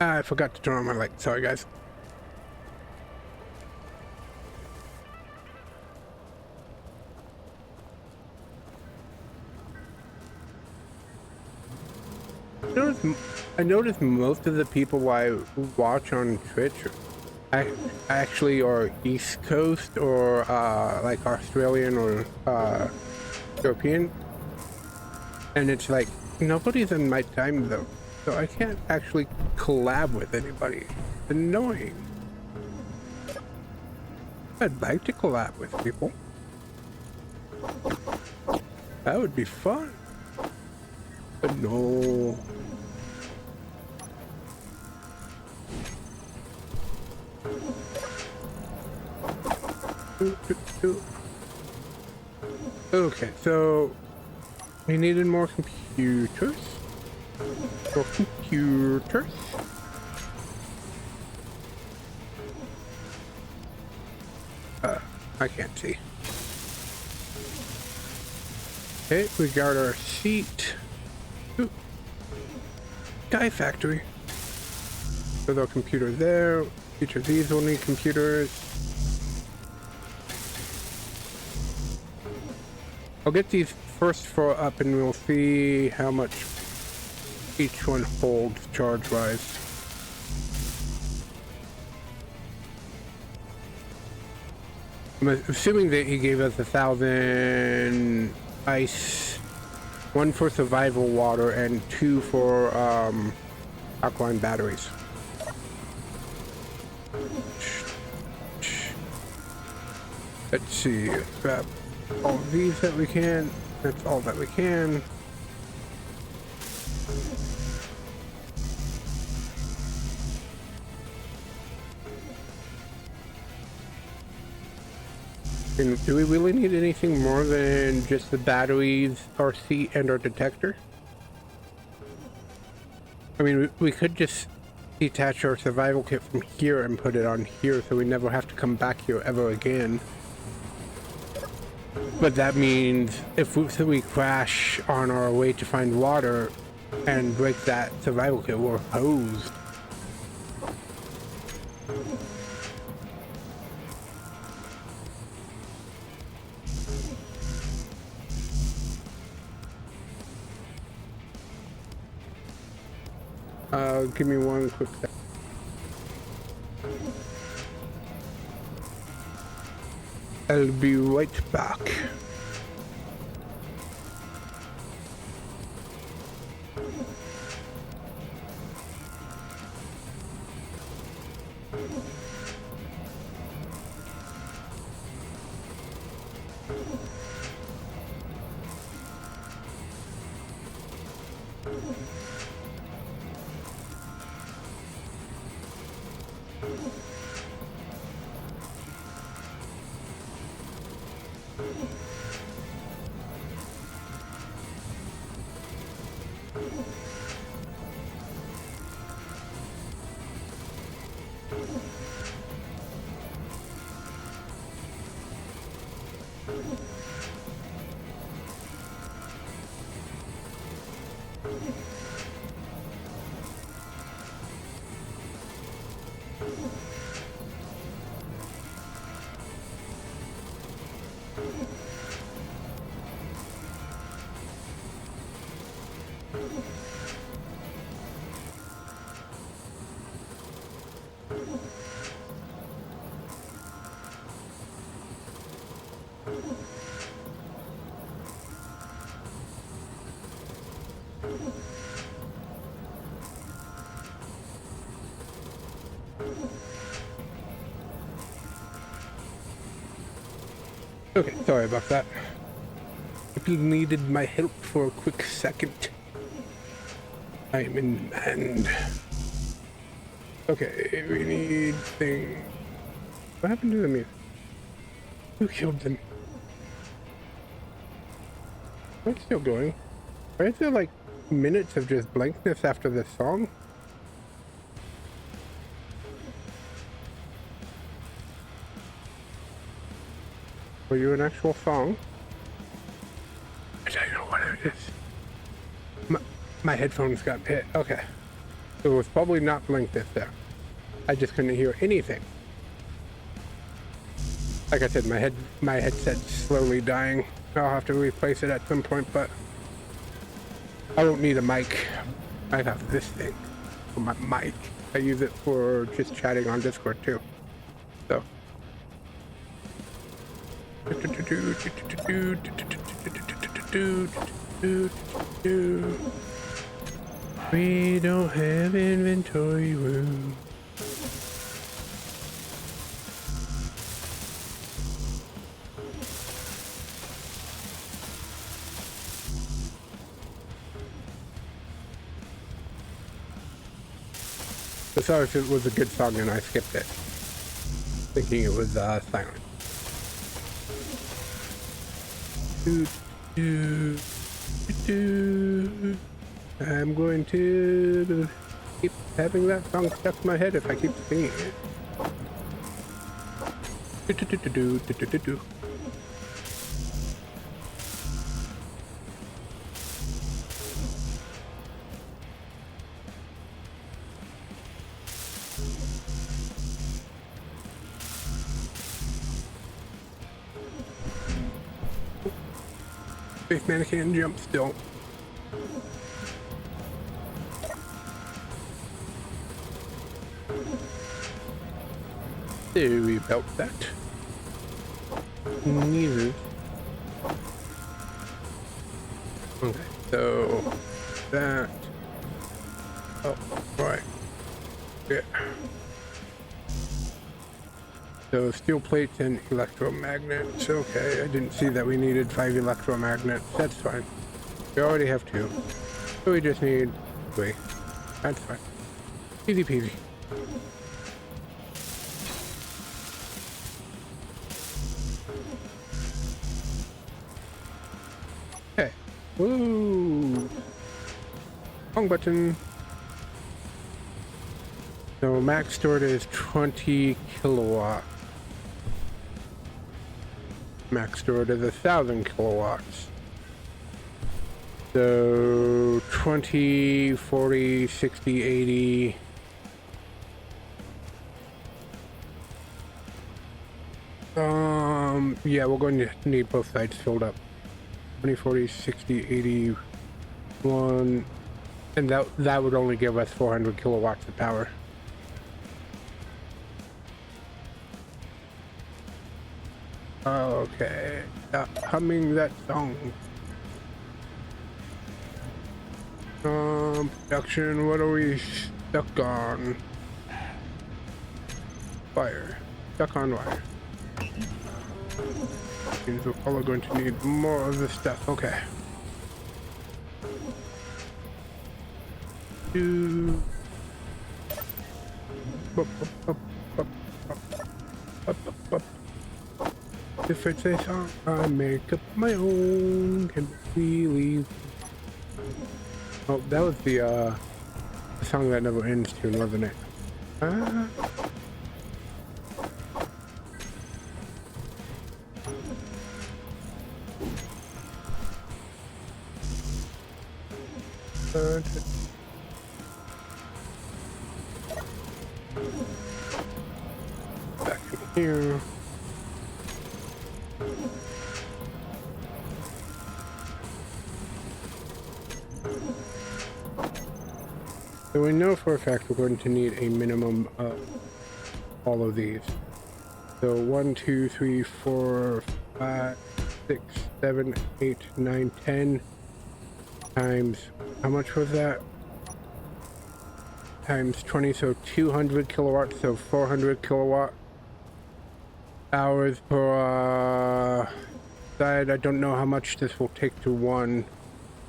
I forgot to turn on my light. Sorry, guys. I noticed most of the people I watch on Twitch actually are East Coast or like Australian or European, and it's like nobody's in my time zone, so I can't actually collab with anybody. It's annoying. I'd like to collab with people. That would be fun, but no. Okay, so we needed more computers. I can't see. Okay, we got our seat. Ooh. Sky Factory. There's our computer there. Each of these will need computers. I'll get these first 4 up and we'll see how much each one holds charge-wise. I'm assuming that he gave us 1,000 ice, 1 for survival water, and 2 for alkaline batteries. Let's see, grab all these that we can. That's all that we can. And do we really need anything more than just the batteries, our seat, and our detector? I mean, we could just detach our survival kit from here and put it on here so we never have to come back here ever again. But that means if we crash on our way to find water and break that survival kit, we're hosed. Give me one quick second. I'll be right back. Okay, sorry about that. People needed my help for a quick second. I'm in demand. Okay, we need things. What happened to the music? Who killed them? It's still going. Why is there like minutes of just blankness after this song? Were you an actual song? I don't know what it is. My headphones got hit. Okay. So it was probably not blankness there. I just couldn't hear anything. Like I said, my headset's slowly dying. I'll have to replace it at some point, but I don't need a mic. I have this thing for my mic. I use it for just chatting on Discord too. So. We don't have inventory room. So sorry if it was a good song and I skipped it, thinking it was silent. I'm going to keep having that song stuck in my head if I keep singing it. Space mannequin jump still. Sorry about that. Neither. Okay, so that. Oh, right. Yeah. So steel plates and electromagnets. Okay, I didn't see that we needed 5 electromagnets. That's fine. We already have 2. So we just need 3. That's fine. Easy peasy. Okay. Woo! Wrong button. So max stored is 20 kilowatt. Max stored is 1,000 kilowatts. So 20, 40, 60, 80. Yeah, we're going to need both sides filled up. 20, 40, 60, 80, 1, And that would only give us 400 kilowatts of power. Okay, humming that song. Production, what are we stuck on? Wire. Stuck on wire. Means we're probably going to need more of this stuff. Okay. If it's a song I make up my own, can we leave? Oh, that was the song that never ends tune, wasn't it? Back in here. So we know for a fact we're going to need a minimum of all of these. So 1, 2, 3, 4, 5, 6, 7, 8, 9, 10 times, how much was that? Times 20, so 200 kilowatts, so 400 kilowatt hours per side. I don't know how much this will take to one.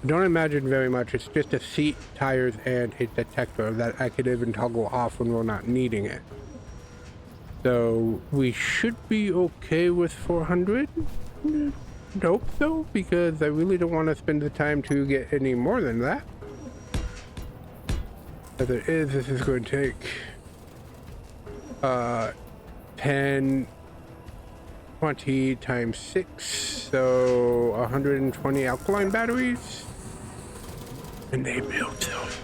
I don't imagine very much. It's just a seat, tires, and a detector that I could even toggle off when we're not needing it. So we should be okay with 400. I hope so, because I really don't want to spend the time to get any more than that. As it is, this is going to take 10, 20 times 6, so 120 alkaline batteries. And they build those.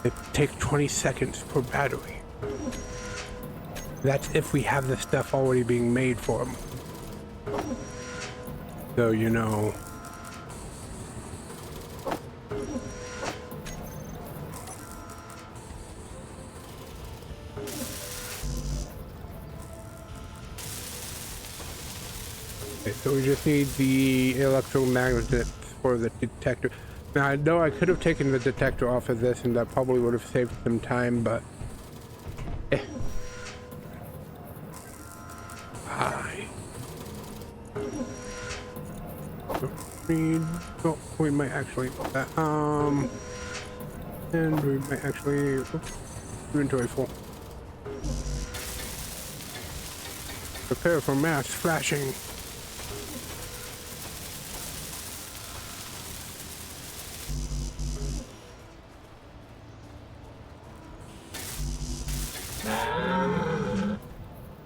They take 20 seconds per battery. That's if we have the stuff already being made for them. So, you know. Okay, so we just need the electromagnet for the detector. Now, I know I could have taken the detector off of this and that probably would have saved some time, but we might actually and we might actually inventory full. Prepare for mass flashing.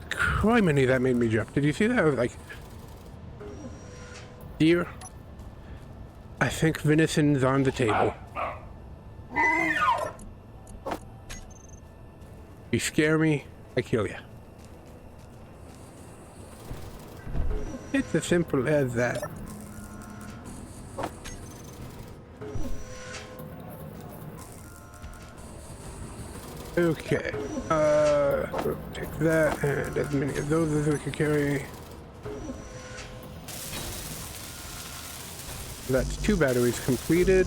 Criminy, that made me jump. Did you see that? I was like, dear, I think venison's on the table. You scare me, I kill you. It's as simple as that. Okay, we'll take that and as many of those as we can carry. That's 2 batteries completed.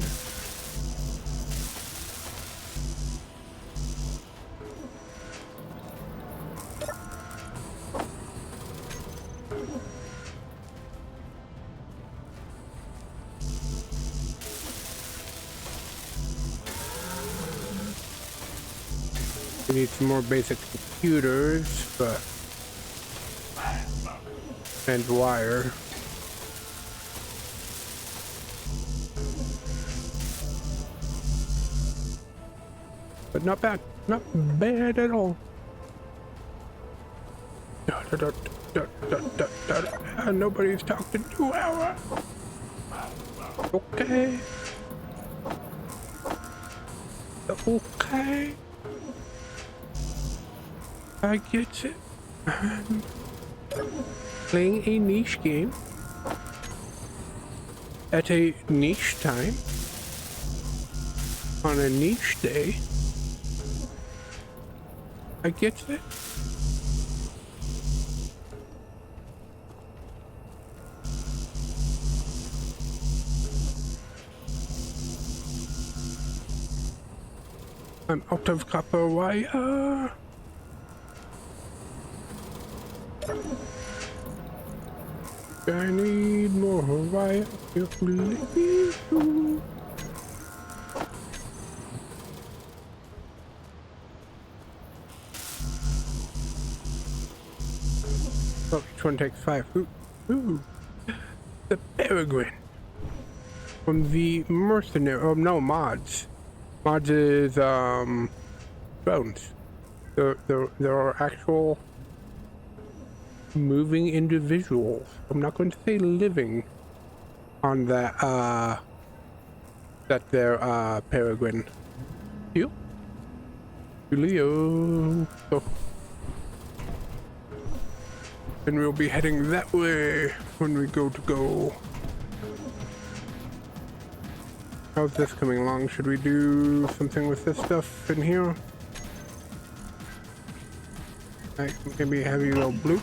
We need some more basic computers, but and wire. But not bad. Not bad at all. Nobody's talking to our. Okay. Okay. I get it. Playing a niche game at a niche time. on a niche day. I get it. I'm out of copper wire. I need more wire. Oh, each one takes 5. Ooh. The Peregrine. From the mercenary. Oh no, mods. Mods is drones. There are actual moving individuals. I'm not going to say living on that they're Peregrine. You? Julio. So then we'll be heading that way when we go. How's this coming along? Should we do something with this stuff in here? Like maybe have you go blue?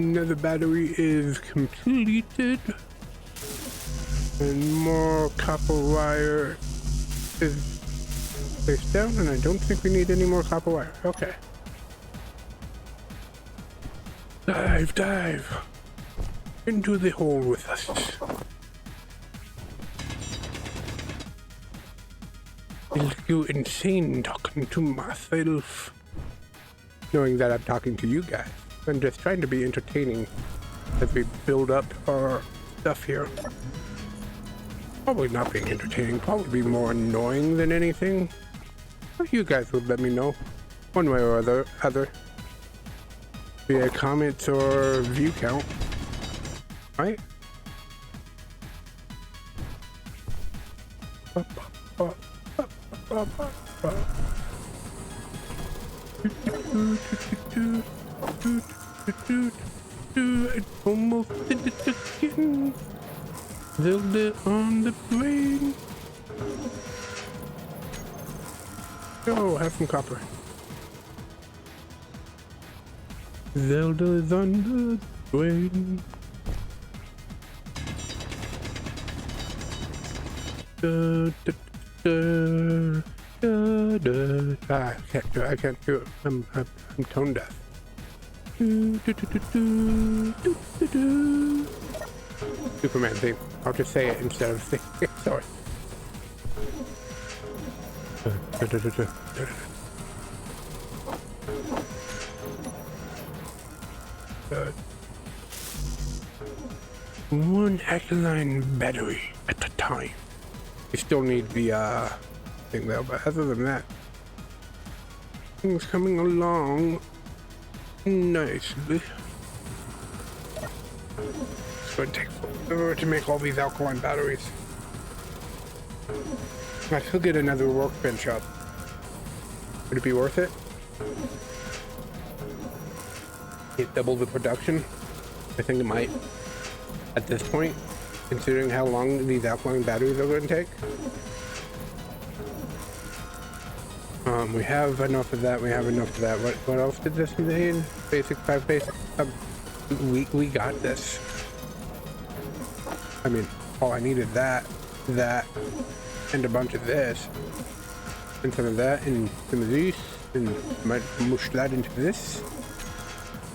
Another battery is completed, and more copper wire is placed down, and I don't think we need any more copper wire. Okay. Dive into the hole with us. I'll go insane talking to myself, knowing that I'm talking to you guys. I'm just trying to be entertaining as we build up our stuff here. Probably not being entertaining, probably be more annoying than anything. But you guys would let me know, one way or other, via comments or view count, right? I almost did it again. Zelda on the brain. Oh, have some copper. Zelda is on the brain. I can't do it. I'm tone deaf. Superman theme. I'll just say it instead of saying it. Sorry. One alkaline battery at a time. We still need the thing though, but other than that, things coming along nicely. It's going to take forever to make all these alkaline batteries. I could get another workbench up. Would it be worth it? Get double the production? I think it might. At this point, considering how long these alkaline batteries are going to take. We have enough of that. We have enough of that. What else did this need? Basic 5 basic. We got this. I mean, oh, I needed that, and a bunch of this, and some of that, and some of these, and might mush that into this,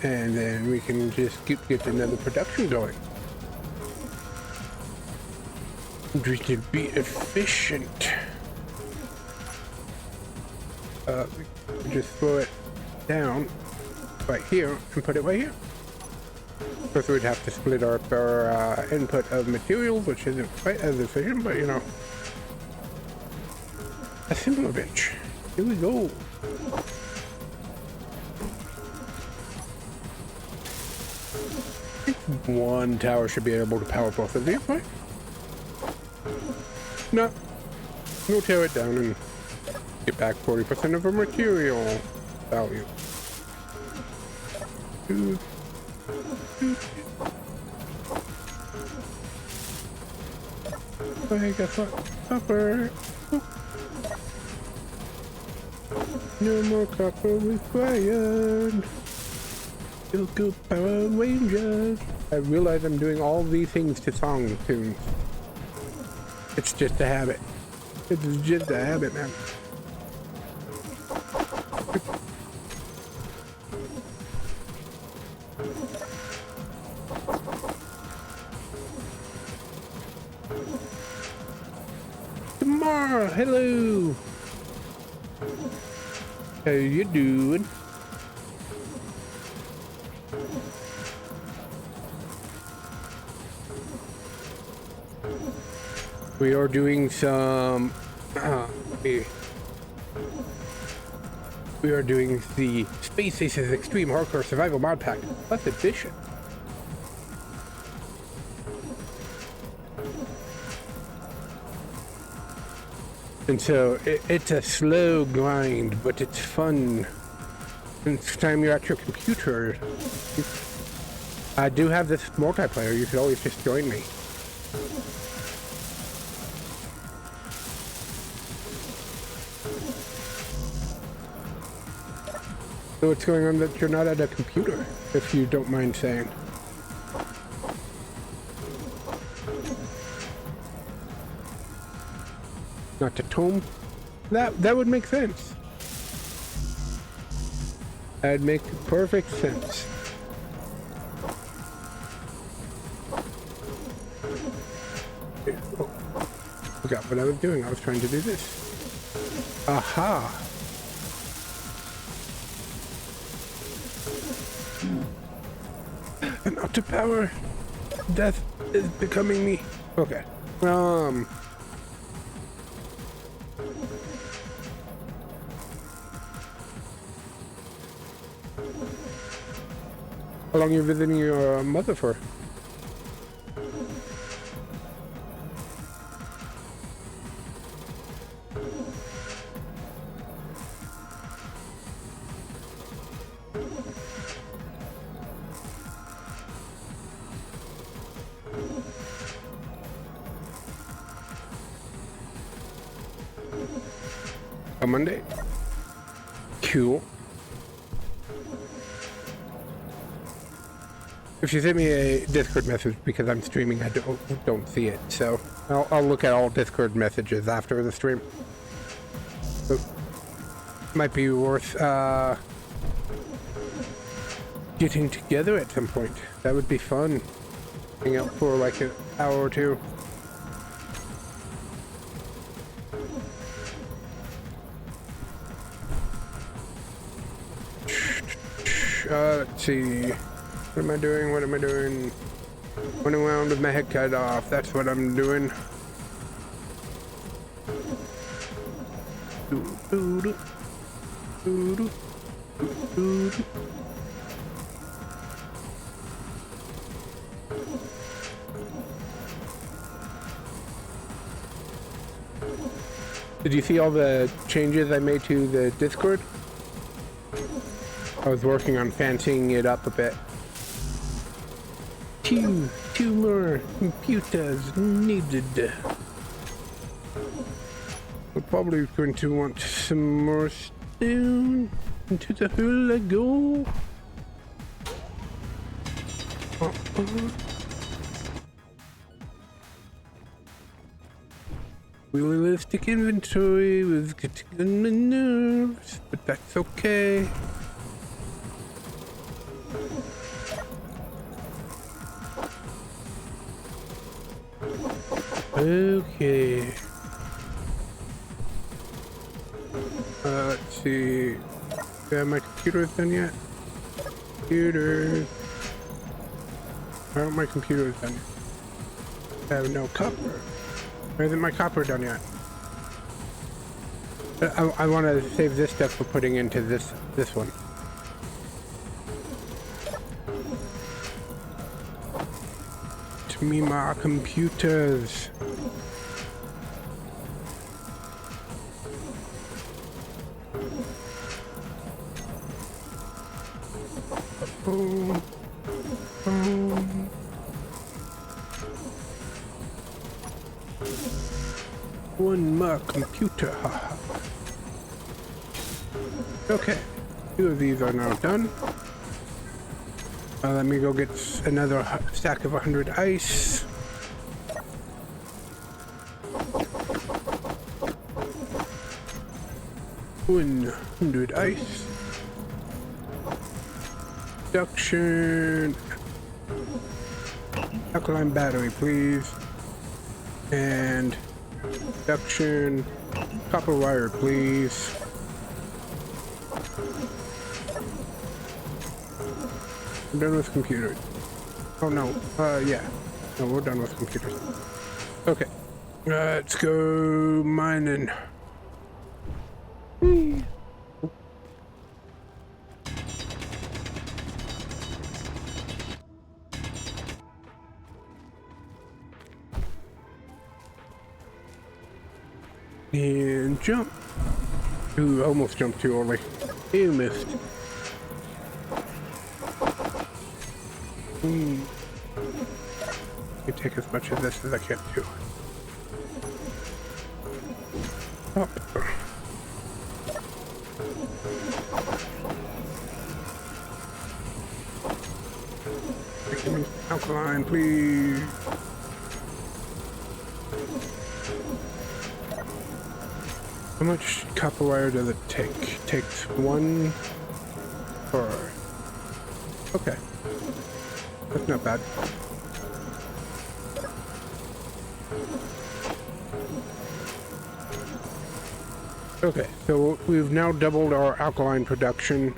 and then we can just get another production going. Just to be efficient. We just throw it down right here and put it right here. Of course, we'd have to split our input of materials, which isn't quite as efficient, but you know, a similar bench. Here we go. One tower should be able to power both of these, right? No. We'll tear it down and get back 40% of our material value. I got copper. No more copper required. Go Power Rangers. I realize I'm doing all these things to song tunes. It's just a habit. It's just a habit, man. Tomorrow, hello. How you doing? We are doing some we are doing the Space Aces Extreme Hardcore Survival Mod Pack 5th edition. And so it's a slow grind, but it's fun. Next time you're at your computer, I do have this multiplayer. You could always just join me. So what's going on that you're not at a computer, if you don't mind saying? Not at home? That would make sense. That'd make perfect sense. Oh, forgot what I was doing. I was trying to do this. Aha! And up to power. Death is becoming me. Okay. How long are you visiting your mother for? A Monday? Cool. If you send me a Discord message because I'm streaming, I don't see it. So I'll look at all Discord messages after the stream. So, might be worth getting together at some point. That would be fun. Hang out for like an hour or two. Let's see. What am I doing? What am I doing? Running around with my head cut off. That's what I'm doing. Did you see all the changes I made to the Discord? I was working on fancying it up a bit. Two more computers needed. We're probably going to want some more stone into the hula go. Realistic inventory was getting on my nerves, but that's okay. Okay. Let's see. Yeah, my computer's done yet? Computers. Why aren't my computers done yet? I have no copper. Why isn't my copper done yet? I want to save this stuff for putting into this one. Give me my computers. Boom. Boom. One more computer. Okay, 2 of these are now done. Let me go get another stack of 100 ice. 100 ice. Production. Alkaline battery, please. And production. Copper wire, please. I'm done with computers. Oh no, yeah. No, we're done with computers. Okay. Let's go mining. And jump. Ooh, almost jumped too early. You missed. I take as much of this as I can too. Up. Give me alkaline, please. How much copper wire does it take? Takes 1 or... Okay. That's not bad. Okay, so we've now doubled our alkaline production.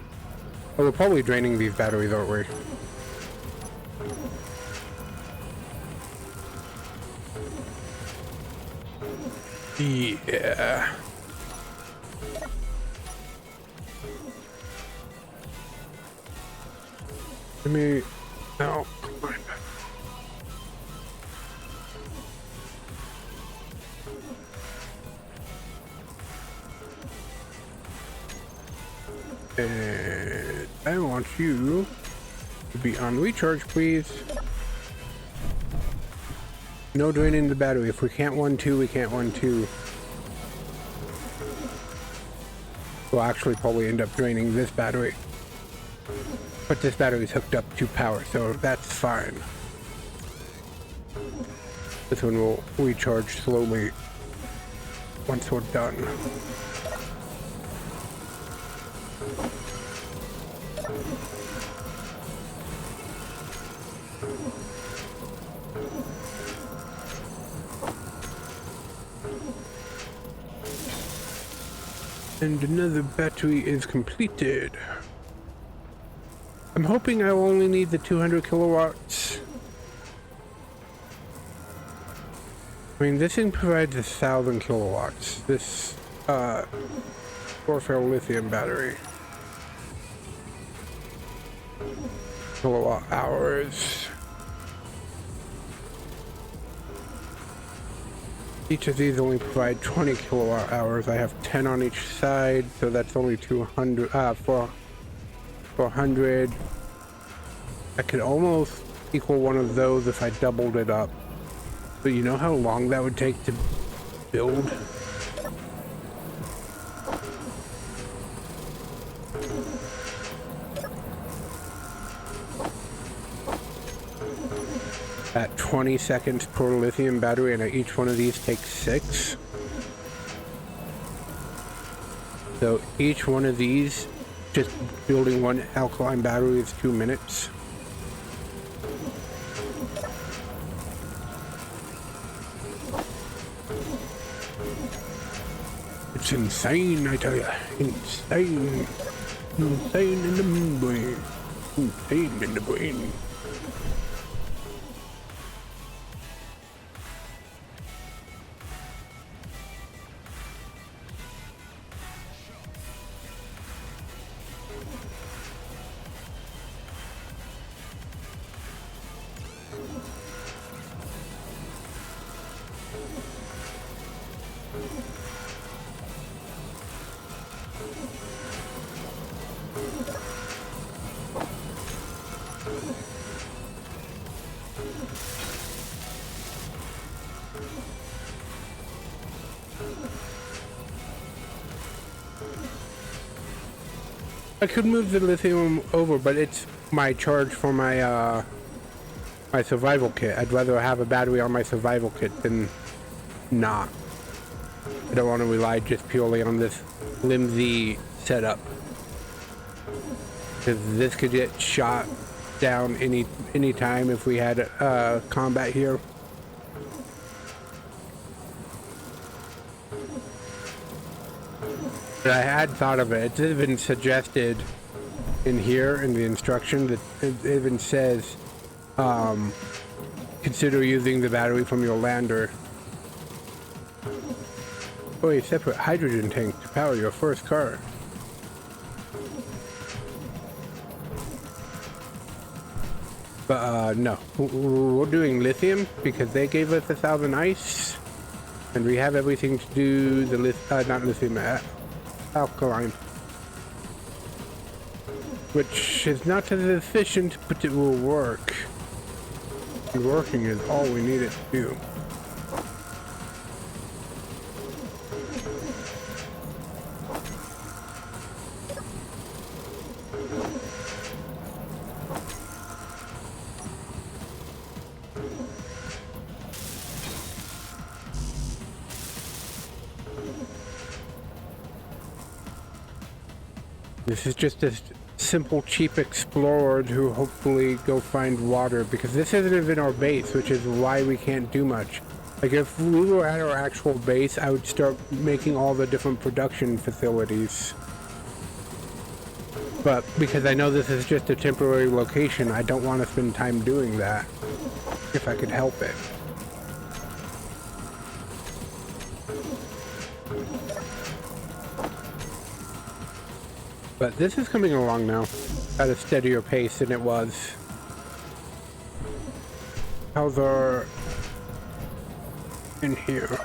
Oh, we're probably draining these batteries, aren't we? Yeah. Let me... No. And I want you to be on recharge, please. No draining the battery. If we can't 1-2, we can't 1-2. We'll actually probably end up draining this battery. But this battery is hooked up to power, so that's fine. This one will recharge slowly once we're done. And another battery is completed. I'm hoping I will only need the 200 kilowatts. I mean, this thing provides 1,000 kilowatts. This, Warfare lithium battery. Kilowatt hours. Each of these only provide 20 kilowatt hours. I have 10 on each side, so that's only 200, 400. I could almost equal one of those if I doubled it up. But you know how long that would take to build? At 20 seconds per lithium battery, and each one of these takes 6. So each one of these, just building one alkaline battery is 2 minutes. It's insane, I tell you. Insane. Insane in the brain. Insane in the brain. I could move the lithium over, but it's my charge for my my survival kit. I'd rather have a battery on my survival kit than not. I don't want to rely just purely on this flimsy setup, because this could get shot down any time if we had combat here. But I had thought of it. It's even suggested in here in the instruction that it even says consider using the battery from your lander or a separate hydrogen tank to power your first car. But no, we're doing lithium because they gave us 1,000 ice, and we have everything to do the not lithium, alkaline, which is not as efficient, but it will work. And working is all we need it to do. This is just a simple, cheap explorer to hopefully go find water, because this isn't even our base, which is why we can't do much. Like, if we were at our actual base, I would start making all the different production facilities. But because I know this is just a temporary location, I don't want to spend time doing that, if I could help it. But this is coming along now at a steadier pace than it was. How's our in here?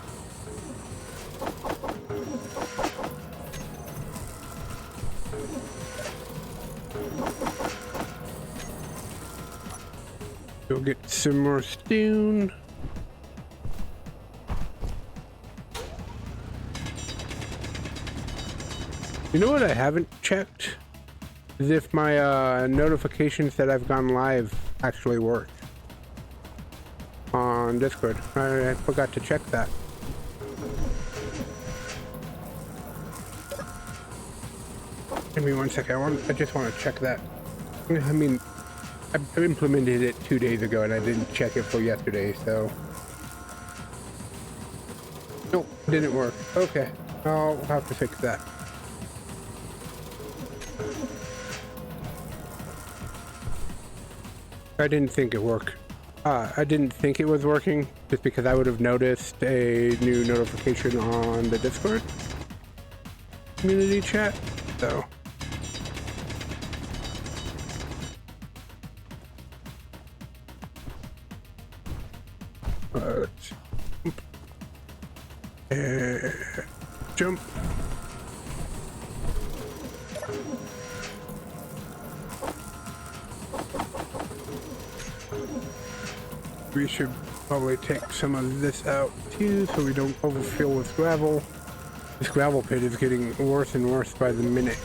We'll get some more stone. You know what I haven't checked? Is if my notifications that I've gone live actually work on Discord. I forgot to check that. Give me 1 second. I just want to check that. I mean, I implemented it 2 days ago and I didn't check it for yesterday, so. Nope, didn't work. Okay, I'll have to fix that. I didn't think it worked. I didn't think it was working just because I would have noticed a new notification on the Discord community chat, so. Jump. We should probably take some of this out too so we don't overfill with gravel. This gravel pit is getting worse and worse by the minute.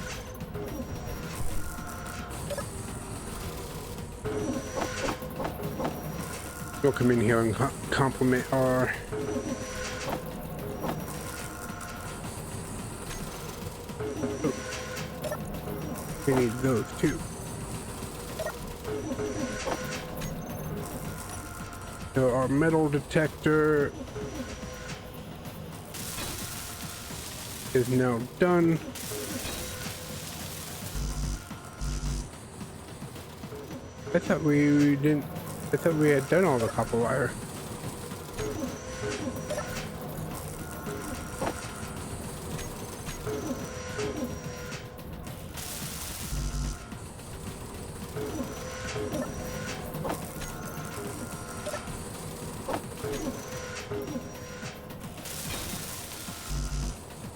We'll come in here and compliment our we need those too. So our metal detector is now done. I thought we didn't. I thought we had done all the copper wire.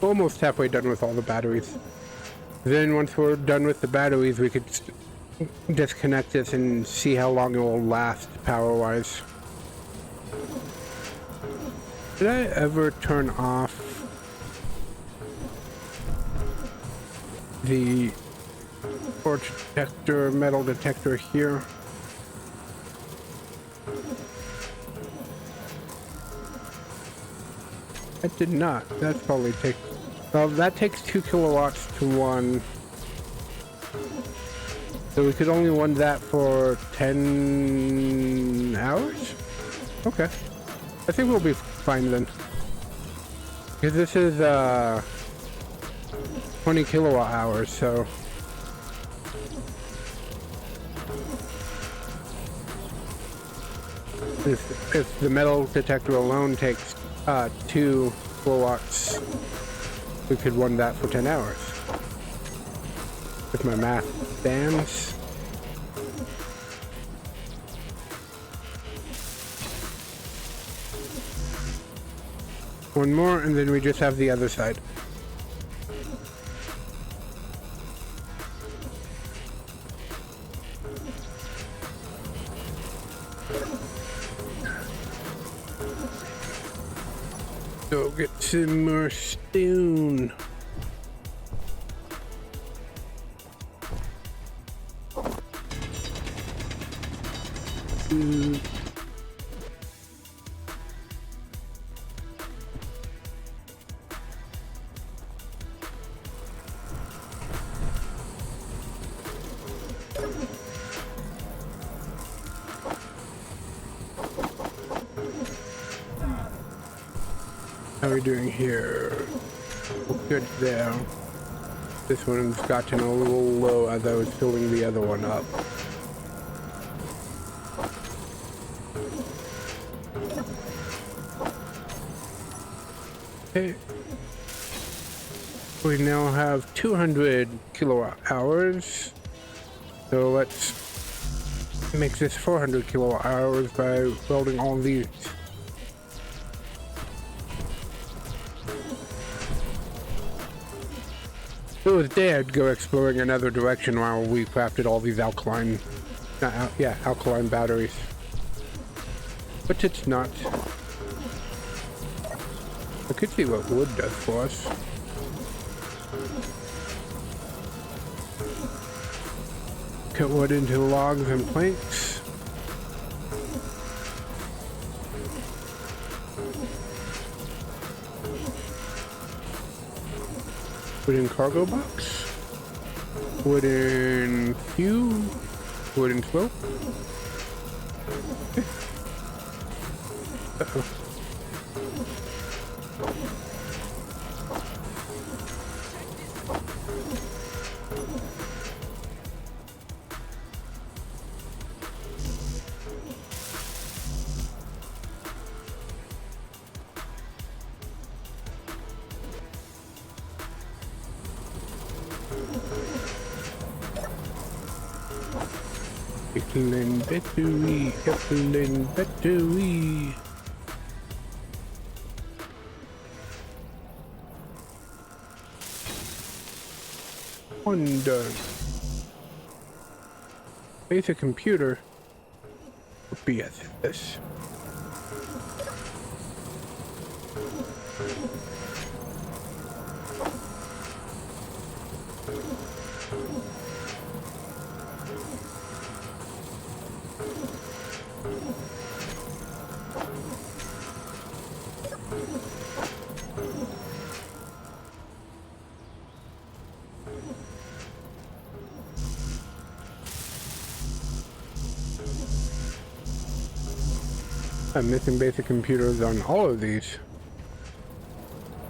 Almost halfway done with all the batteries. Then once we're done with the batteries, we could disconnect this and see how long it will last power-wise. Did I ever turn off the torch detector, metal detector here? I did not. That probably takes... Well, that takes 2 kilowatts to one. So we could only run that for 10 hours? Okay. I think we'll be fine then. Because this is 20 kilowatt hours, so... If the metal detector alone takes 2 kilowatts, we could run that for 10 hours. If my math stands. One more, and then we just have the other side. So get some more stone. How are we doing here? Good there. This one's gotten a little low as I was filling the other one up. Okay. We now have 200 kilowatt hours. So let's make this 400 kilowatt hours by welding all these. If it was day, I'd go exploring another direction while we crafted all these alkaline batteries. But it's not. I could see what wood does for us. Cut wood into logs and planks. Wooden cargo box. Wooden cube. Wooden slope. Okay. Uh-oh. Ethylene battery. One done. Basic computer. BS this. I'm missing basic computers on all of these.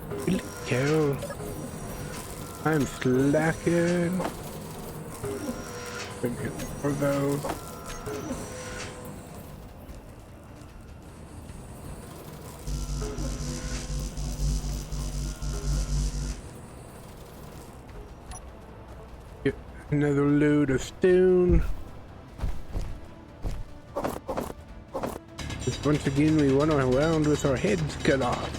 Holy cow. I'm slacking. Let me get more of those. Get another load of stone. Once again, we run around with our heads cut off.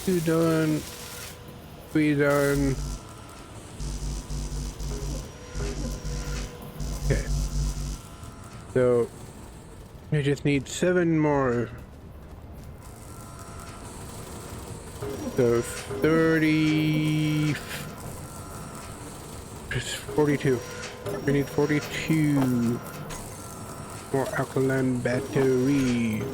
Two done. 3 done. Okay. So I just need 7 more. So 30. 42. We need 42 more alkaline batteries.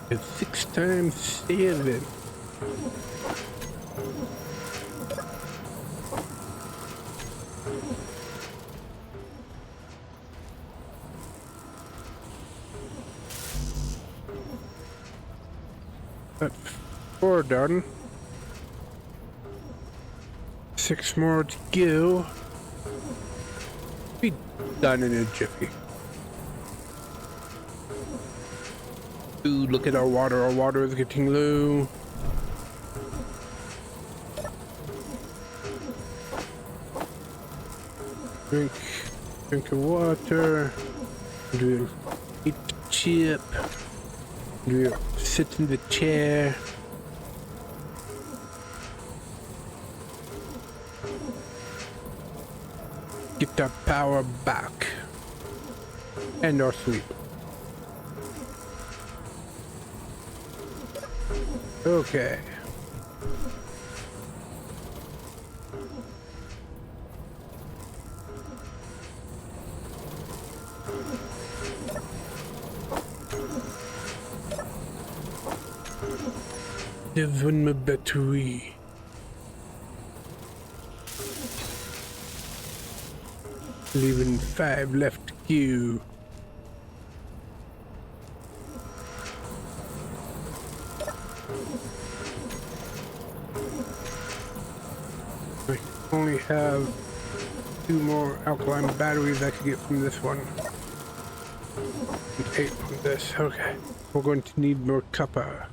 It's 6 times 7. That's 4 done. 6 more to go. Be done in a jiffy. Ooh, look at our water. Our water is getting low. Drink of water. Do eat the chip. Do sit in the chair. Get our power back. And our sleep. Okay. There's one more battery. Leaving 5 left to queue. I only have 2 more alkaline batteries I could get from this one. And 8 from this. Okay. We're going to need more copper.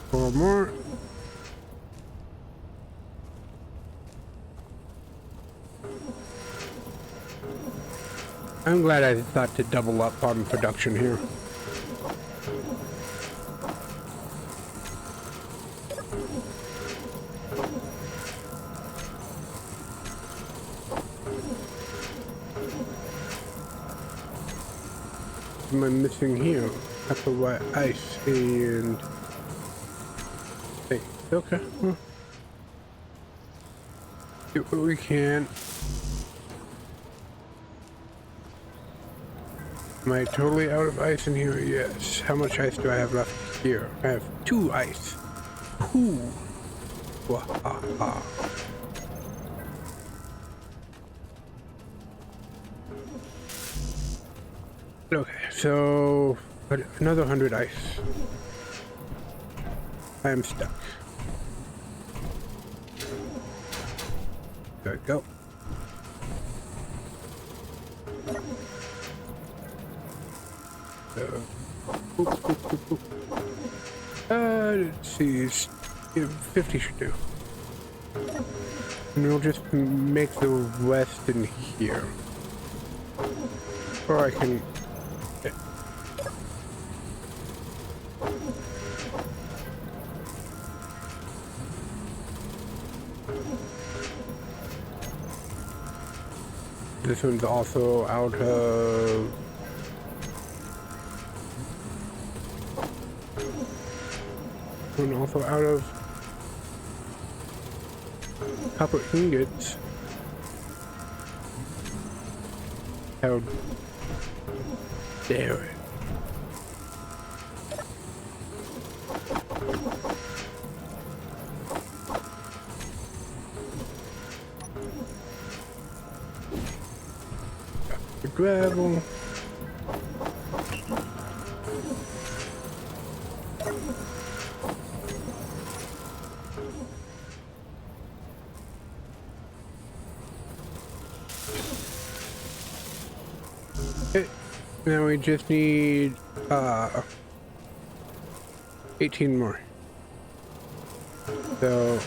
Four more. I'm glad I thought to double up on production here. What am I missing here? Apple white ice and... Hey, okay. Well, get what we can. Am I totally out of ice in here? Yes. How much ice do I have left here? I have 2 ice. Ooh. Wahaha. Okay, so another 100 ice. I am stuck. There we go. Let's see, 50 should do. And we'll just make the west in here. Or I can... This one's also out of... One also out of copper ingots. How dare it? Got the gravel. Okay. Now we just need 18 more. So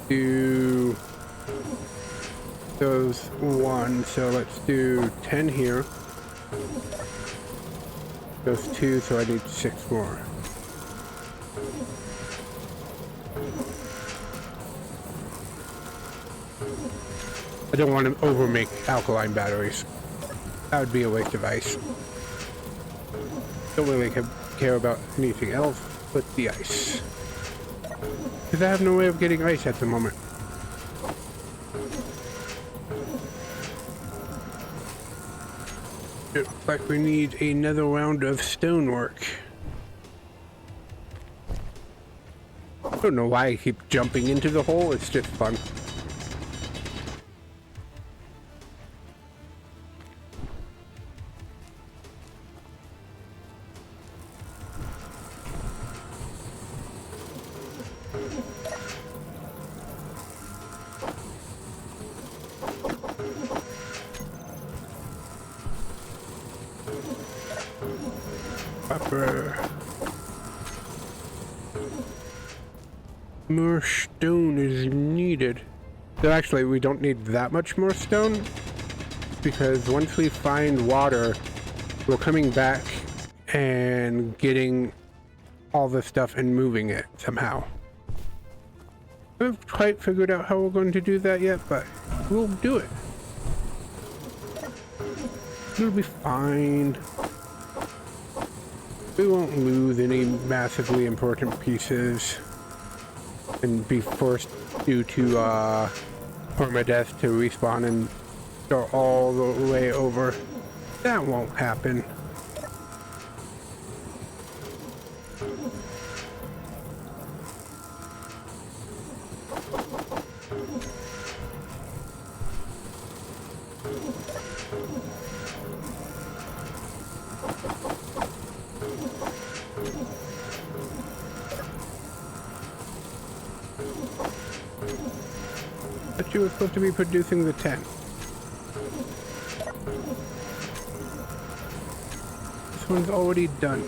do those one, so let's do 10 here. Those 2, so I need 6 more. I don't want to overmake alkaline batteries. That would be a waste of ice. Don't really care about anything else but the ice. Because I have no way of getting ice at the moment. It looks like we need another round of stonework. I don't know why I keep jumping into the hole, it's just fun. More stone is needed. So actually, we don't need that much more stone, because once we find water, we're coming back and getting all this stuff and moving it somehow. I haven't quite figured out how we're going to do that yet, but we'll do it. It'll be fine. We won't lose any massively important pieces and be forced due to permadeath to respawn and start all the way over. That won't happen. But you were supposed to be producing the 10. This one's already done.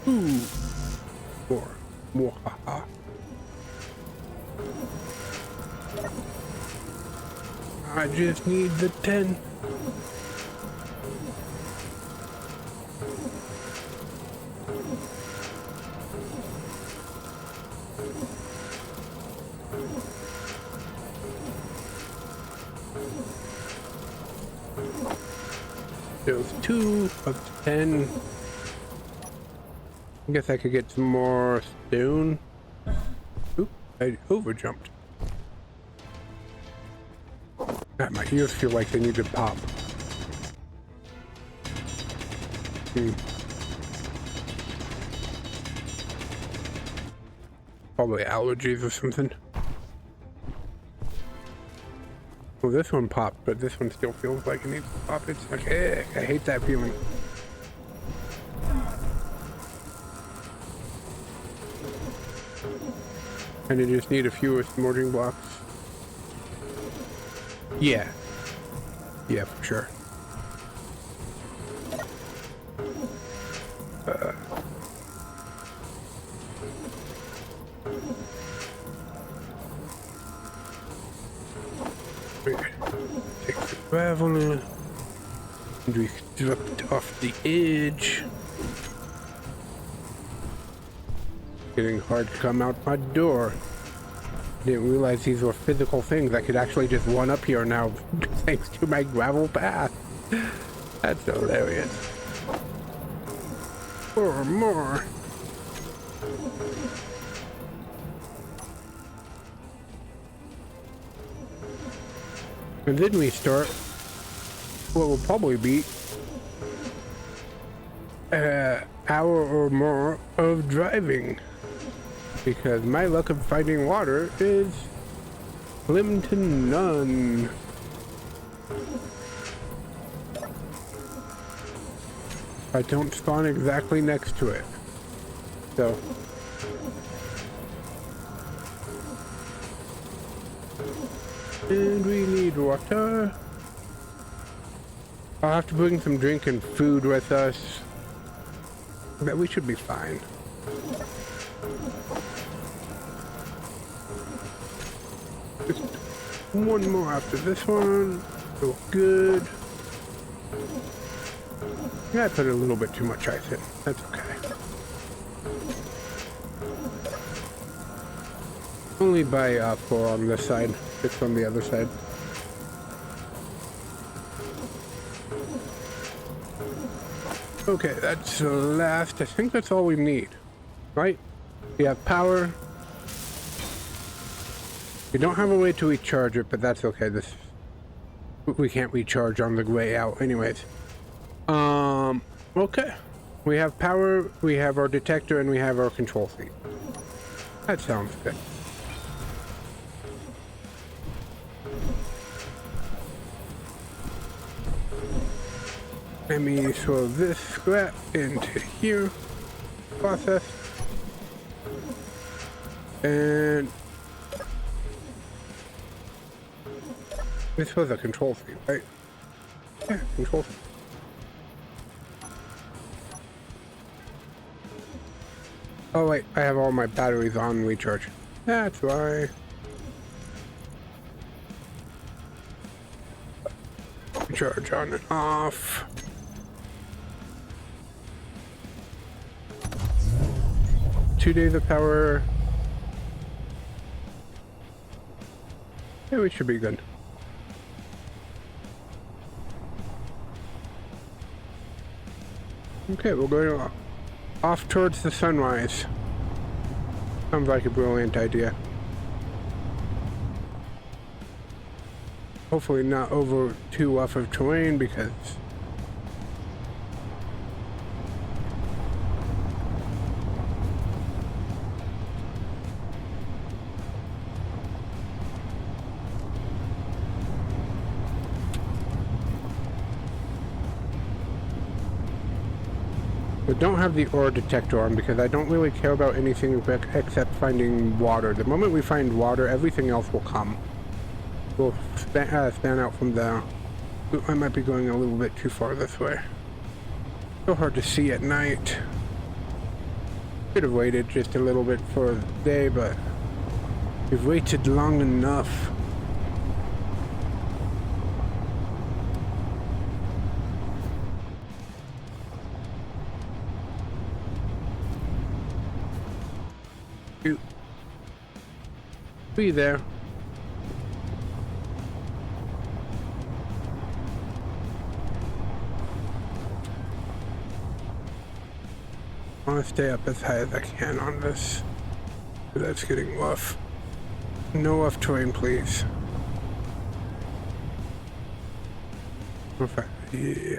Ooh. More. Haha. I just need the 10. Those 2 of 10. I guess I could get some more stone. Oop, I overjumped. God, my ears feel like they need to pop. Probably allergies or something. Well, this one popped, but this one still feels like it needs to pop. It's like, I hate that feeling. And I just need a few smoldering blocks. Yeah. Yeah, for sure. Take the gravel and we drop it off the edge. Getting hard to come out my door. Didn't realize these were physical things. I could actually just run up here now thanks to my gravel path. That's hilarious. Or more. And then we start what will probably be an hour or more of driving. Because my luck of finding water is Slim to none. I don't spawn exactly next to it. So. And we need water. I'll have to bring some drink and food with us. But we should be fine. Just one more after this one. Feel good. Yeah, I put a little bit too much ice in. That's okay. Only by 4 on this side. 6 on the other side. Okay, that's the last. I think that's all we need. Right? We have power. We don't have a way to recharge it, but that's okay. We can't recharge on the way out anyways. Okay. We have power, we have our detector, and we have our control seat. That sounds good. Let me throw this scrap into here. Process. And this was a control seat, right? Yeah, control seat. Oh wait, I have all my batteries on recharge. That's why. Recharge on and off. Two days of power. Yeah, we should be good. Okay, we're going off towards the sunrise. Sounds like a brilliant idea. Hopefully not over too rough of terrain because I don't have the ore detector on because I don't really care about anything except finding water. The moment we find water, everything else will come. We'll span out from there. I might be going a little bit too far this way. So hard to see at night. Could have waited just a little bit for the day, but we've waited long enough. Be there. I want to stay up as high as I can on this. That's getting rough. No rough terrain, please. Okay. Yeah.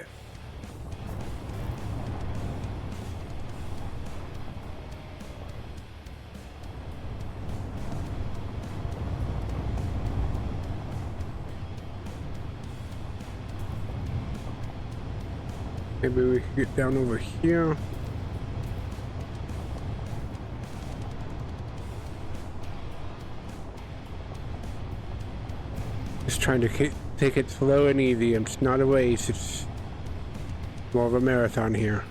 Maybe we could get down over here. Just trying to take it slow and easy. It's not a race, it's more of a marathon here.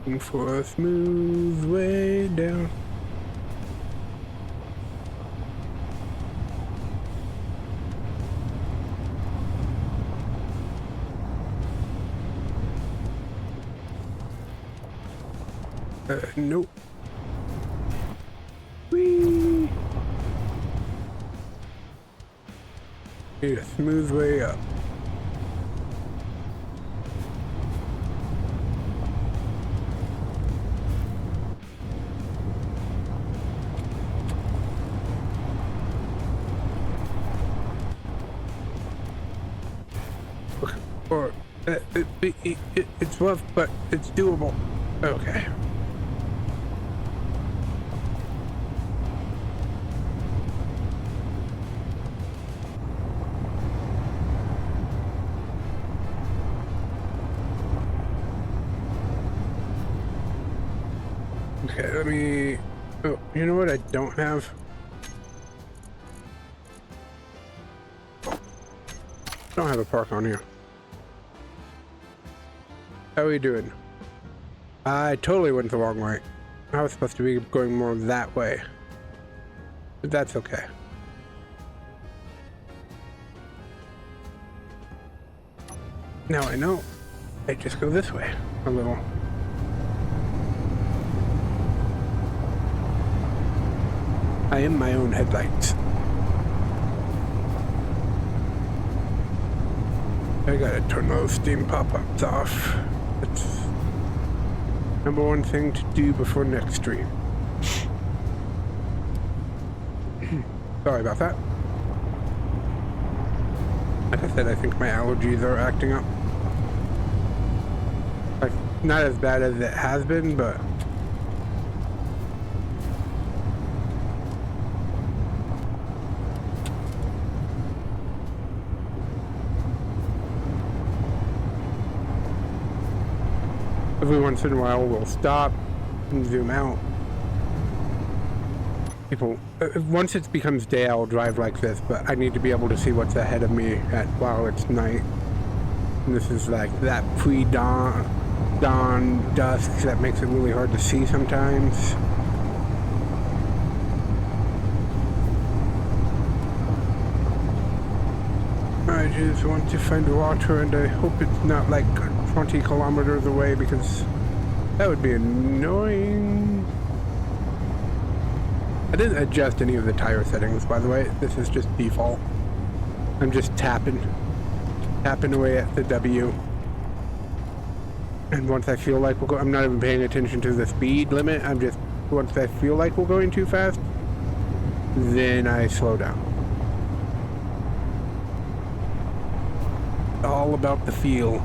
Looking for a smooth way down. Nope. Whee! Need a smooth way up. Or It's rough, but it's doable. Okay. Okay, let me... Oh, you know what I don't have? I don't have a park on here. How are we doing? I totally went the wrong way. I was supposed to be going more that way. But that's okay. Now I know. I just go this way a little. I am my own headlights. I gotta turn those steam pop-ups off. That's number one thing to do before next stream. Sorry about that. Like I said, I think my allergies are acting up. Like, not as bad as it has been, but... every once in a while we'll stop and zoom out. People, once it becomes day, I'll drive like this, but I need to be able to see what's ahead of me while it's night. And this is like that pre-dawn, dusk that makes it really hard to see sometimes. I just want to find water, and I hope it's not like 20 kilometers away, because that would be annoying. I didn't adjust any of the tire settings, by the way. This is just default. I'm just tapping away at the W. And once I feel like I'm not even paying attention to the speed limit. I'm just, once I feel like we're going too fast, then I slow down. All about the feel.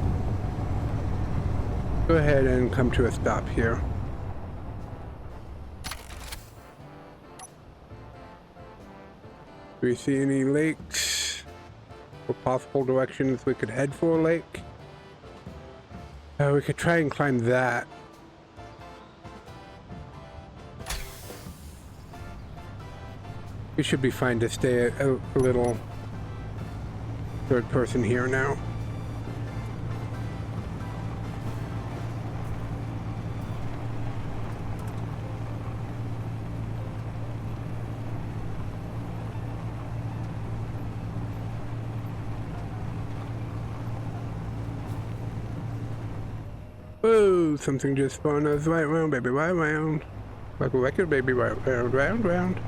Go ahead and come to a stop here. Do we see any lakes or possible directions we could head for a lake? We could try and climb that. We should be fine to stay a little third person here now. Whoa, something just spawned us right round, baby, right round. Like a record, baby, right round, round, round.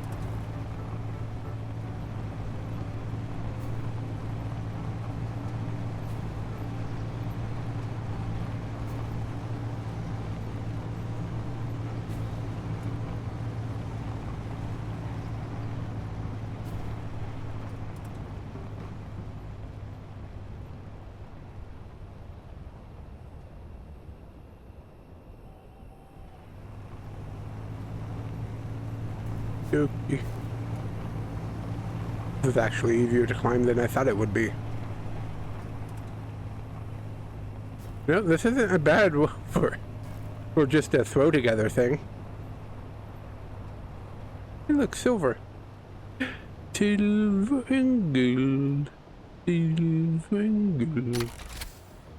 This is actually easier to climb than I thought it would be. No, this isn't a bad for just a throw together thing. Hey, look, silver. Silver and gold. Silver and gold.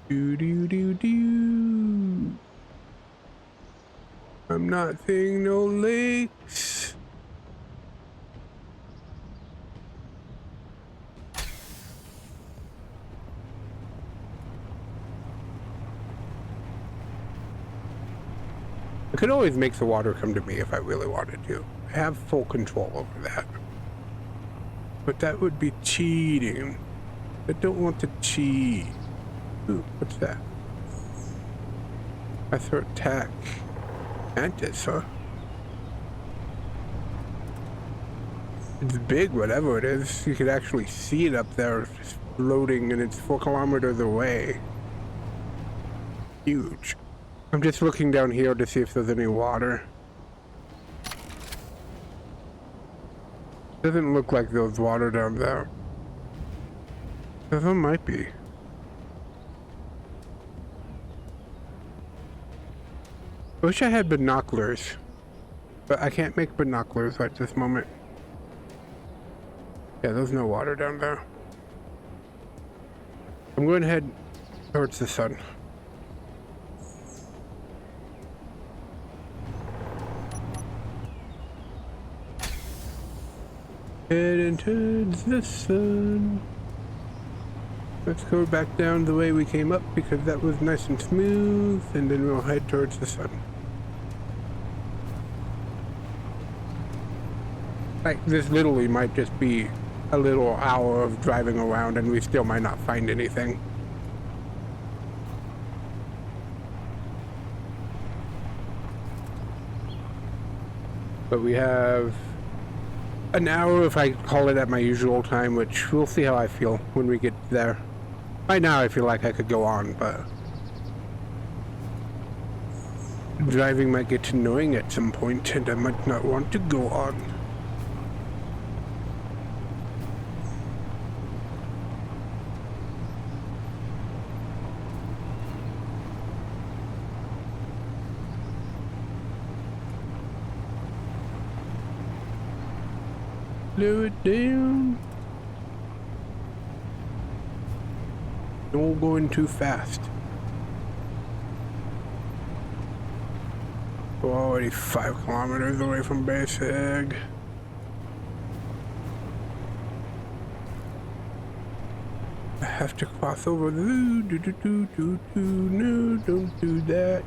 Do do do do. I'm not seeing no lakes. I could always make the water come to me if I really wanted to. I have full control over that. But that would be cheating. I don't want to cheat. Ooh, what's that? I throw attack. Mantis, huh? It's big, whatever it is. You could actually see it up there, just floating, and it's 4 kilometers away. huge. I'm just looking down here to see if there's any water. Doesn't look like there's water down there. There might be. I wish I had binoculars, but I can't make binoculars at this moment. Yeah, there's no water down there. I'm going to head towards the sun. Heading towards the sun. Let's go back down the way we came up because that was nice and smooth, and then we'll head towards the sun. Like, this literally might just be a little hour of driving around and we still might not find anything. But we have an hour if I call it at my usual time, which we'll see how I feel when we get there. Right now I feel like I could go on, but driving might get annoying at some point and I might not want to go on. Slow it down. Don't going too fast. We're already 5 kilometers away from base egg. I have to cross over the no, don't do that.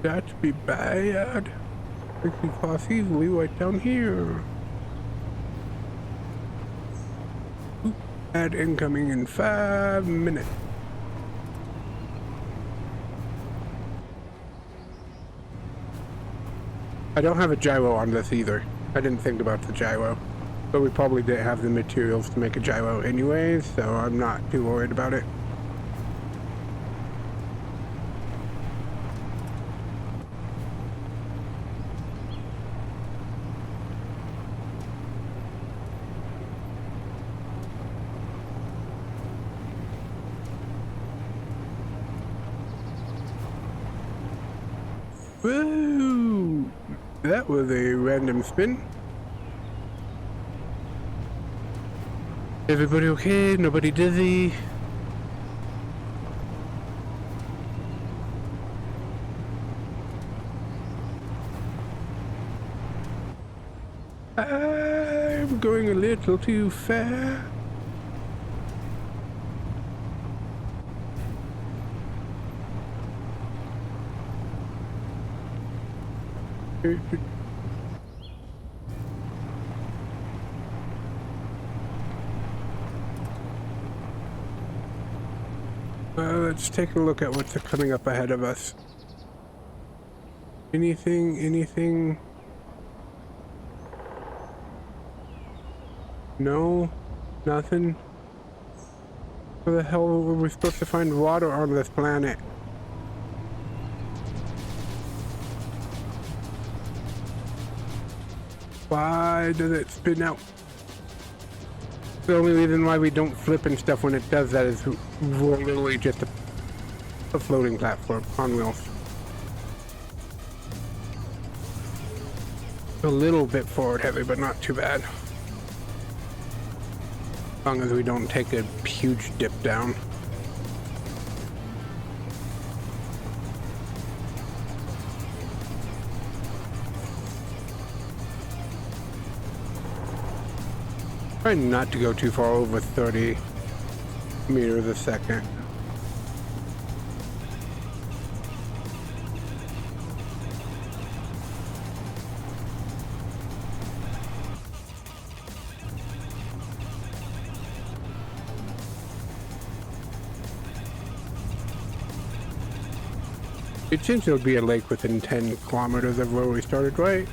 That'd be bad. We can cross easily right down here. Add incoming in 5 minutes. I don't have a gyro on this either. I didn't think about the gyro. But we probably didn't have the materials to make a gyro anyways, so I'm not too worried about it. Woo! That was a random spin. Everybody okay? Nobody dizzy? I'm going a little too fast. Let's take a look at what's coming up ahead of us. Anything? No? Nothing? Where the hell were we supposed to find water on this planet? Why does it spin out? The only reason why we don't flip and stuff when it does that is we're literally just a floating platform on wheels. A little bit forward heavy, but not too bad. As long as we don't take a huge dip down. Try not to go too far over 30 meters a second. It seems there'll be a lake within 10 kilometers of where we started, right?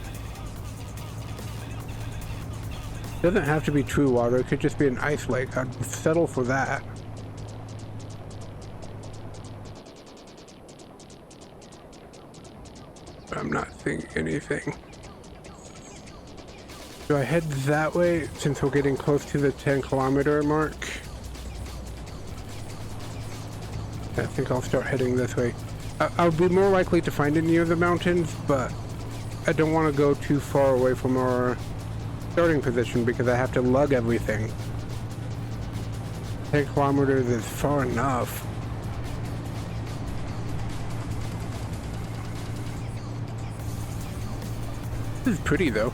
Doesn't have to be true water, it could just be an ice lake. I'd settle for that. I'm not seeing anything. Do I head that way since we're getting close to the 10-kilometer mark? I think I'll start heading this way. I'll be more likely to find it near the mountains, but I don't want to go too far away from our starting position because I have to lug everything. 10 kilometers is far enough. This is pretty though.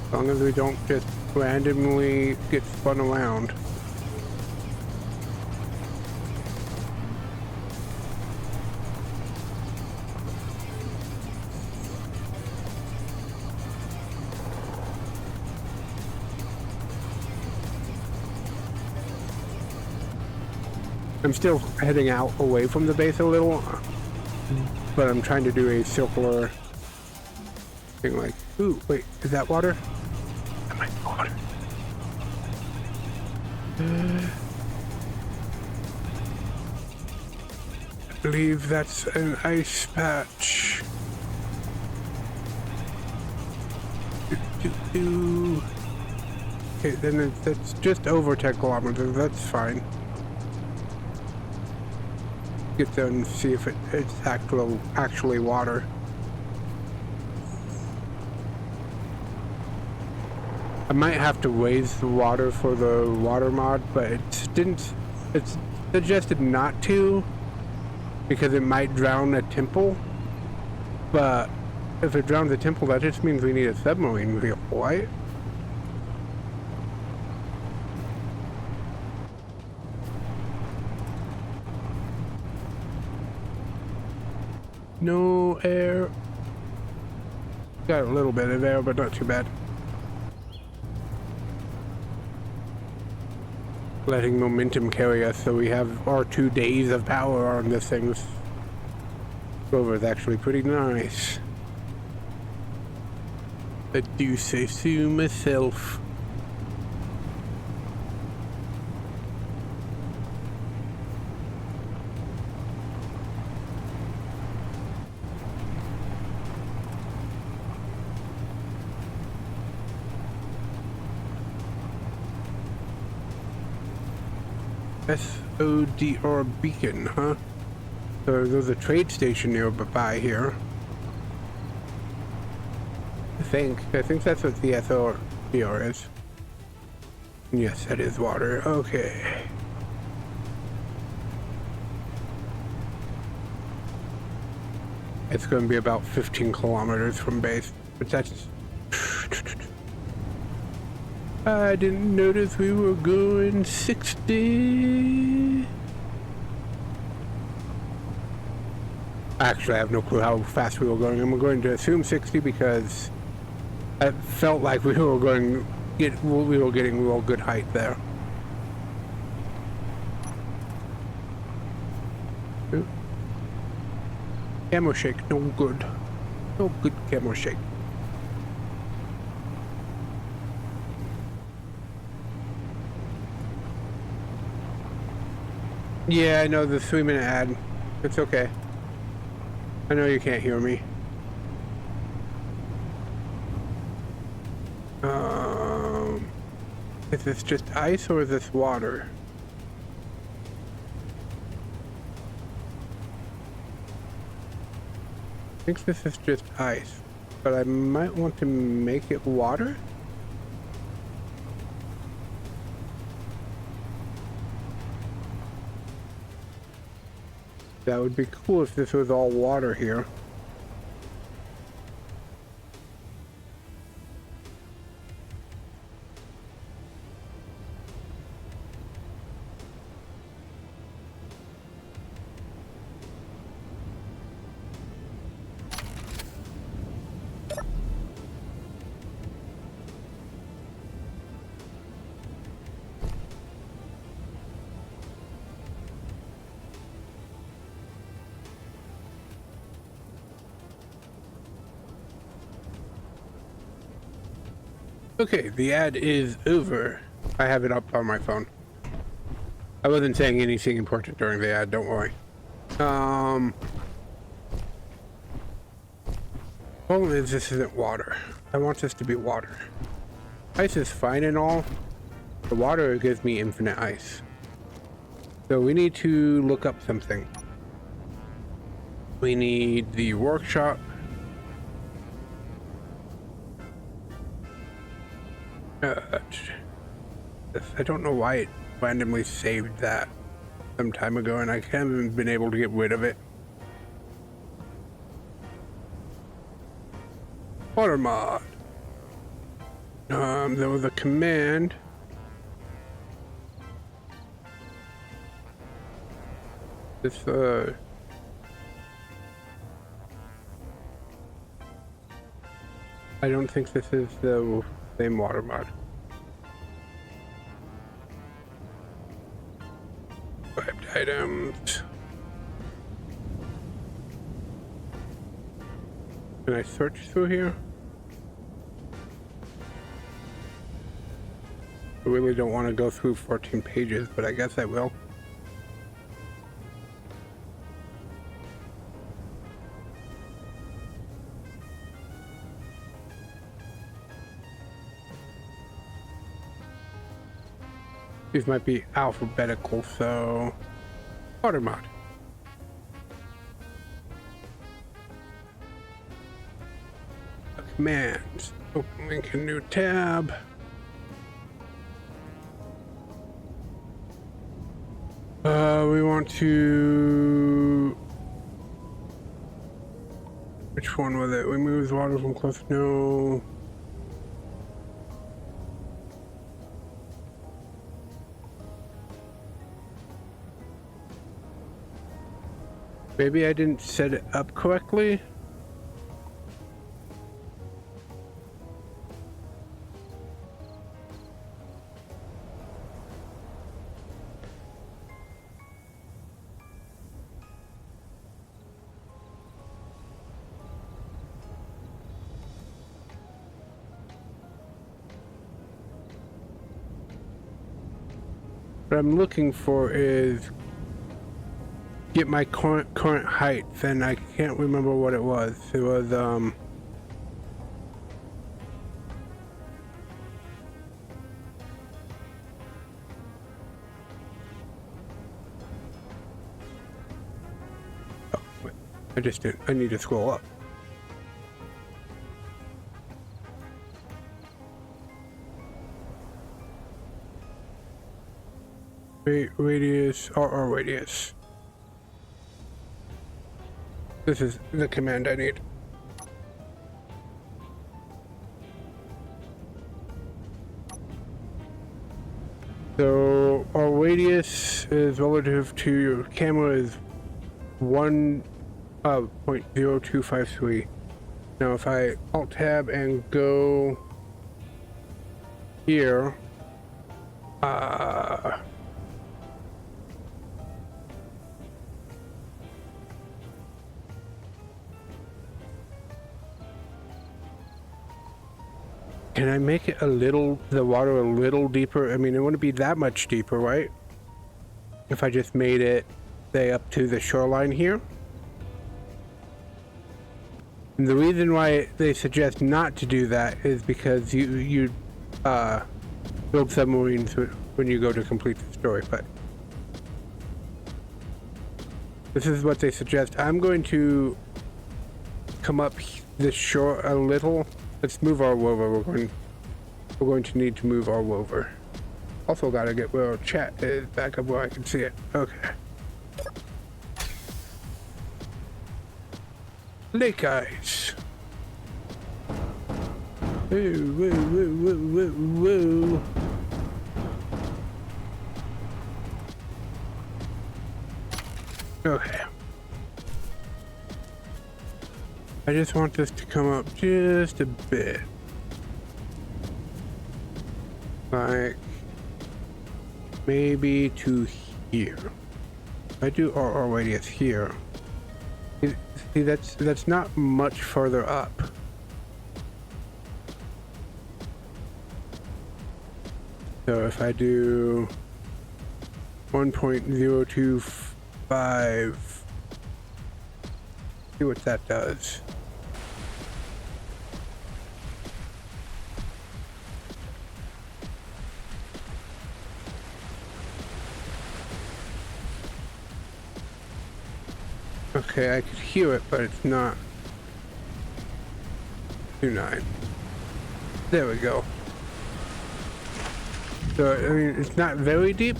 As long as we don't just randomly get spun around. I'm still heading out away from the base a little, but I'm trying to do a circular thing like, ooh, wait, is that water? That might be water. I believe that's an ice patch. Okay, then it's just over 10 kilometers, that's fine. Get there and see if it's actually water. I might have to raise the water for the water mod, but it's suggested not to because it might drown a temple. But if it drowns a temple, that just means we need a submarine vehicle, right? No air. Got a little bit of air, but not too bad. Letting momentum carry us so we have our 2 days of power on this thing. Rover is actually pretty nice. I do say so myself. SODR beacon, huh? So there's a trade station nearby here. I think that's what the SODR is. Yes, that is water. Okay. It's going to be about 15 kilometers from base, but that's... I didn't notice we were going 60. Actually, I have no clue how fast we were going. I'm going to assume 60 because I felt like we were getting real good height there. Ooh. Camera shake, no good. No good camera shake. Yeah, I know the 3-minute ad. It's okay. I know you can't hear me. Is this just ice or is this water? I think this is just ice, but I might want to make it water. That would be cool if this was all water here. Okay, the ad is over. I have it up on my phone. I wasn't saying anything important during the ad, don't worry. Problem is, this isn't water. I want this to be water. Ice is fine and all. The water gives me infinite ice. So we need to look up something. We need the workshop. I don't know why it randomly saved that some time ago, and I haven't been able to get rid of it. Water mod. There was a command. This I don't think this is the same water mod. Wiped items. Can I search through here? I really don't want to go through 14 pages, but I guess I will. These might be alphabetical, so water mod. Commands. Open link a new tab. We want to. Which one was it? Remove water from close. No. Maybe I didn't set it up correctly. What I'm looking for is get my current height, and I can't remember what it was. It was oh, wait. I just didn't. I need to scroll up. Radius, RR radius. This is the command I need. So our radius is relative to your camera is 1.0253. Now if I alt tab and go here, can I make it the water a little deeper? I mean, it wouldn't be that much deeper, right? If I just made it, say, up to the shoreline here. And the reason why they suggest not to do that is because you build submarines when you go to complete the story, but this is what they suggest. I'm going to come up this shore a little. Let's move our rover. We're going to need to move our rover. Also gotta get where our chat is back up where I can see it. Okay. Lake ice. Woo, woo, woo, woo, woo, woo. Okay. I just want this to come up just a bit. Like maybe to here. If I do RR radius here. See, that's not much further up. So if I do 1.025 See what that does. Okay, I could hear it, but it's not 2.9. There we go. So, I mean, it's not very deep.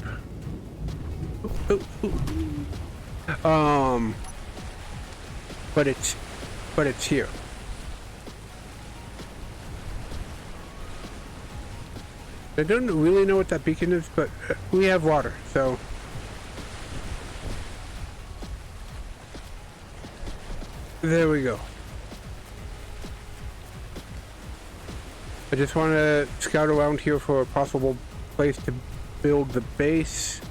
But it's here. I don't really know what that beacon is, but we have water, so. There we go. I just want to scout around here for a possible place to build the base.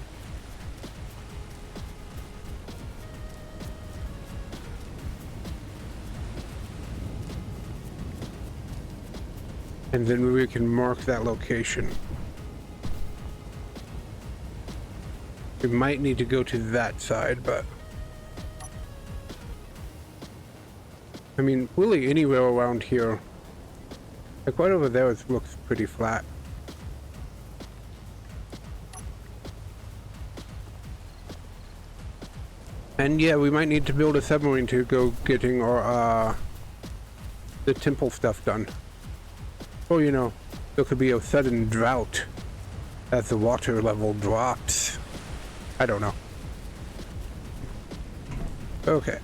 And then we can mark that location. We might need to go to that side, but I mean, really anywhere around here. Like right over there, it looks pretty flat. And yeah, we might need to build a submarine to go getting our the temple stuff done. Or, you know, there could be a sudden drought as the water level drops. I don't know. Okay.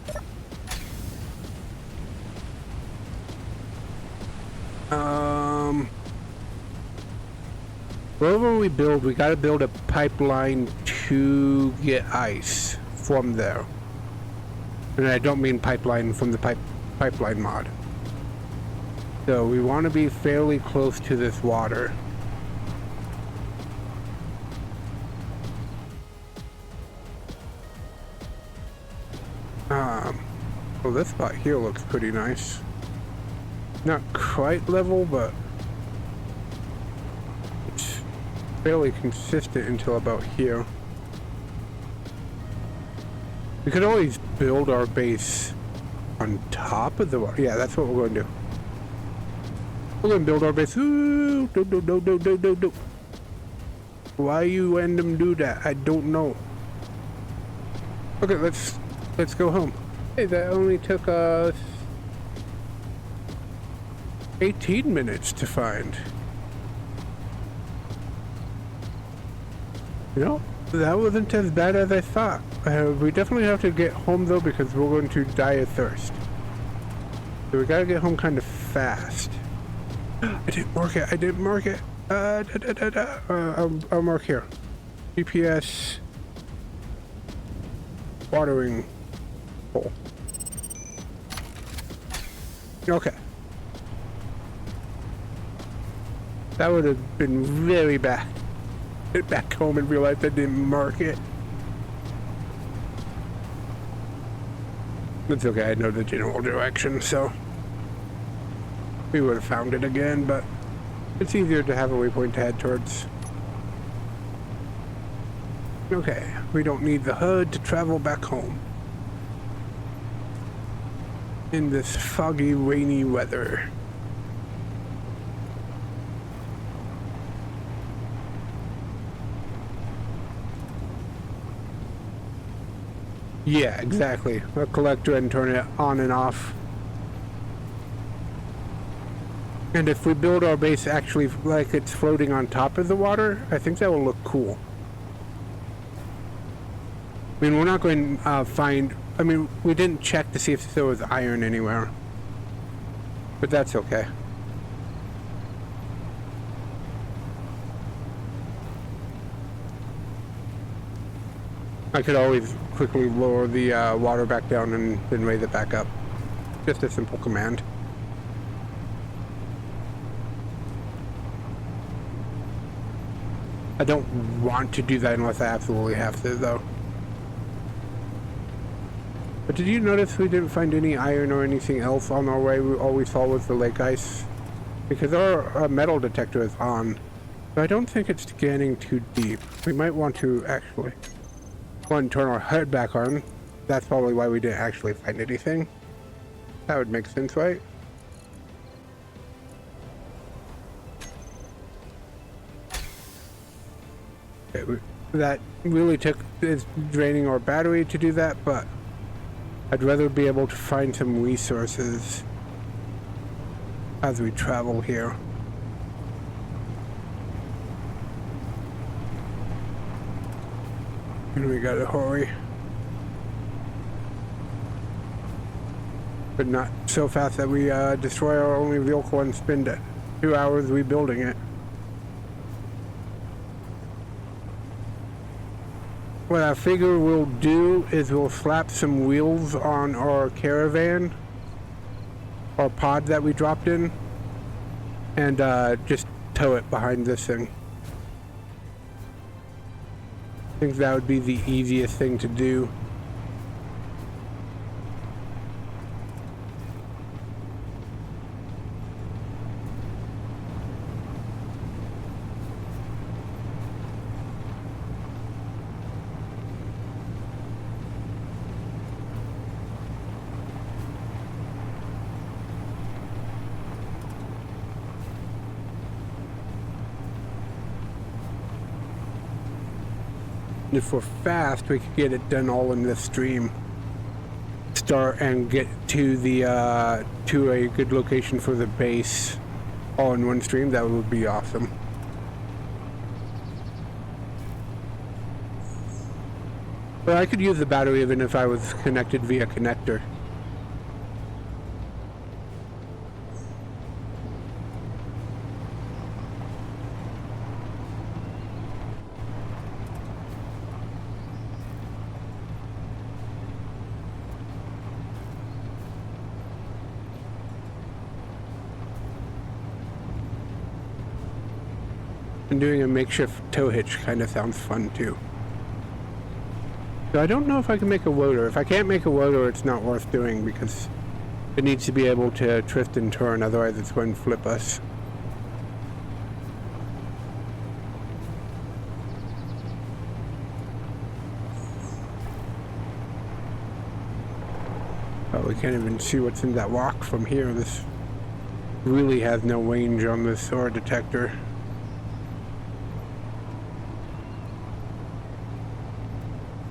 Wherever we build, we gotta build a pipeline to get ice from there. And I don't mean pipeline from the pipeline mod. So we want to be fairly close to this water. Well, this spot here looks pretty nice. Not quite level, but it's fairly consistent until about here. We could always build our base on top of the water. Yeah, that's what we're going to do. We're going to build our base. Ooh, do. Why you random do that? I don't know. Okay, let's go home. Hey, that only took us 18 minutes to find. You know, that wasn't as bad as I thought. We definitely have to get home though, because we're going to die of thirst. So we gotta get home kind of fast. I didn't mark it. I'll mark here. GPS watering hole. Okay. That would have been very bad. Get back home and realize I didn't mark it. It's okay, I know the general direction, so we would have found it again, but it's easier to have a waypoint to head towards. Okay, we don't need the HUD to travel back home in this foggy, rainy weather. Yeah, exactly. A collector and turn it on and off. And if we build our base actually like it's floating on top of the water, I think that will look cool. I mean, we're not going to find... I mean, we didn't check to see if there was iron anywhere. But that's okay. I could always quickly lower the water back down and then raise it back up. Just a simple command. I don't want to do that unless I absolutely have to, though. But did you notice we didn't find any iron or anything else on our way? All we saw was the lake ice. Because our metal detector is on. But I don't think it's scanning too deep. We might want to actually... turn our HUD back on. That's probably why we didn't actually find anything. That would make sense, right? Okay, that really is draining our battery to do that, but I'd rather be able to find some resources as we travel here. And we gotta hurry. But not so fast that we destroy our only vehicle and spend 2 hours rebuilding it. What I figure we'll do is we'll slap some wheels on our caravan, our pod that we dropped in, and just tow it behind this thing. I think that would be the easiest thing to do. If we're fast, we could get it done all in this stream. Start and get to the to a good location for the base all in one stream. That would be awesome. But I could use the battery even if I was connected via connector. And doing a makeshift tow hitch kind of sounds fun too. So I don't know if I can make a loader. If I can't make a loader, it's not worth doing because it needs to be able to twist and turn, otherwise it's going to flip us. Oh, we can't even see what's in that rock from here. This really has no range on this SOAR detector.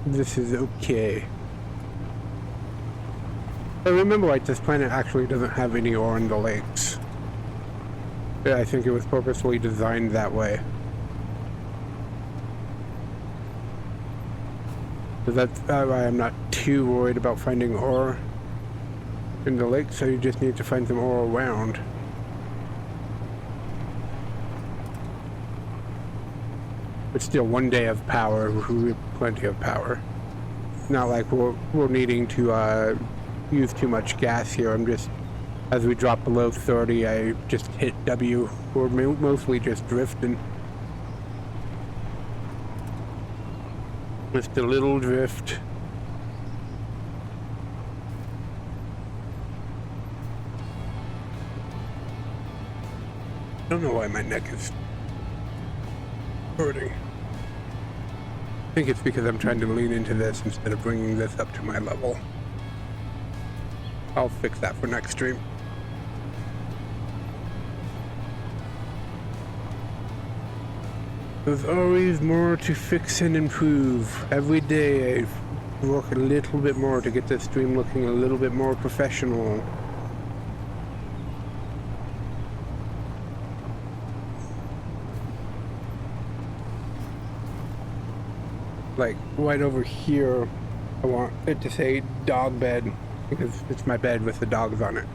This is okay. I remember, like, this planet actually doesn't have any ore in the lakes. Yeah, I think it was purposely designed that way. So that's why I'm not too worried about finding ore in the lake, so you just need to find some ore around. But still, 1 day of power, we have plenty of power. Not like we're needing to use too much gas here. I'm just, as we drop below 30, I just hit W. We're mostly just drifting. Just a little drift. I don't know why my neck is hurting. I think it's because I'm trying to lean into this instead of bringing this up to my level. I'll fix that for next stream. There's always more to fix and improve. Every day I work a little bit more to get this stream looking a little bit more professional. Like right over here, I want it to say dog bed because it's my bed with the dogs on it.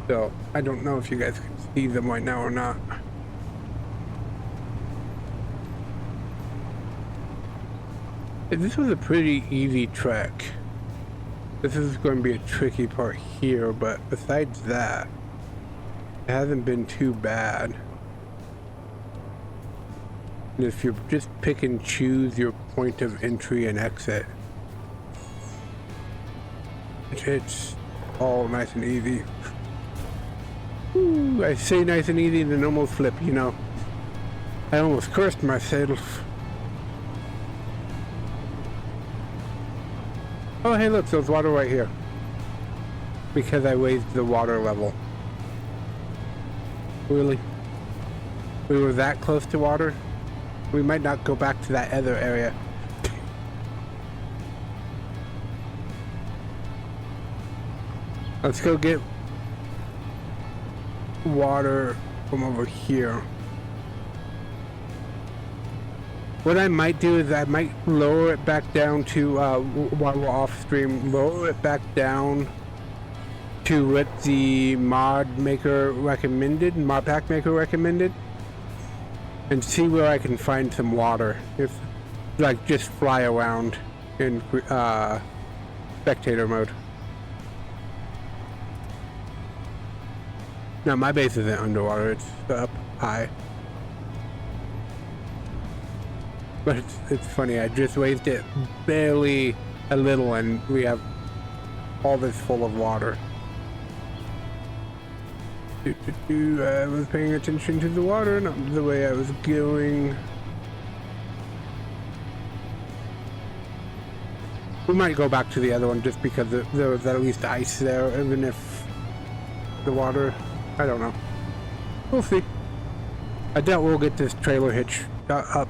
So I don't know if you guys can see them right now or not. This was a pretty easy trek. This is going to be a tricky part here, but besides that, it hasn't been too bad. And if you just pick and choose your point of entry and exit, it's all nice and easy. Ooh, I say nice and easy and then almost flip, you know. I almost cursed myself. Oh, hey, look, there's water right here. because I raised the water level. Really? We were that close to water? We might not go back to that other area. Let's go get water from over here. What I might do is I might lower it back down to, while we're off stream, lower it back down to what the MODPACK maker recommended, and see where I can find some water. If, like, just fly around in spectator mode. Now my base isn't underwater, it's up high. But it's funny, I just raised it barely a little and we have all this full of water. I was paying attention to the water, not the way I was going. We might go back to the other one just because there was at least ice there, even if the water, I don't know. We'll see. I doubt we'll get this trailer hitch up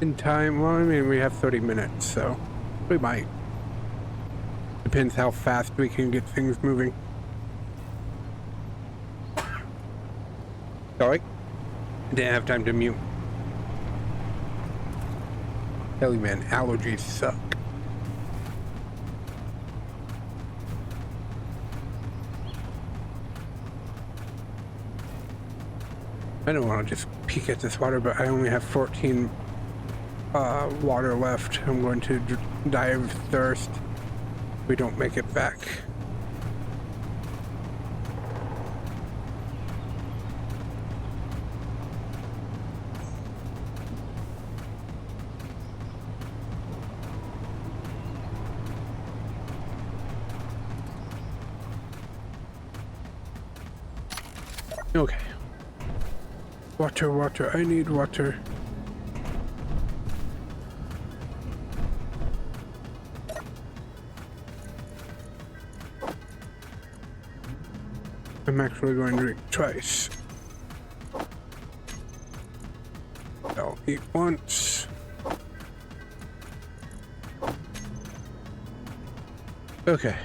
in time. Well, I mean, we have 30 minutes, so we might. Depends how fast we can get things moving. Sorry, didn't have time to mute. Tell you, man, allergies suck. I don't want to just peek at this water, but I only have 14 water left. I'm going to die of thirst if we don't make it back. Okay. Water, water, I need water. I'm actually going to drink twice. I'll eat once. Okay.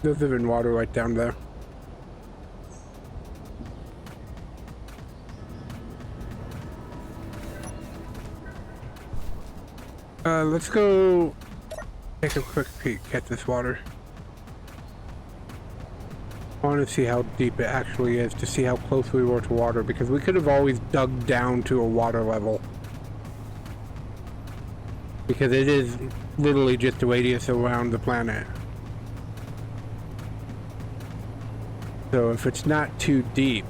There's even water right down there. Let's go take a quick peek at this water. I want to see how deep it actually is, to see how close we were to water, because we could have always dug down to a water level. Because it is literally just a radius around the planet. So if it's not too deep,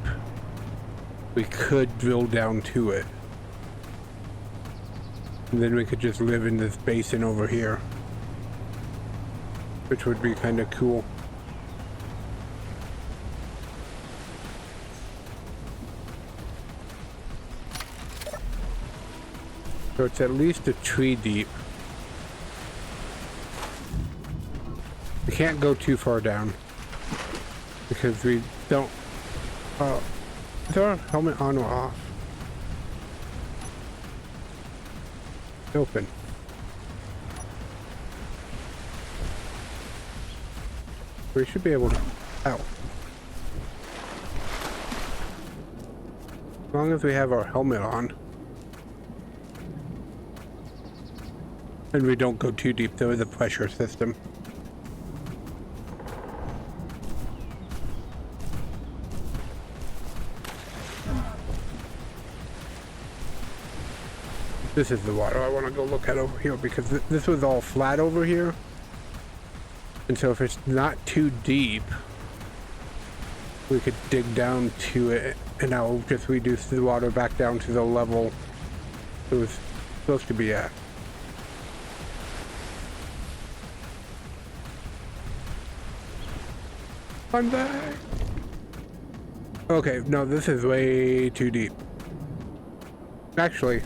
we could drill down to it. And then we could just live in this basin over here, which would be kind of cool. So it's at least a tree deep. We can't go too far down, because we don't... is our helmet on or off? Open. We should be able to... Ow. As long as we have our helmet on. And we don't go too deep, there is a pressure system. This is the water I want to go look at over here, because this was all flat over here. And so if it's not too deep, we could dig down to it, and that will just reduce the water back down to the level it was supposed to be at. I'm back. Okay, no, this is way too deep. Actually,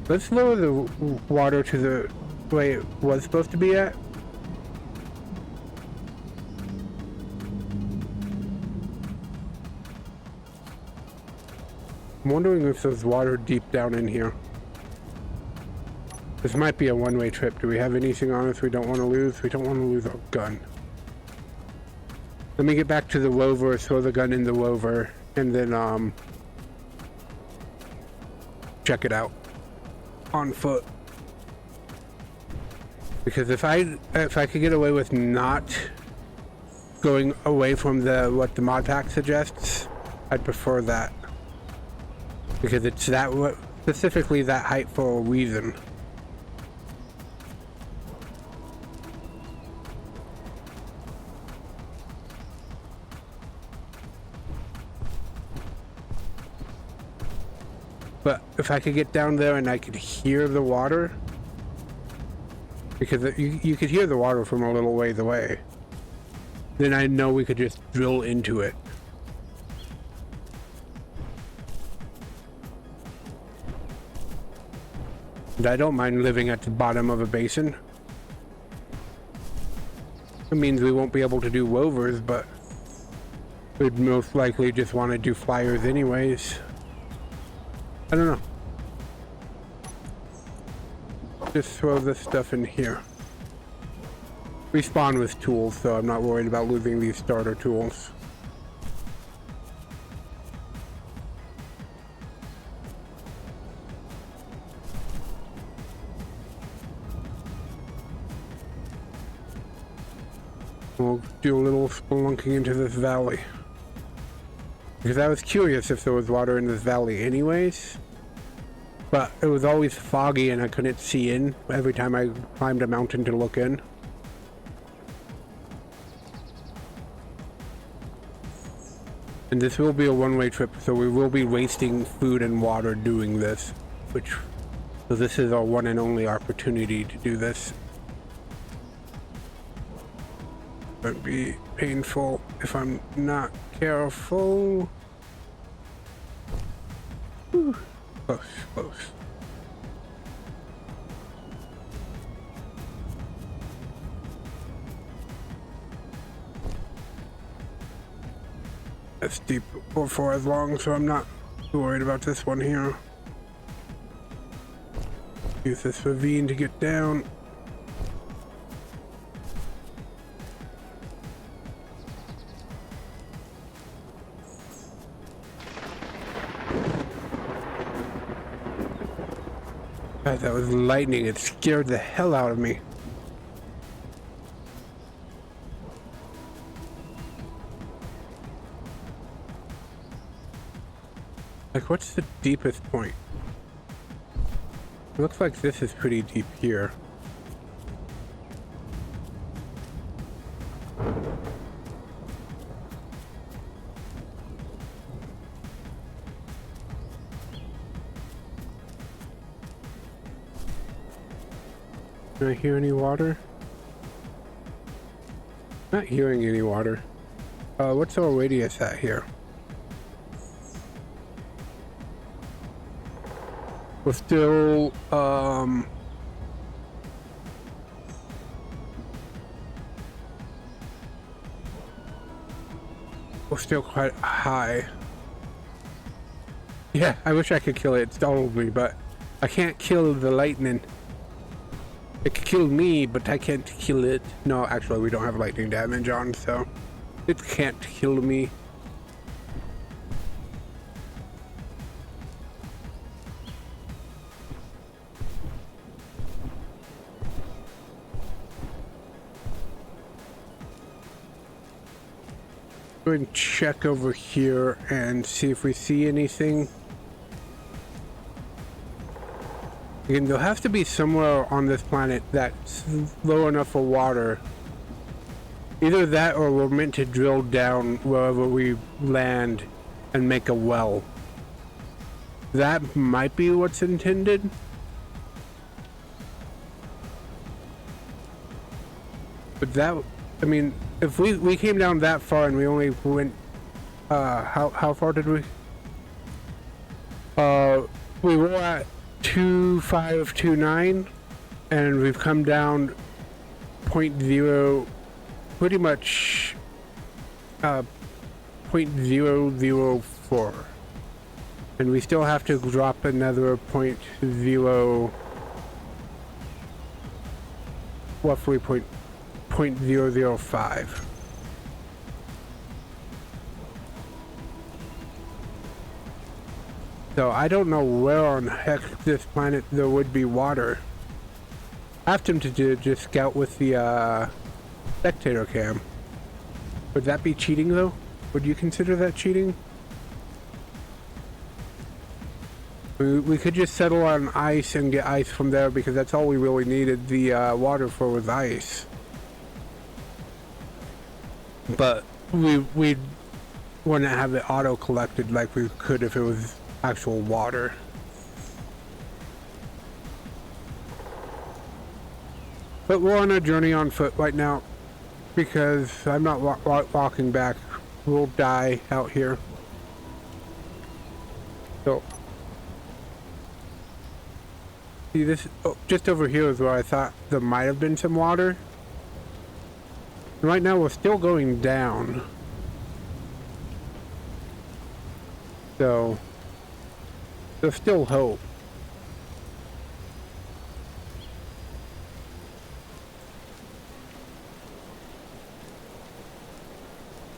Let's lower the water to the way it was supposed to be at. I'm wondering if there's water deep down in here. This might be a one-way trip. Do we have anything on us we don't want to lose? We don't want to lose our gun. Let me get back to the rover, throw the gun in the rover, and then check it out on foot. Because if I could get away with not going away from what the mod pack suggests, I'd prefer that. Because it's specifically that height for a reason. But if I could get down there and I could hear the water, because you could hear the water from a little ways away, then I know we could just drill into it. And I don't mind living at the bottom of a basin. It means we won't be able to do rovers, but we'd most likely just want to do flyers anyways. I don't know. Just throw this stuff in here. We spawn with tools, so I'm not worried about losing these starter tools. We'll do a little spelunking into this valley. Because I was curious if there was water in this valley anyways. But it was always foggy and I couldn't see in every time I climbed a mountain to look in. And this will be a one-way trip, so we will be wasting food and water doing this. So this is our one and only opportunity to do this. It'd be painful if I'm not careful. Whew. Close, close. That's deep for as long, so I'm not too worried about this one here. Use this ravine to get down. God, that was lightning. It scared the hell out of me. Like, what's the deepest point? It looks like this is pretty deep here. Can I hear any water? Not hearing any water. What's our radius at here? We're still, we're still quite high. Yeah, I wish I could kill it. It startled me, but I can't kill the lightning. It could kill me, but I can't kill it. No, actually, we don't have lightning damage on, so it can't kill me. Go ahead and check over here and see if we see anything. Again, there'll have to be somewhere on this planet that's low enough for water. Either that or we're meant to drill down wherever we land and make a well. That might be what's intended. But that, I mean, if we came down that far and we only went, how far did we? We were at 2529, and we've come down 0.0, pretty much 0.004, and we still have to drop another 0.0, roughly 0.005. So I don't know where on heck this planet there would be water. I asked him to just scout with the spectator cam. Would that be cheating though? Would you consider that cheating? We could just settle on ice and get ice from there, because that's all we really needed the water for, was ice. But we wouldn't have it auto collected like we could if it was actual water. But we're on a journey on foot right now, because I'm not walking back. We'll die out here. So, see this, just over here is where I thought there might have been some water. And right now we're still going down. So, there's still hope.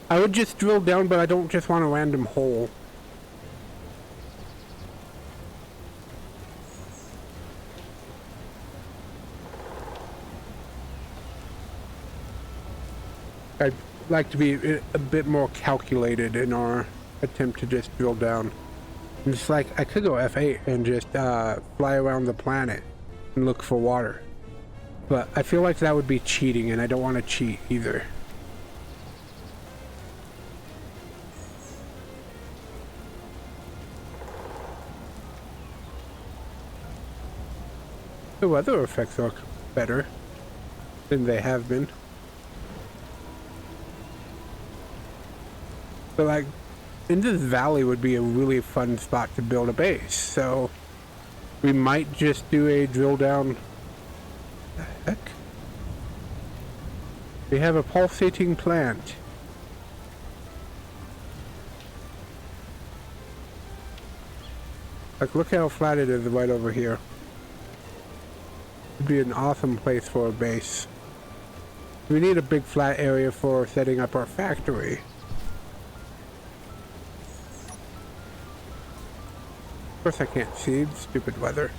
I would just drill down, but I don't just want a random hole. I'd like to be a bit more calculated in our attempt to just drill down. And it's like, I could go F8 and just fly around the planet and look for water. But I feel like that would be cheating, and I don't want to cheat either. The weather effects look better than they have been. But like, in this valley would be a really fun spot to build a base, so we might just do a drill down. What the heck? We have a pulsating plant. Like, look how flat it is right over here. It'd be an awesome place for a base. We need a big flat area for setting up our factory. Of course I can't see, stupid weather.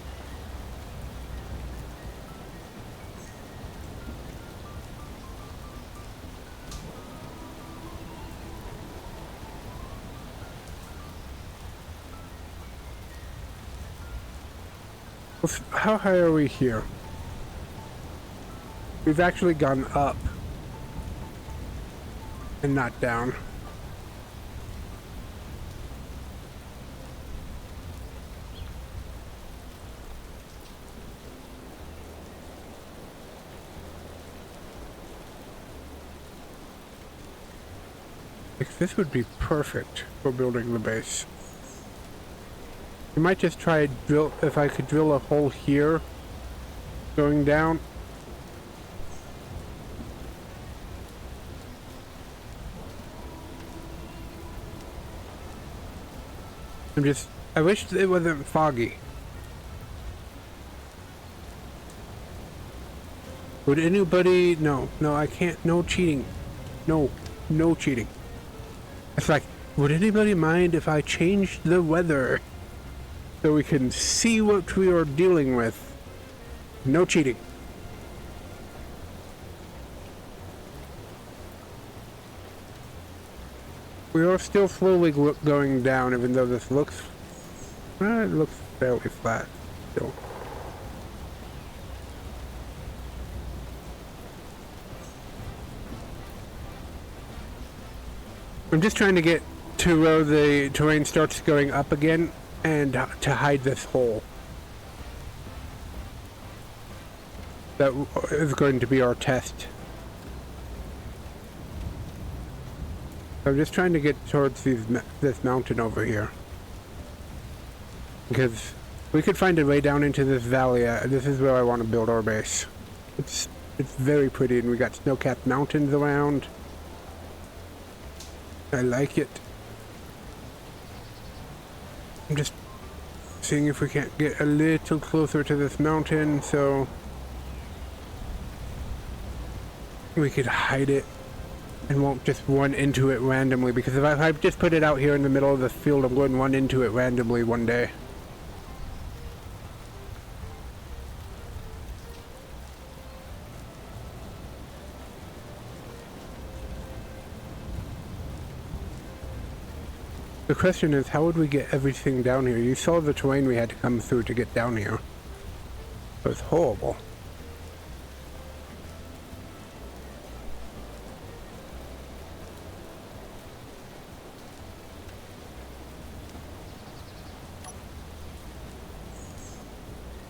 How high are we here? We've actually gone up and not down. Like, this would be perfect for building the base. We might just try to drill, if I could drill a hole here going down. I wish it wasn't foggy. Would anybody, no, I can't, no cheating. No cheating. It's like, would anybody mind if I changed the weather so we can see what we are dealing with? No cheating. We are still slowly going down, even though this looks, it looks fairly flat still. I'm just trying to get to where the terrain starts going up again, and to hide this hole. That is going to be our test. I'm just trying to get towards this mountain over here, because We could find a way down into this valley. This is where I want to build our base. It's very pretty, and we got snow-capped mountains around. I like it. I'm just seeing if we can't get a little closer to this mountain so we could hide it and won't just run into it randomly, because if I just put it out here in the middle of the field, I'm going to run into it randomly one day. The question is, how would we get everything down here? You saw the terrain we had to come through to get down here. It was horrible.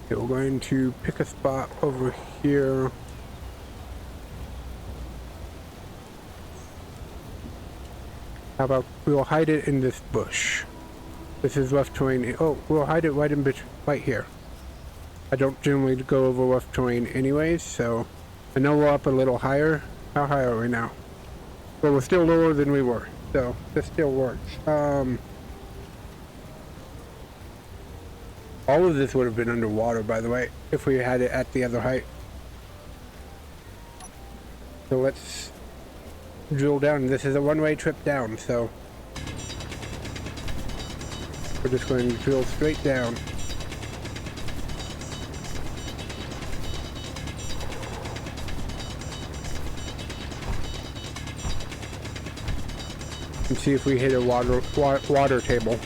Okay, we're going to pick a spot over here. How about we'll hide it in this bush? This is rough terrain. Oh, we'll hide it right here. I don't generally go over rough terrain anyways, so I know we're up a little higher. How high are we now? Well, we're still lower than we were, so this still works. All of this would have been underwater, by the way, if we had it at the other height. So let's drill down. This is a one-way trip down, so we're just going to drill straight down. And see if we hit a water table.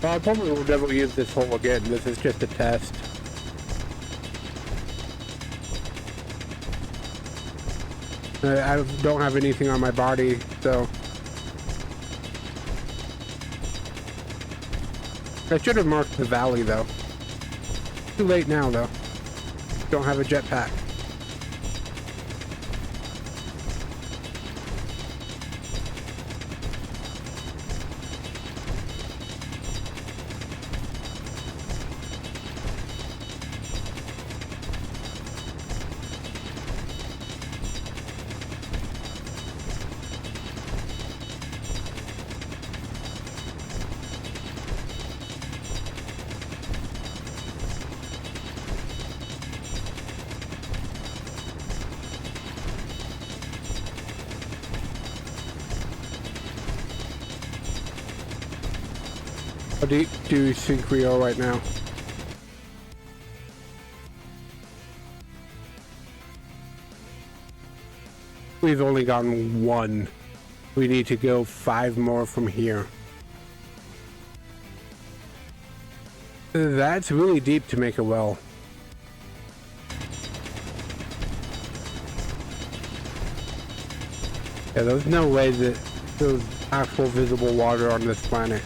I probably will never use this hole again. This is just a test. I don't have anything on my body, so I should have marked the valley though. Too late now though. Don't have a jetpack. How deep do you think we are right now? We've only gone one. We need to go 5 more from here. That's really deep to make a well. Yeah, there's no way that there's actual visible water on this planet.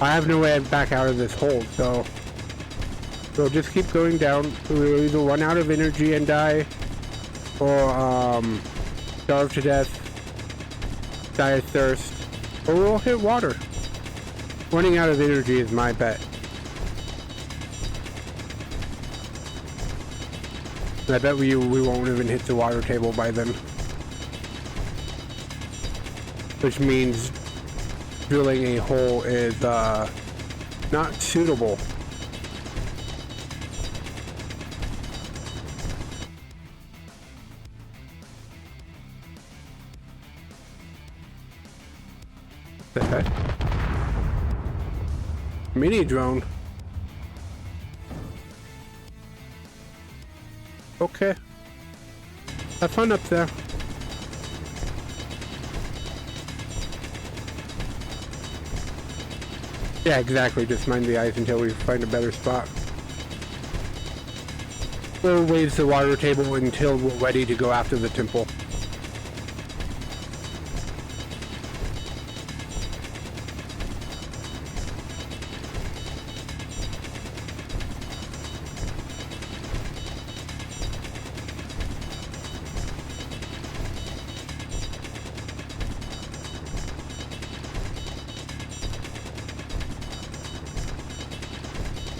I have no way back out of this hole, so we'll just keep going down. We'll either run out of energy and die, or starve to death, die of thirst, or we'll hit water. Running out of energy is my bet. I bet we won't even hit the water table by then. Which means drilling a hole is not suitable. The heck? Mini drone. Okay. Have fun up there. Yeah, exactly. Just mind the ice until we find a better spot. We'll raise the water table until we're ready to go after the temple.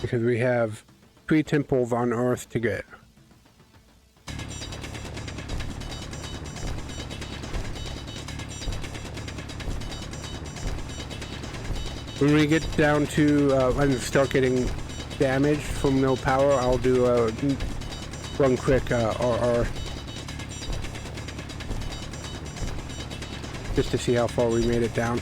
Because we have 3 temples on Earth to get. When we get down to and start getting damaged from no power, I'll do one quick RR. Just to see how far we made it down.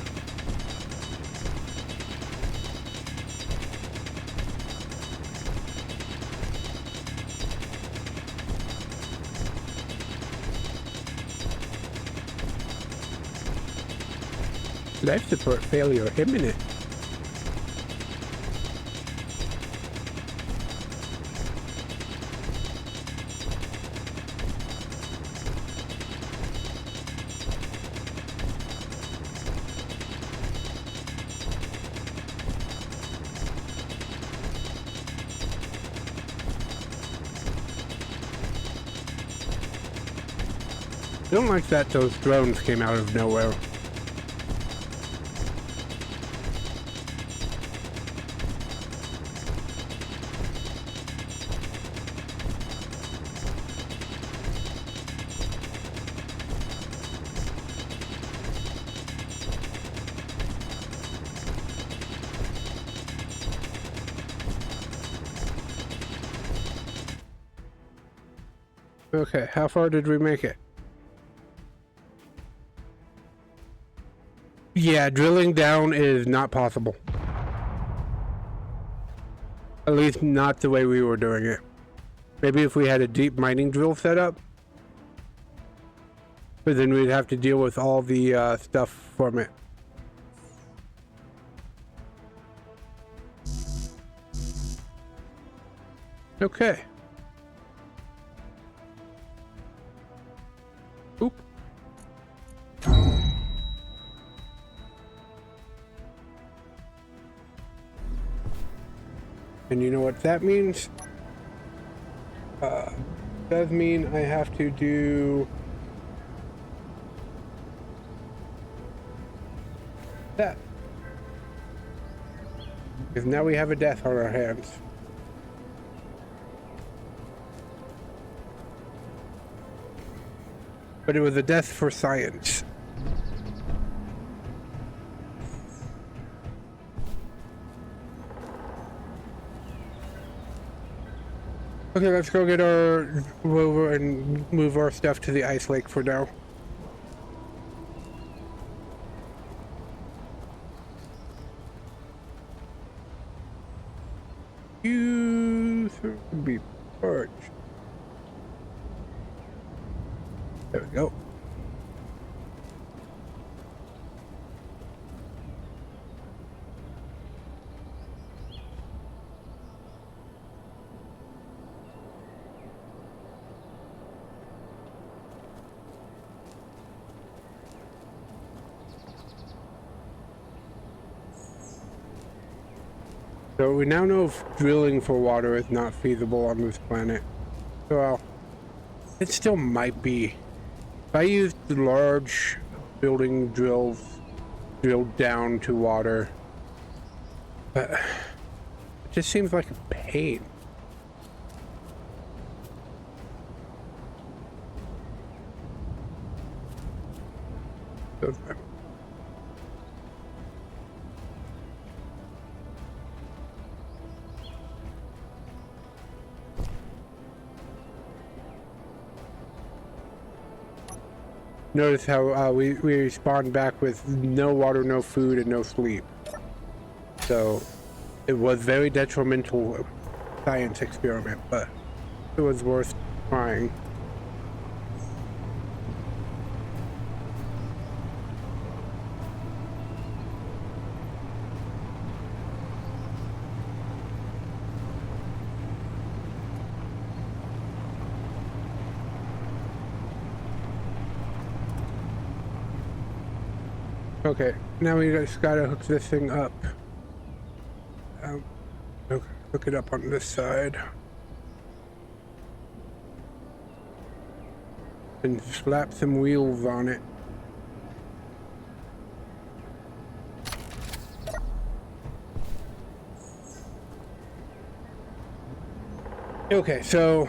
Life support failure imminent. I don't like that those drones came out of nowhere. Okay, how far did we make it? Yeah, drilling down is not possible. At least not the way we were doing it. Maybe if we had a deep mining drill set up. But then we'd have to deal with all the stuff from it. Okay. Oop. And you know what that means? Does mean I have to do that. Because now we have a death on our hands. But it was a death for science. Okay, let's go get our rover and move our stuff to the ice lake for now. You should be parched. There we go. So we now know if drilling for water is not feasible on this planet. Well, it still might be. If I used the large building drills drilled down to water, but it just seems like a pain. Notice how we spawned back with no water, no food, and no sleep. So it was very detrimental science experiment, but it was worth trying. Okay, now we just gotta hook this thing up. Hook it up on this side. And slap some wheels on it. Okay, so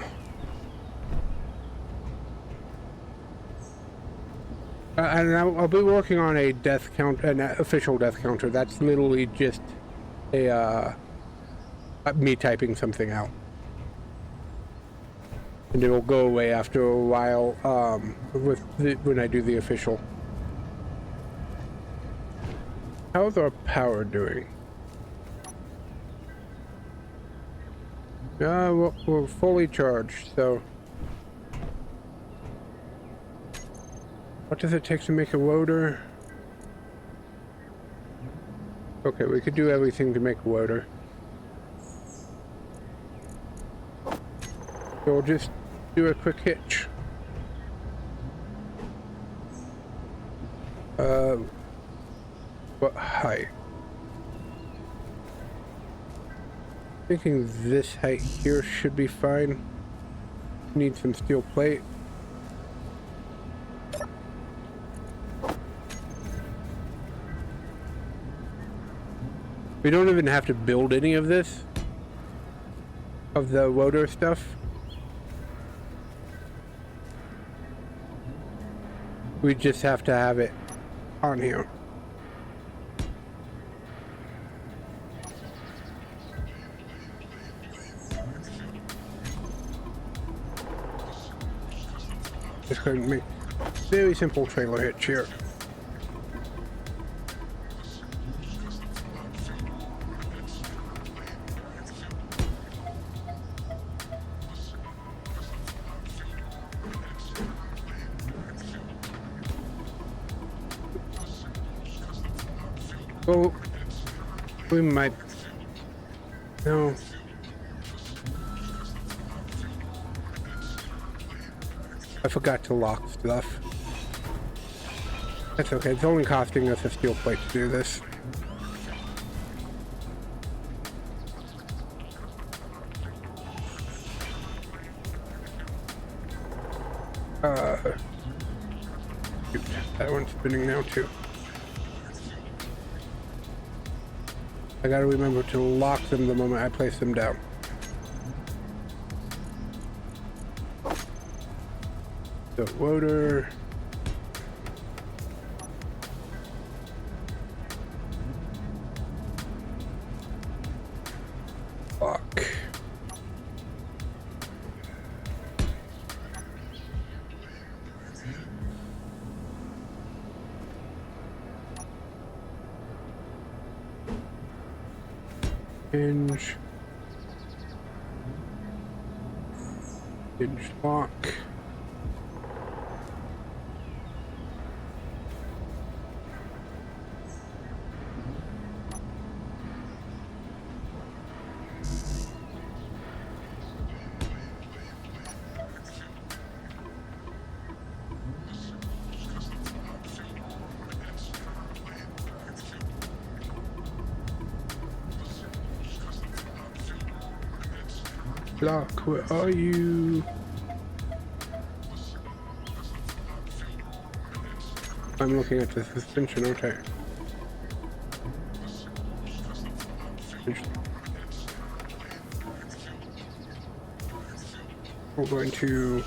and I'll be working on a death count, an official death counter. That's literally just a me typing something out, and it'll go away after a while when I do the official. How's our power doing? We're fully charged, so. What does it take to make a loader? Okay, we could do everything to make a loader. So we'll just do a quick hitch. What height? Thinking this height here should be fine. Need some steel plate. We don't even have to build any of this, of the loader stuff. We just have to have it on here. Just going to make a very simple trailer hitch here. Well, we might. No. I forgot to lock stuff. That's okay. It's only costing us a steel plate to do this. Shoot, that one's spinning now too. I gotta remember to lock them the moment I place them down. So loader. Lock. Hinge lock. Lock, where are you? I'm looking at the suspension, okay. We're going to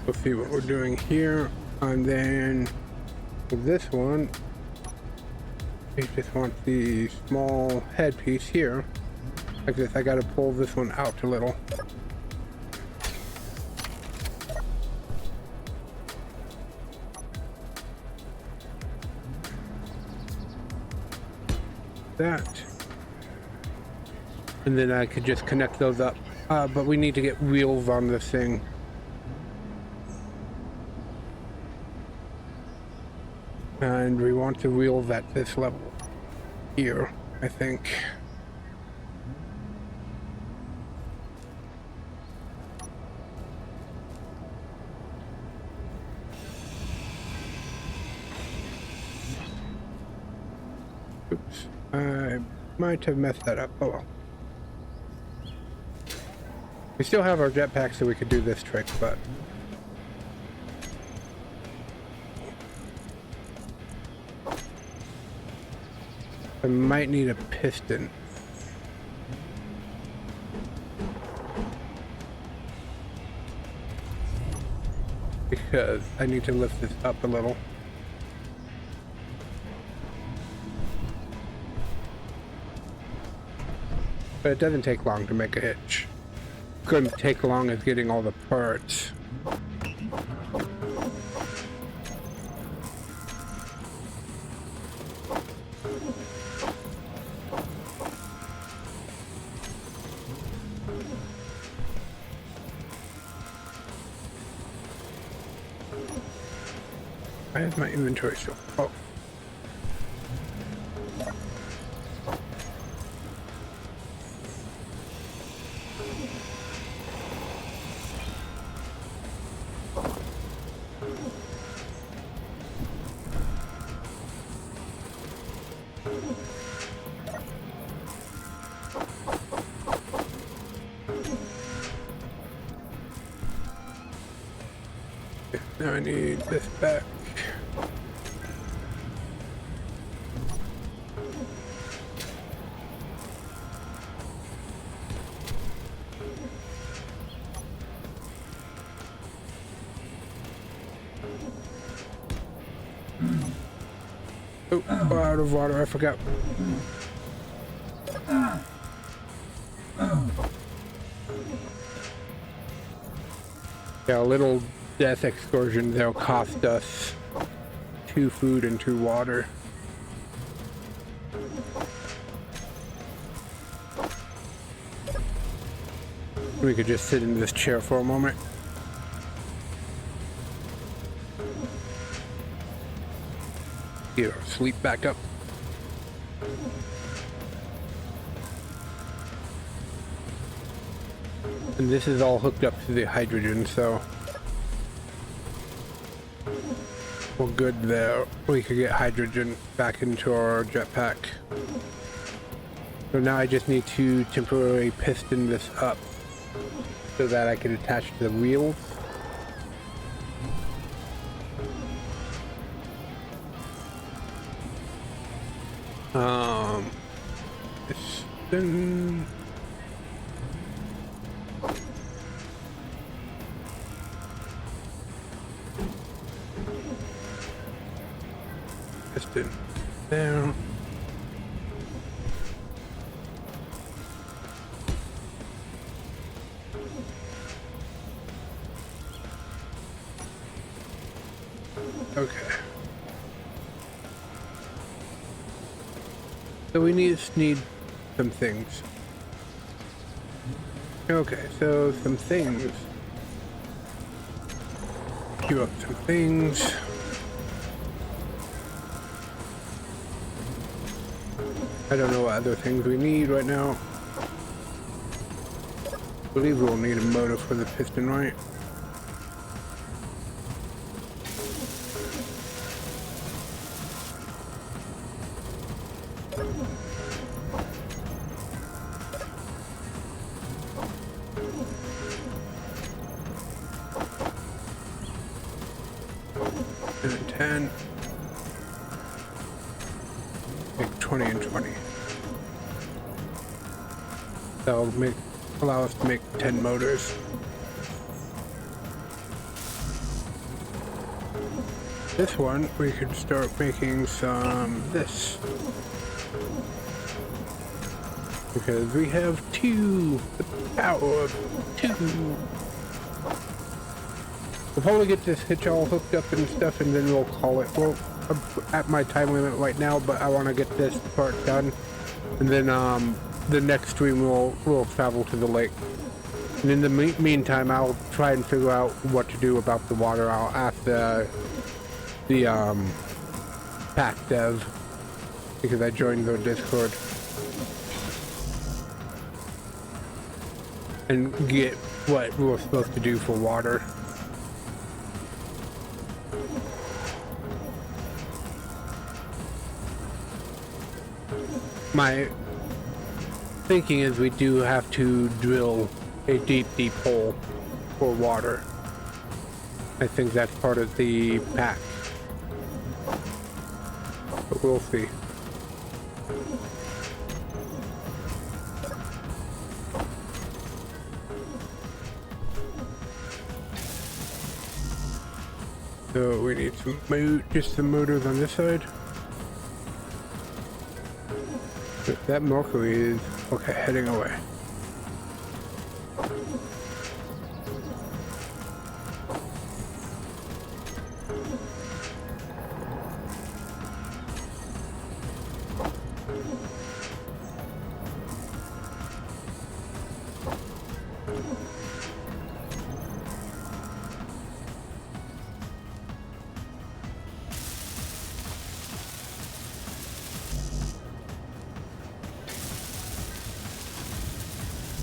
we'll see what we're doing here. And then with this one, we just want the small headpiece here. Like this, I gotta pull this one out a little. That. And then I could just connect those up. But we need to get wheels on this thing. And we want the wheels at this level here, I think. Oops, I might have messed that up. Oh well. We still have our jetpack, so we could do this trick, but I might need a piston. Because I need to lift this up a little. But it doesn't take long to make a hitch. Couldn't take long as getting all the parts. Why is my inventory so? Oh. Now I need this back. Oh, out of water, I forgot. Yeah, a little death excursion, they'll cost us 2 food and 2 water. We could just sit in this chair for a moment. Here, sleep back up. And this is all hooked up to the hydrogen, so we're good there. We could get hydrogen back into our jetpack. So now I just need to temporarily piston this up so that I can attach to the wheels. Piston. Piston there. Okay. So we need some things. Okay, so some things. Queue up some things. I don't know what other things we need right now. I believe we'll need a motor for the piston, right? And 10. Make 20 and 20. That'll allow us to make 10 motors. this one, we could start making some this. Because we have two, the power of two. We'll probably get this hitch all hooked up and stuff, and then we'll call it. Well, I'm at my time limit right now, but I want to get this part done, and then the next stream we'll travel to the lake. And in the meantime, I'll try and figure out what to do about the water. I'll ask the pack dev, because I joined their Discord, and get what we're supposed to do for water. My thinking is we do have to drill a deep hole for water. I think that's part of the pack, but we'll see. So we need just some motors on this side. That Mercury is okay, heading away.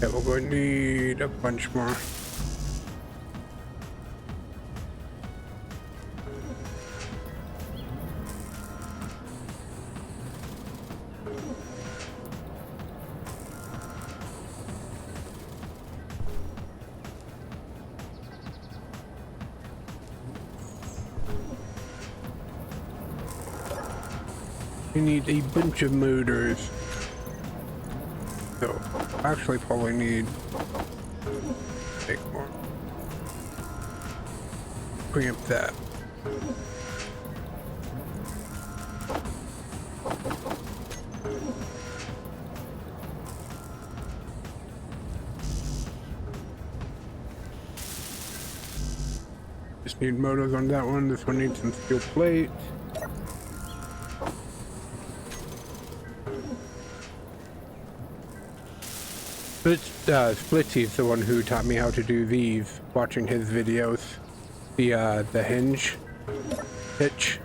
Yeah, we're going to need a bunch more. We need a bunch of motors. So, actually probably need make more. Preempt that. Just need motors on that one. This one needs some steel plate. Splitsy's the one who taught me how to do these, watching his videos. The hinge hitch.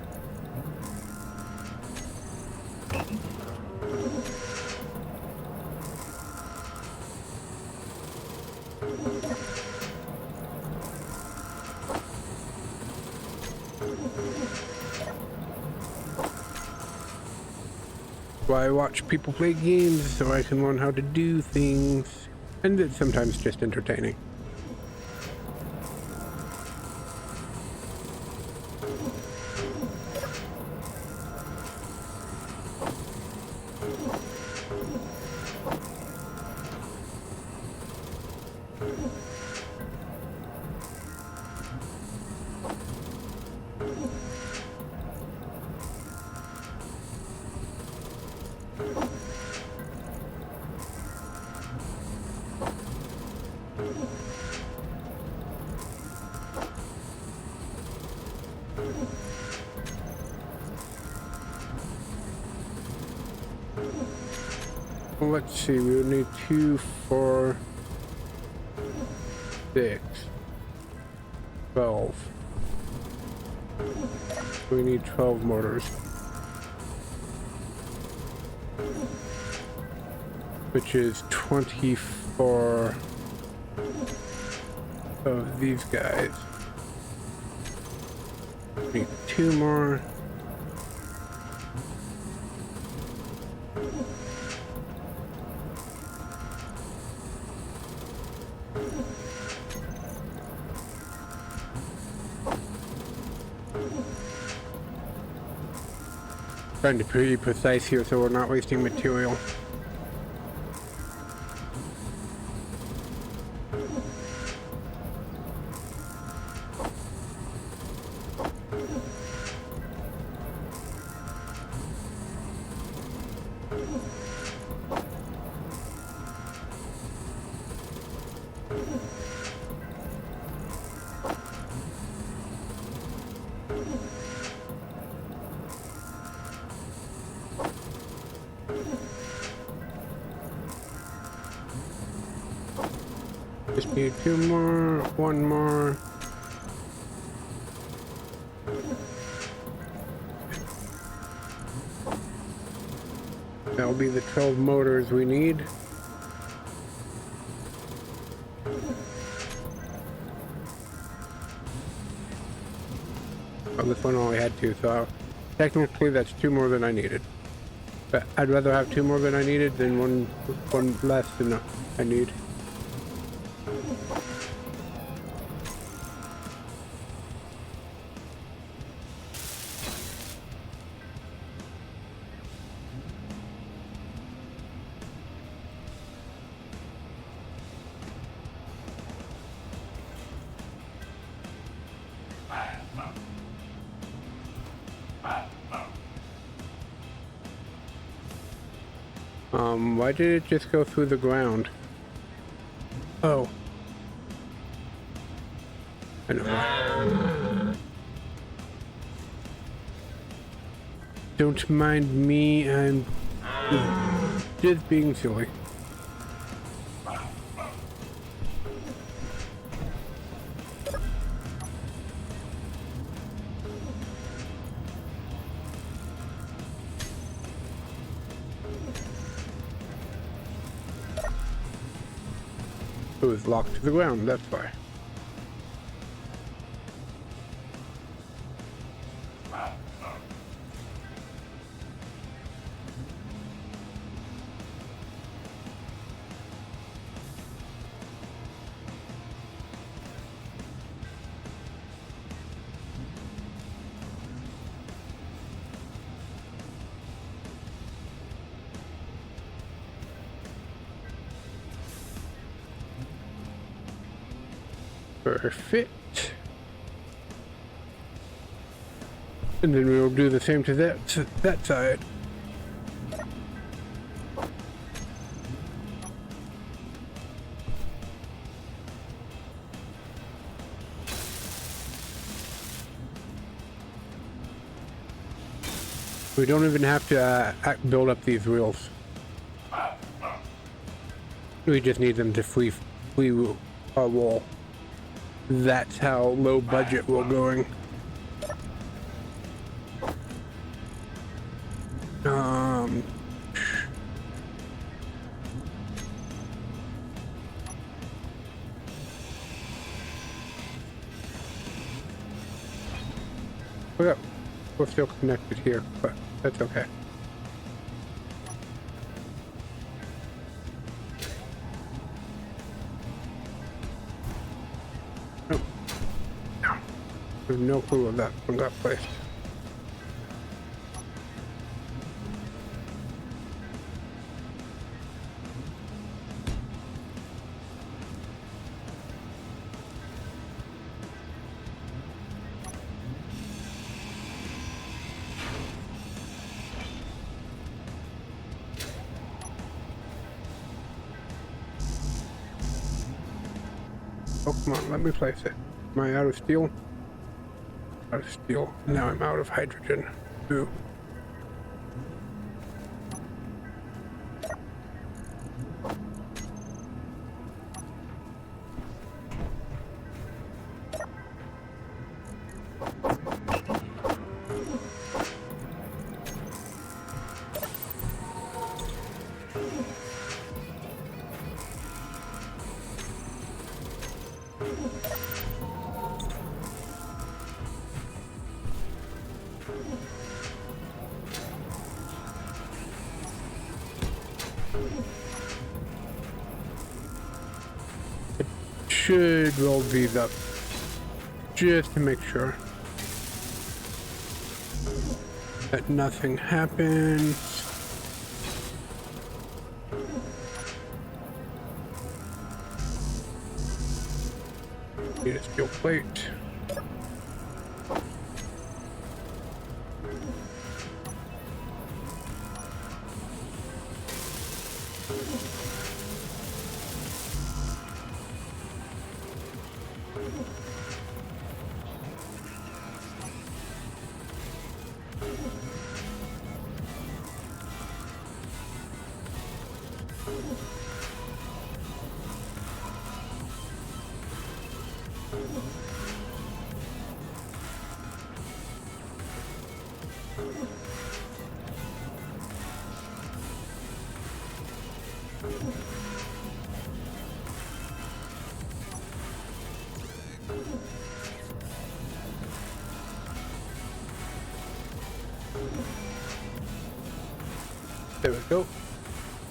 Why I watch people play games so I can learn how to do things, and it's sometimes just entertaining. Let's see, we would need 2, 4, 6, 12. We need 12 motors. Which is 24 of these guys. We need 2 more. Trying to be pretty precise here so we're not wasting material. Just need 2 more, 1 more. That'll be the 12 motors we need. Oh, this one only had 2, so technically that's 2 more than I needed. But I'd rather have 2 more than I needed than one less than I need. Why did it just go through the ground? Oh. I know. Don't mind me, I'm just being silly. It was locked to the ground, that's why. Perfect. And then we'll do the same to that side. We don't even have to build up these wheels. We just need them to free our wall. That's how low budget we're going. We're still connected here, but that's okay. I have no clue where that one got placed. Oh, come on, let me place it. Am I out of steel? Out of steel. Now I'm out of hydrogen. Ooh. Should roll these up just to make sure that nothing happens. Need a steel plate. There we go.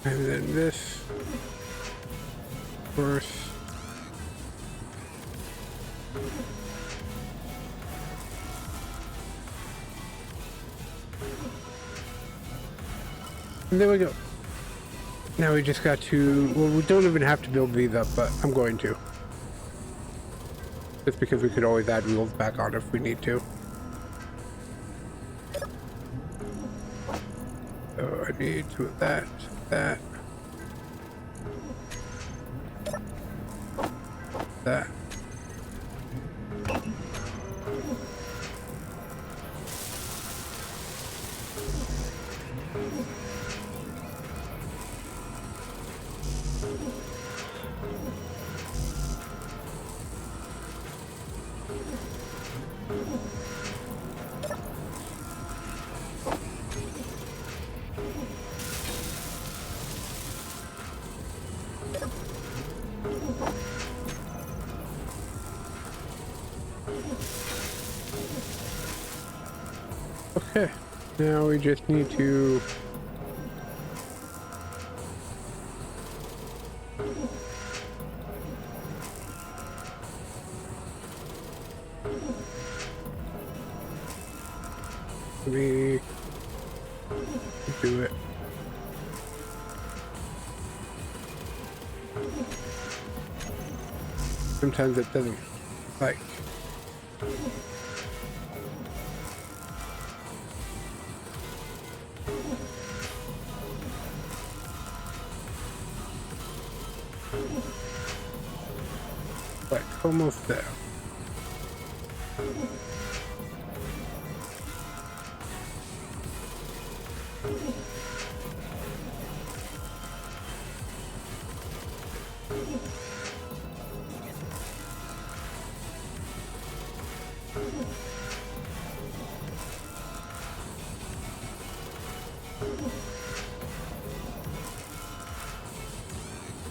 And then this, of course. And there we go. Now we just got to, well, we don't even have to build these up, but I'm going to. Just because we could always add wheels back on if we need to. So I need to that. That. Okay, now we just need to do it. Sometimes it doesn't like. Like almost there.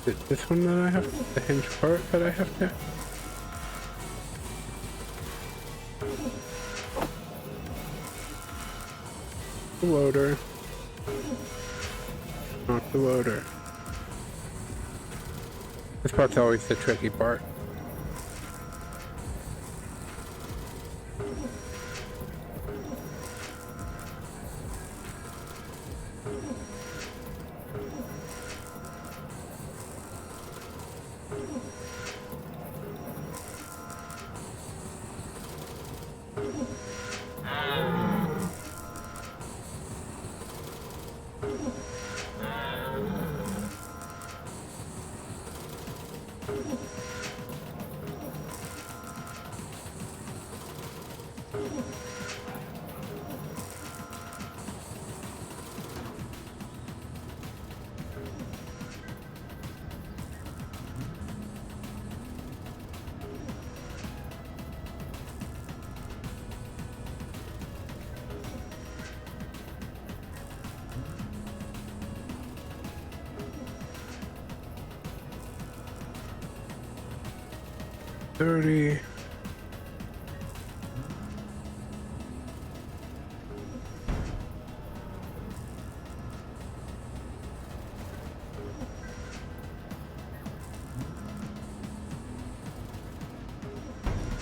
Is it this one that I have, the hinge part that I have to? The loader. Not the loader. This part's always the tricky part. $30.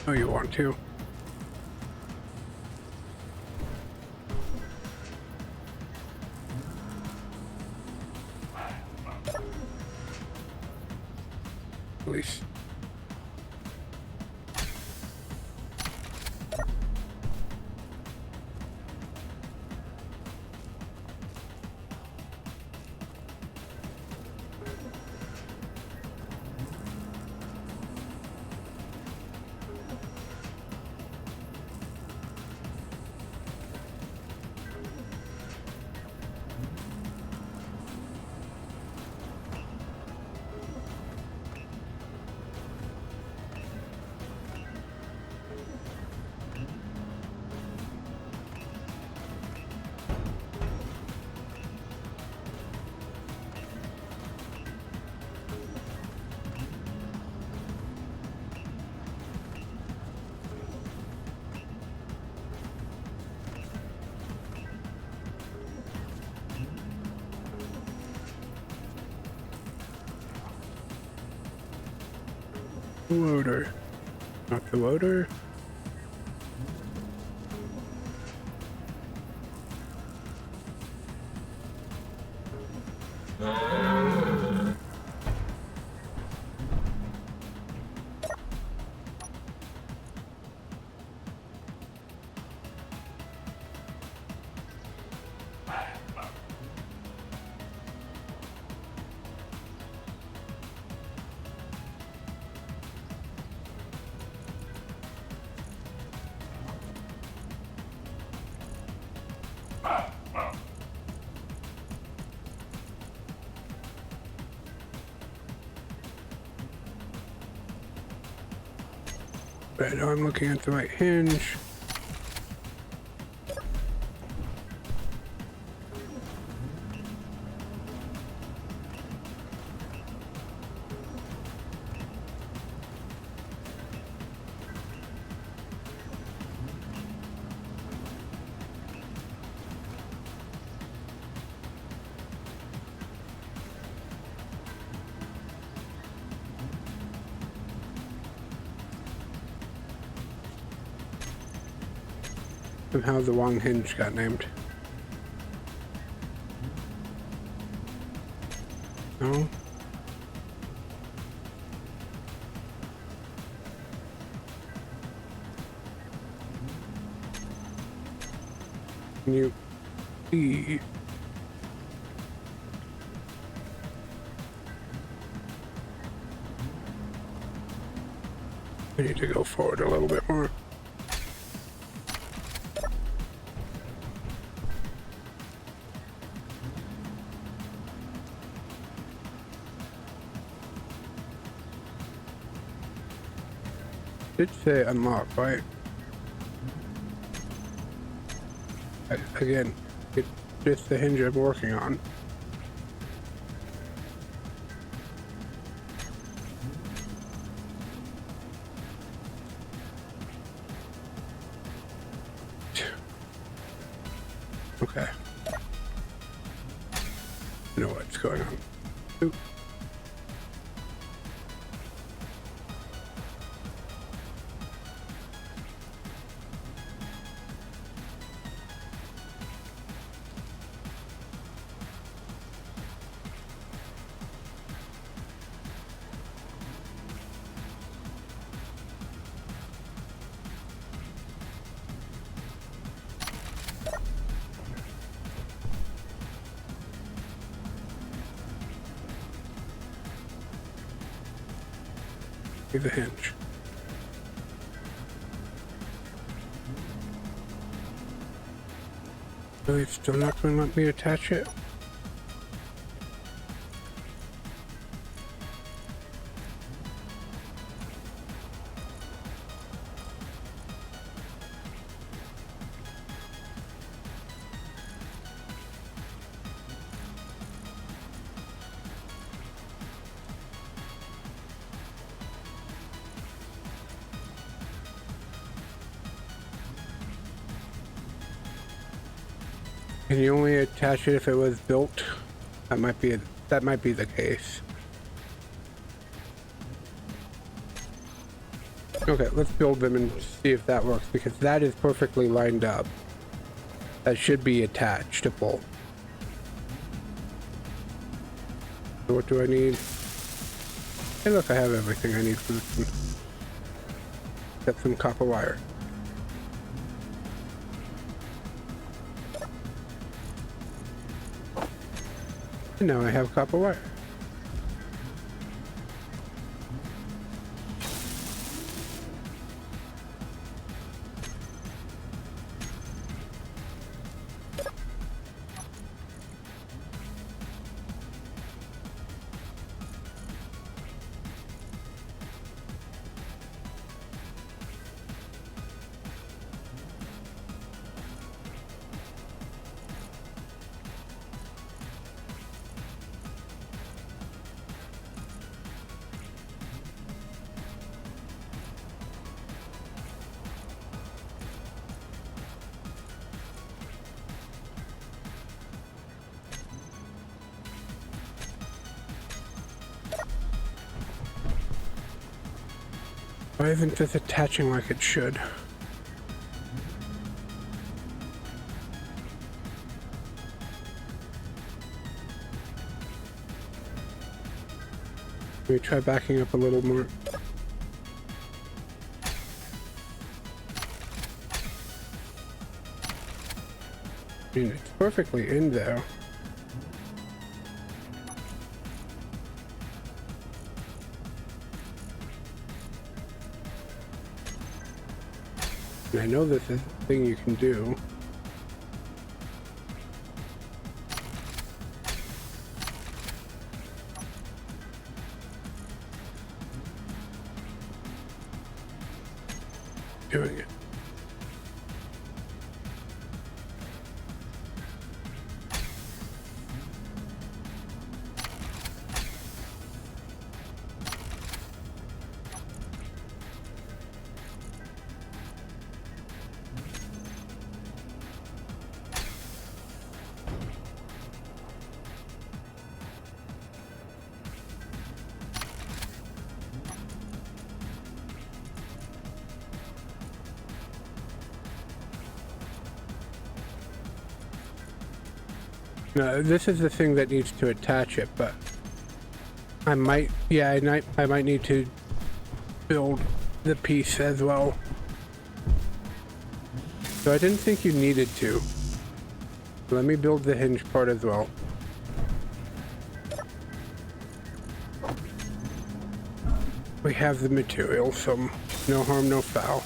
Oh, you want to? At least. Loader. Not the loader. Right now I'm looking at the right hinge. Somehow the wrong hinge got named. No. Can you see? I need to go forward a little bit more. Did say unlock, right? Again, it's just the hinge I'm working on. Okay. I know what's going on. Ooh. The hinge. Really, it's still not going to let me attach it? Can you only attach it if it was built? That might be the case. Okay, let's build them and see if that works, because that is perfectly lined up. That should be attachable. So what do I need? Hey look, I have everything I need for this one. Except some copper wire. And now I have copper wire. Why isn't this attaching like it should? Let me try backing up a little more. I mean, it's perfectly in there. And I know this is a thing you can do. Doing it. No, this is the thing that needs to attach it, but I might, yeah, I might need to build the piece as well. So I didn't think you needed to. Let me build the hinge part as well. We have the material, so no harm, no foul.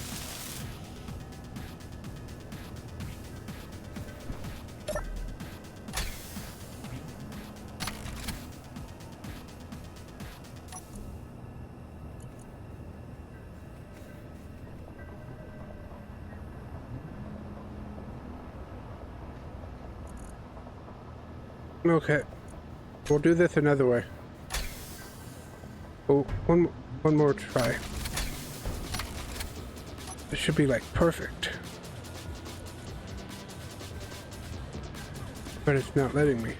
Okay, we'll do this another way. Oh, one more try. This should be like perfect. But it's not letting me.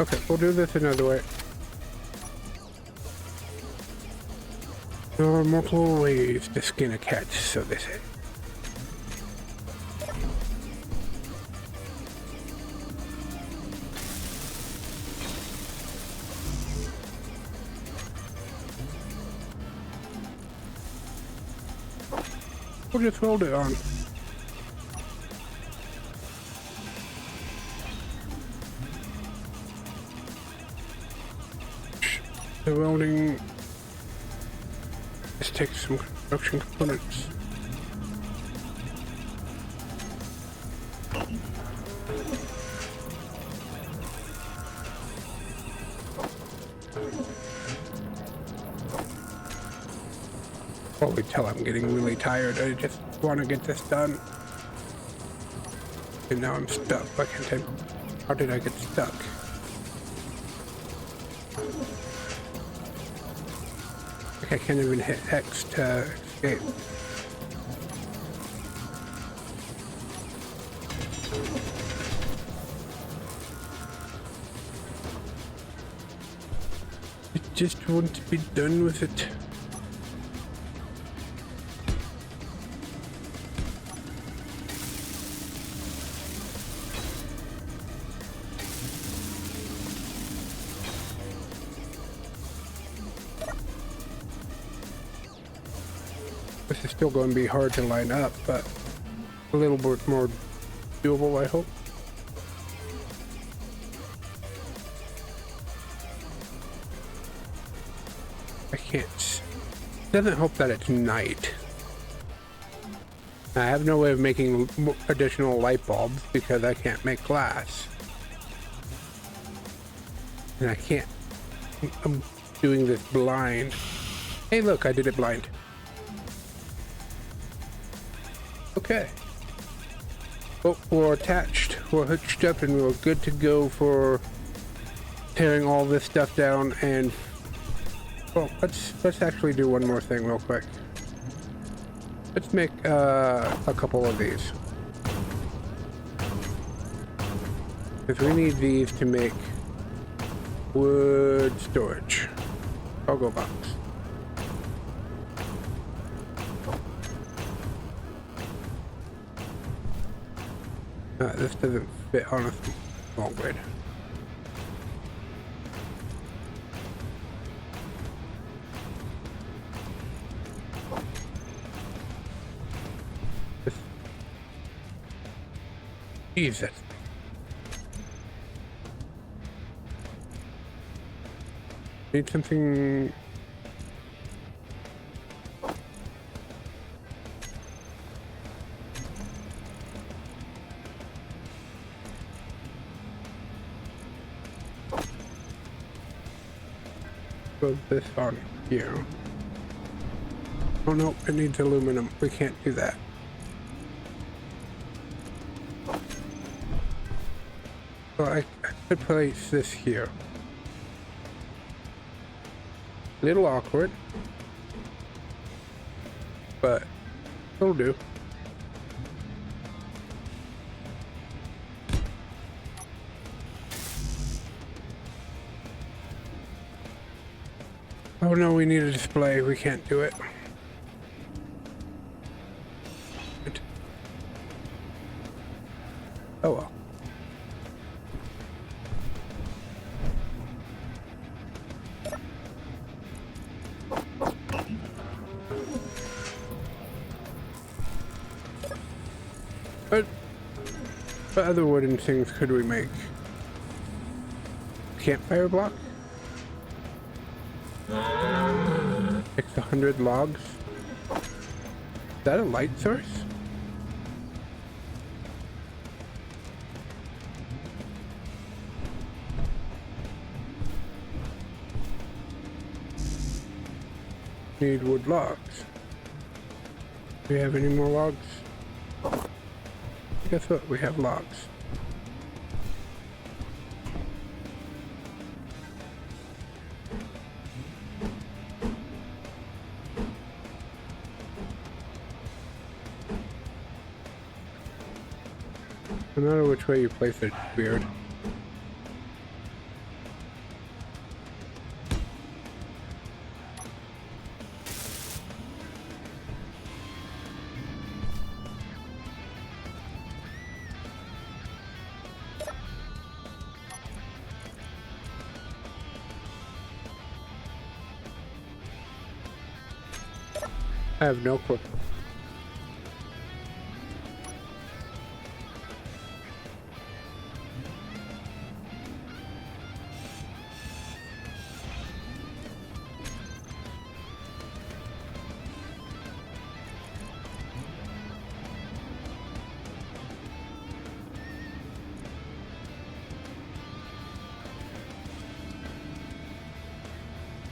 Okay, we'll do this another way. There are multiple ways to skin a cat, so they say. We'll just hold it on. The welding. Let's take some construction components. Probably tell I'm getting really tired. I just want to get this done. And now I'm stuck. Why can't I? How did I get stuck? I can't even hit X to escape. I just want to be done with it. This is still going to be hard to line up, but a little bit more doable, I hope. I can't. It doesn't help that it's night. I have no way of making additional light bulbs because I can't make glass. And I can't. I'm doing this blind. Hey, look, I did it blind. Okay. Well, we're attached, we're hitched up, and we're good to go for tearing all this stuff down. And well, let's actually do one more thing real quick. Let's make a couple of these. Because we need these to make wood storage. Cargo box. This doesn't fit on a small grid. Jesus. Need something. Put this on here. Oh no, it needs aluminum. We can't do that. So I could place this here. Little awkward, but it'll do. Oh no, we need a display. We can't do it. Oh well. What other wooden things could we make? Campfire block? Takes 100 logs. Is that a light source? Need wood logs. Do we have any more logs? Guess what? We have logs. No matter which way you place it, it's weird. I have no clue.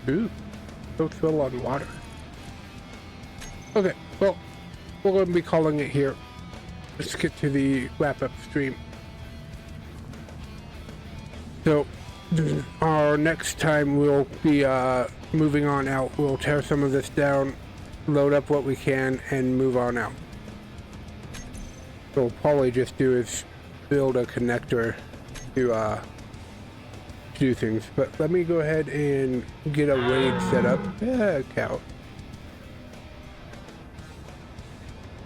Ooh, don't fill on water. Okay, well, we're going to be calling it here. Let's get to the wrap-up stream. So, our next time we'll be moving on out. We'll tear some of this down, load up what we can, and move on out. So what we'll probably just do is build a connector to do things. But let me go ahead and get a raid set up. Cow.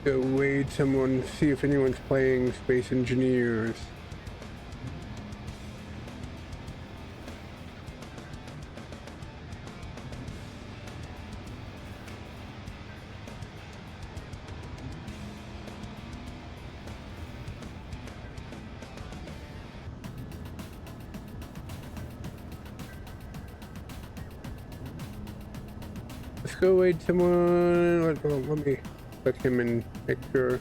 Go raid someone, see if anyone's playing Space Engineers. Let's go raid someone. Let me click him and make sure.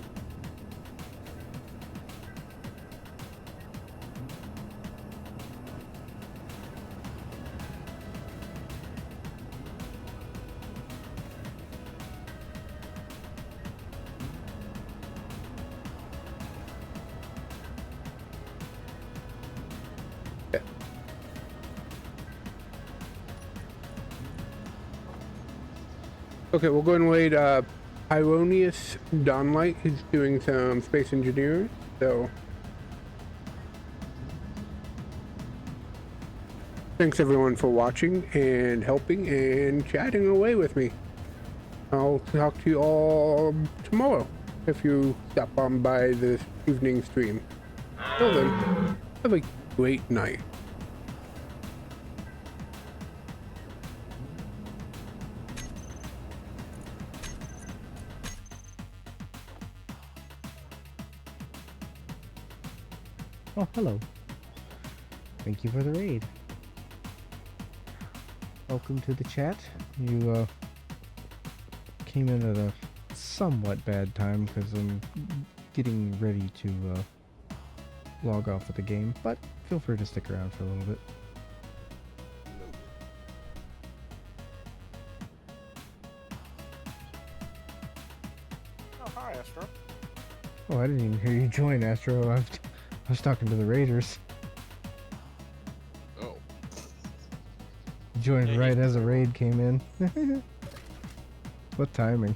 Yeah. Okay, we'll go and raid Ironious Dawnlight. He's doing some Space Engineering, so thanks everyone for watching and helping and chatting away with me. I'll talk to you all tomorrow if you stop on by this evening stream. Till then, have a great night. Oh, hello. Thank you for the raid. Welcome to the chat. You came in at a somewhat bad time because I'm getting ready to log off of the game, but feel free to stick around for a little bit. Oh, hi, Astro. Oh, I didn't even hear you join, Astro. I was talking to the raiders. Oh. You joined right as a raid came in. What timing?